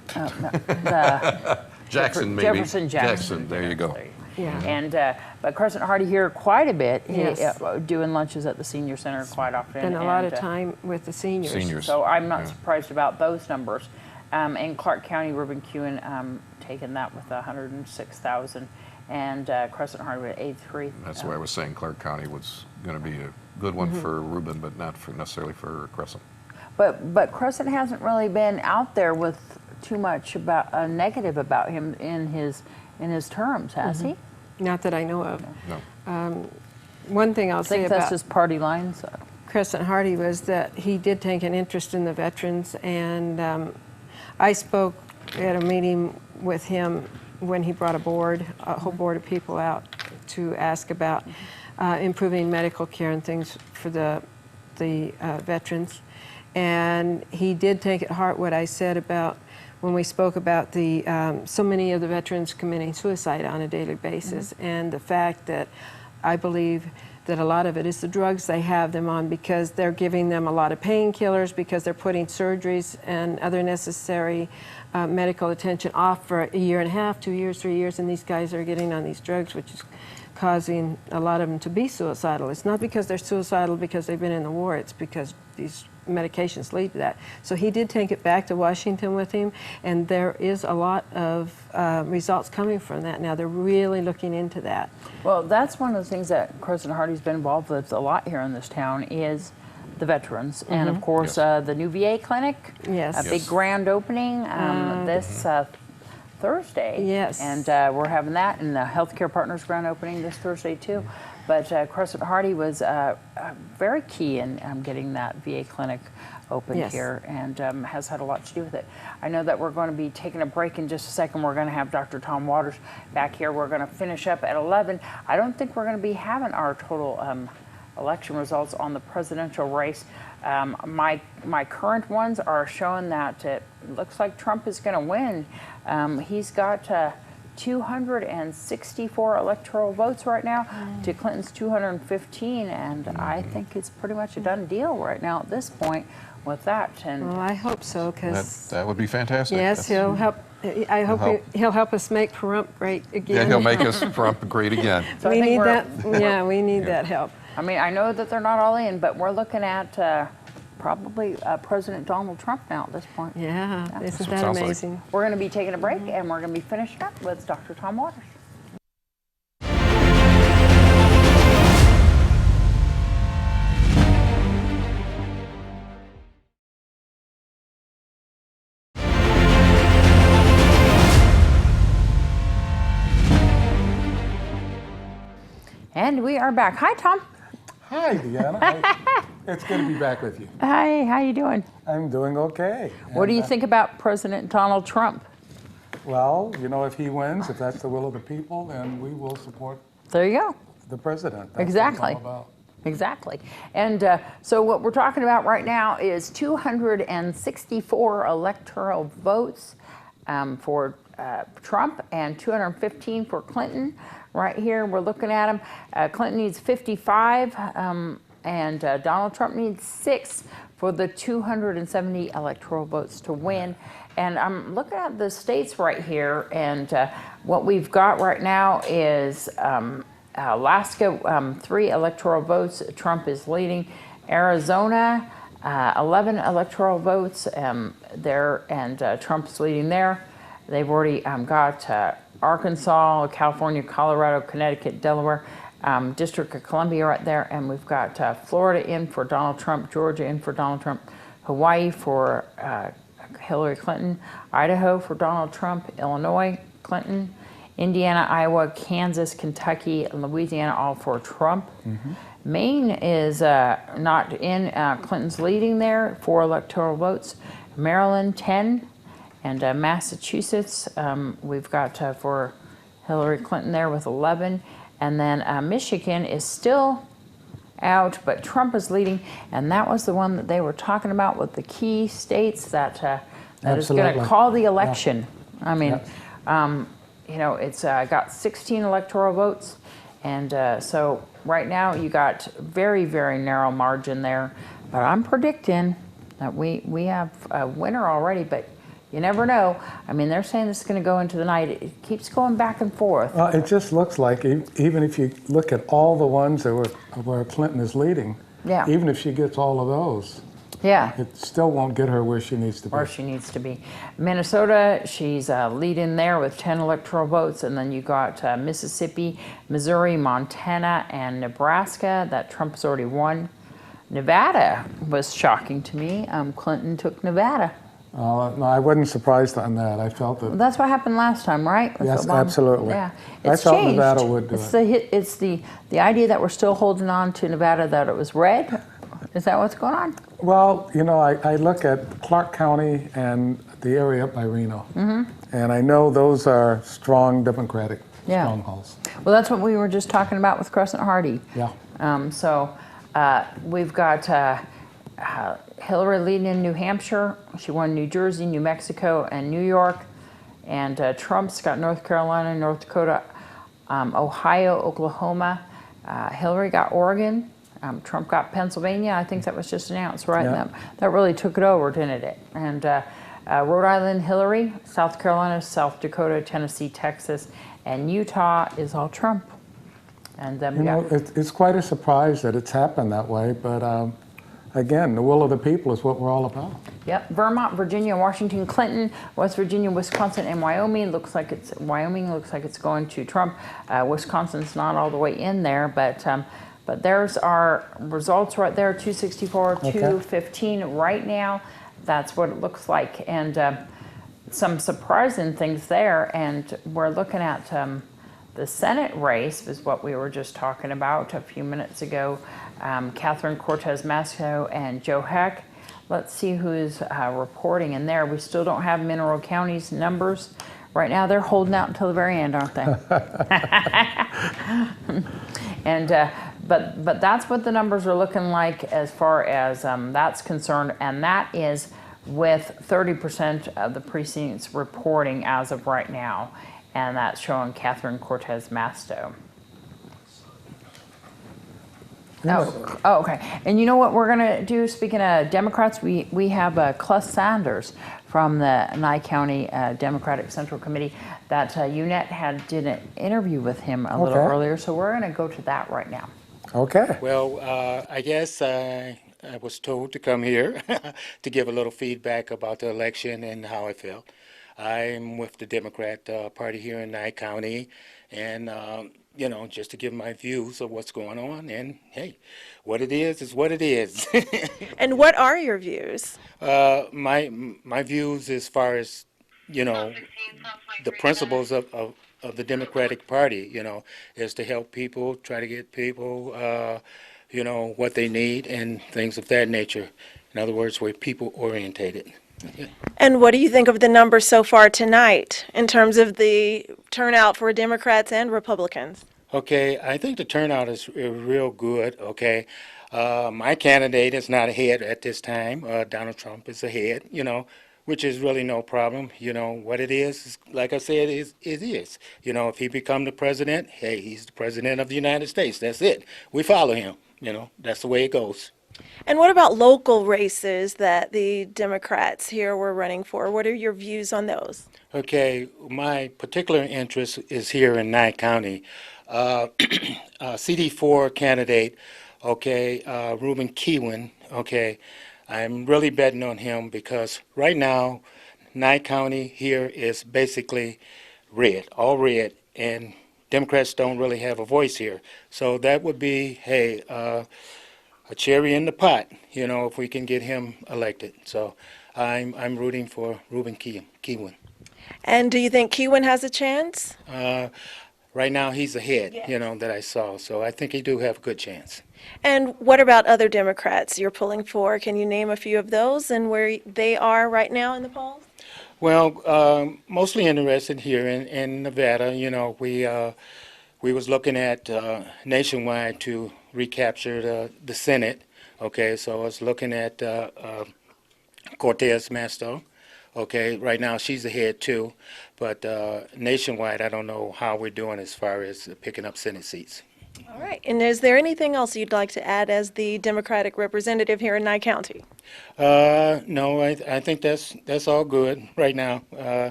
Jackson, maybe. Jefferson Jackson. There you go. Yeah. And but Crescent Hardy here quite a bit, Yes. doing lunches at the senior center quite often. Spent a lot of time with the seniors. Seniors. So I'm not surprised about those numbers. In Clark County, Reuben Kewen taking that with 106,000, and Crescent Hardy with 83. That's why I was saying Clark County was going to be a good one for Reuben, but not necessarily for Crescent. But Crescent hasn't really been out there with too much about negative about him in his terms, has he? Not that I know of. No. One thing I'll I say think about that's just party lines. Crescent Hardy was that he did take an interest in the veterans, and I spoke at a meeting with him when he brought a whole board of people out to ask about improving medical care and things for the veterans. And he did take at heart what I said about when we spoke about the so many of the veterans committing suicide on a daily basis, and the fact that I believe that a lot of it is the drugs they have them on, because they're giving them a lot of painkillers, because they're putting surgeries and other necessary medical attention off for a year and a half, 2 years, 3 years, and these guys are getting on these drugs, which is causing a lot of them to be suicidal. It's not because they're suicidal because they've been in the war, it's because these medications lead to that. So he did take it back to Washington with him, and there is a lot of results coming from that now. They're really looking into that. Well, that's one of the things that Crescent Hardy's been involved with a lot here in this town is the veterans, and of course the new VA clinic. Yes. A big grand opening this Thursday. Yes. And we're having that, and the Healthcare Partners grand opening this Thursday too. But Crescent Hardy was very key in getting that VA clinic opened Yes. here, and has had a lot to do with it. I know that we're going to be taking a break in just a second. We're going to have Dr. Tom Waters back here. We're going to finish up at 11. I don't think we're going to be having our total election results on the presidential race. My current ones are showing that it looks like Trump is going to win. He's got 264 electoral votes right now to Clinton's 215, and I think it's pretty much a done deal right now at this point with that. And Well, I hope so, because That would be fantastic. yes, he'll help. I hope he'll help us make Pahrump great again. Yeah, he'll make us Pahrump great again. so I We think need we're- that. Yeah, we need that help. I mean, I know that they're not all in, but we're looking at probably President Donald Trump now at this point. Yeah, isn't That's what it that sounds like. amazing? We're going to be taking a break, and we're going to be finishing up with Dr. Tom Waters. And we are back. Hi, Tom. Hi, Deanna. It's good to be back with you. Hi, how you doing? I'm doing okay. What do you think about President Donald Trump? Well, you know, if he wins, if that's the will of the people, then we will support There you go. the president. That's Exactly. What it's all about. Exactly. And so what we're talking about right now is 264 electoral votes for Trump and 215 for Clinton. Right here, we're looking at them. Clinton needs 55 and Donald Trump needs 6 for the 270 electoral votes to win. And I'm looking at the states right here, and what we've got right now is Alaska, 3 electoral votes. Trump is leading. Arizona, 11 electoral votes there, and Trump's leading there. They've already got Arkansas, California, Colorado, Connecticut, Delaware, District of Columbia right there, and we've got Florida in for Donald Trump, Georgia in for Donald Trump, Hawaii for Hillary Clinton, Idaho for Donald Trump, Illinois, Clinton, Indiana, Iowa, Kansas, Kentucky, and Louisiana, all for Trump. Mm-hmm. Maine is not in. Clinton's leading there, 4 electoral votes. Maryland, 10. And Massachusetts, we've got for Hillary Clinton there with 11. And then Michigan is still out, but Trump is leading. And that was the one that they were talking about with the key states that is going to call the election. Yeah. I mean, you know, it's got 16 electoral votes. And so right now you got very, very narrow margin there. But I'm predicting that we have a winner already, but you never know. I mean, they're saying this is going to go into the night. It keeps going back and forth. It just looks like, even if you look at all the ones that where Clinton is leading, Yeah. even if she gets all of those, Yeah. it still won't get her where she needs to be. Where she needs to be. Minnesota, she's leading there with 10 electoral votes, and then you got Mississippi, Missouri, Montana, and Nebraska that Trump's already won. Nevada was shocking to me. Clinton took Nevada. No, I wasn't surprised on that. I felt that. Well, that's what happened last time, right? With Yes, Obama? absolutely. Yeah, I it's felt changed. Nevada would do it. It's the idea that we're still holding on to Nevada, that it was red. Is that what's going on? Well, you know, I look at Clark County and the area up by Reno, and I know those are strong Democratic strongholds. Well, that's what we were just talking about with Crescent Hardy. Yeah. So we've got Hillary leading in New Hampshire. She won New Jersey, New Mexico, and New York. And Trump's got North Carolina, North Dakota, Ohio, Oklahoma. Hillary got Oregon. Trump got Pennsylvania. I think that was just announced, right? Yeah. That really took it over, didn't it? And Rhode Island, Hillary. South Carolina, South Dakota, Tennessee, Texas, and Utah is all Trump. And then You know, it's quite a surprise that it's happened that way, but again, the will of the people is what we're all about. Yep, Vermont, Virginia, Washington, Clinton, West Virginia, Wisconsin, and Wyoming. Wyoming looks like it's going to Trump. Wisconsin's not all the way in there, but there's our results right there: 264, 215 right now. That's what it looks like, and some surprising things there. And we're looking at the Senate race, is what we were just talking about a few minutes ago. Catherine Cortez Masto and Joe Heck. Let's see who's reporting in there. We still don't have Mineral County's numbers. Right now, they're holding out until the very end, aren't they? And but that's what the numbers are looking like as far as that's concerned, and that is with 30% of the precincts reporting as of right now, and that's showing Catherine Cortez Masto. Oh, okay. And you know what we're going to do? Speaking of Democrats, we have Cluss Sanders from the Nye County Democratic Central Committee that UNET did an interview with him a little earlier. So we're going to go to that right now. Okay. Well, I guess I was told to come here to give a little feedback about the election and how I felt. I'm with the Democrat Party here in Nye County, and you know, just to give my views of what's going on. And hey, what it is what it is. And what are your views? My views as far as, you know, the principles of the Democratic Party, you know, is to help people, try to get people, you know, what they need and things of that nature. In other words, we're people orientated. And what do you think of the numbers so far tonight in terms of the turnout for Democrats and Republicans? Okay, I think the turnout is real good, okay. My candidate is not ahead at this time. Donald Trump is ahead, you know, which is really no problem. You know, what it is like I said, it is. You know, if he become the president, hey, he's the president of the United States. That's it. We follow him, you know. That's the way it goes. And what about local races that the Democrats here were running for? What are your views on those? Okay, my particular interest is here in Nye County. CD4 candidate, okay, Reuben Kewin, okay, I'm really betting on him because right now, Nye County here is basically red, all red, and Democrats don't really have a voice here. So that would be, hey, a cherry in the pot, you know, if we can get him elected. So I'm rooting for Reuben Kewin. And do you think Kewin has a chance? Right now he's ahead, you know, that I saw. So I think he do have a good chance. And what about other Democrats you're pulling for? Can you name a few of those and where they are right now in the polls? Well, mostly interested here in Nevada. You know, we was looking at nationwide to recapture the Senate. Okay, so I was looking at Cortez Masto. Okay, right now she's ahead too, but nationwide, I don't know how we're doing as far as picking up Senate seats. All right. And is there anything else you'd like to add as the Democratic representative here in Nye County? No, I think that's all good right now.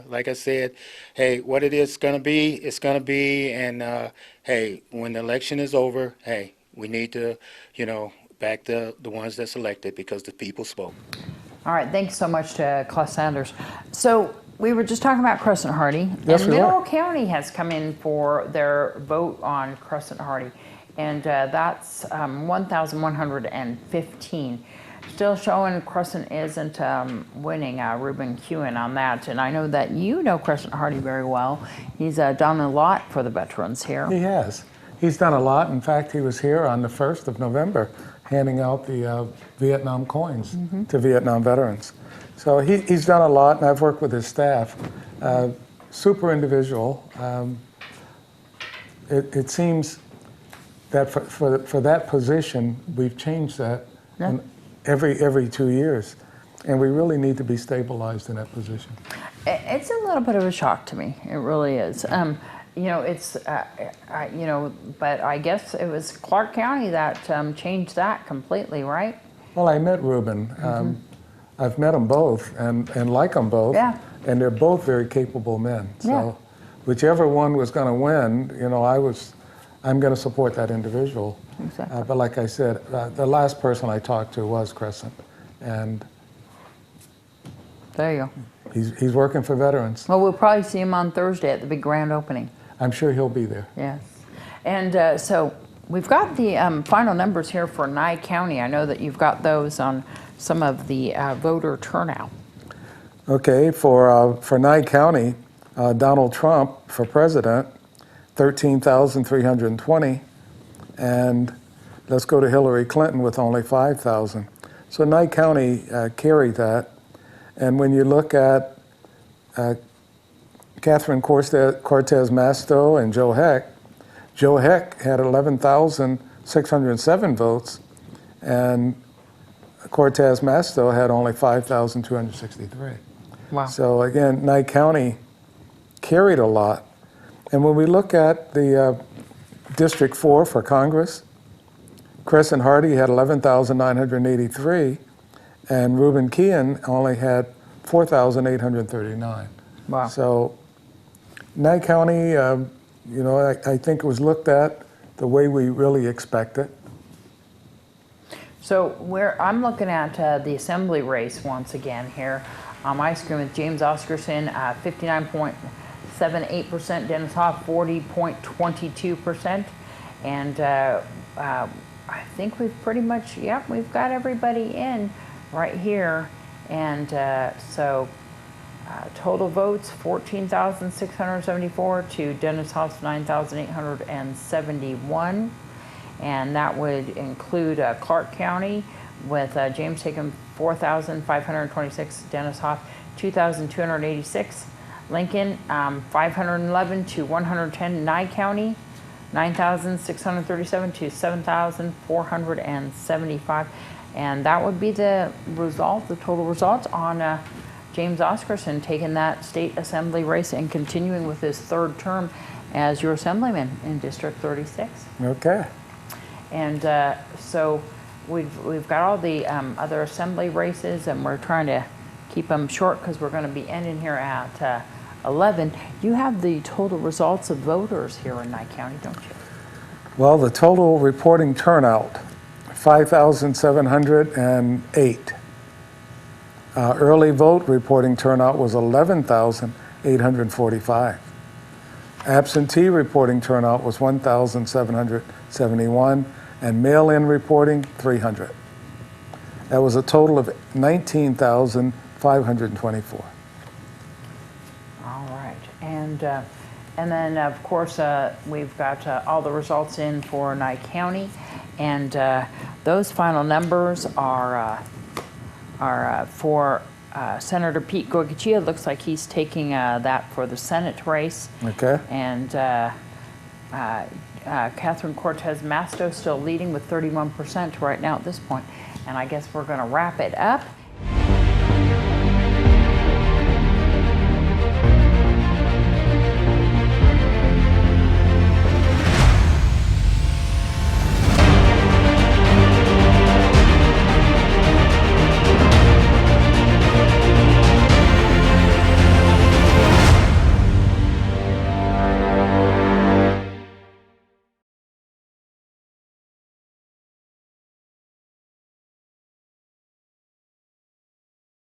Like I said, hey, what it is going to be, it's going to be, and hey, when the election is over, hey, we need to, you know, back the ones that's elected because the people spoke. All right, thanks so much to Cluss Sanders. So we were just talking about Crescent Hardy, yes, and Mineral County has come in for their vote on Crescent Hardy, and that's 1,115. Still showing Crescent isn't winning. Reuben Kewin on that, and I know that you know Crescent Hardy very well. He's done a lot for the veterans here. He has. He's done a lot. In fact, he was here on the 1st of November handing out the Vietnam coins to Vietnam veterans. So he's done a lot, and I've worked with his staff. Super individual. It seems that for that position, we've changed that every 2 years, and we really need to be stabilized in that position. It's a little bit of a shock to me. It really is. You know, it's, you know, but I guess it was Clark County that changed that completely, right? Well, I met Reuben. I've met them both and like them both. Yeah. And they're both very capable men. So whichever one was going to win, you know, I'm going to support that individual. Exactly. But like I said, the last person I talked to was Crescent. And there you go. He's working for veterans. Well, we'll probably see him on Thursday at the big grand opening. I'm sure he'll be there. Yes. And so we've got the final numbers here for Nye County. I know that you've got those on some of the voter turnout. Okay, for Nye County, Donald Trump for president, 13,320. And let's go to Hillary Clinton with only 5,000. So Nye County carried that. And when you look at Catherine Cortez Masto and Joe Heck had 11,607 votes, and Cortez Masto had only 5,263. Wow. So again, Nye County carried a lot. And when we look at the District 4 for Congress, Chris and Hardy had 11,983, and Reuben Kean only had 4,839. Wow. So Nye County, you know, I think it was looked at the way we really expect it. So I'm looking at the assembly race once again here on my screen with James Oscarson, 59.78%, Dennis Hoff, 40.22%, and I think we've pretty much, we've got everybody in right here, and so total votes 14,674 to Dennis Hoff's 9,871. And that would include Clark County with James taking 4,526, Dennis Hoff 2,286, Lincoln 511 to 110, Nye County 9,637 to 7,475, and that would be the result, the total results on James Oscarson taking that state assembly race and continuing with his third term as your assemblyman in District 36. Okay. And so we've got all the other assembly races, and we're trying to keep them short because we're going to be ending here at 11. You have the total results of voters here in Nye County, don't you? Well, the total reporting turnout, 5,708. Early vote reporting turnout was 11,845. Absentee reporting turnout was 1,771, and mail-in reporting 300. That was a total of 19,524. All right, and then of course we've got all the results in for Nye County, and those final numbers are for Senator Pete Goycochea. Looks like he's taking that for the Senate race. Okay. And Catherine Cortez Masto still leading with 31% right now at this point. And I guess we're going to wrap it up.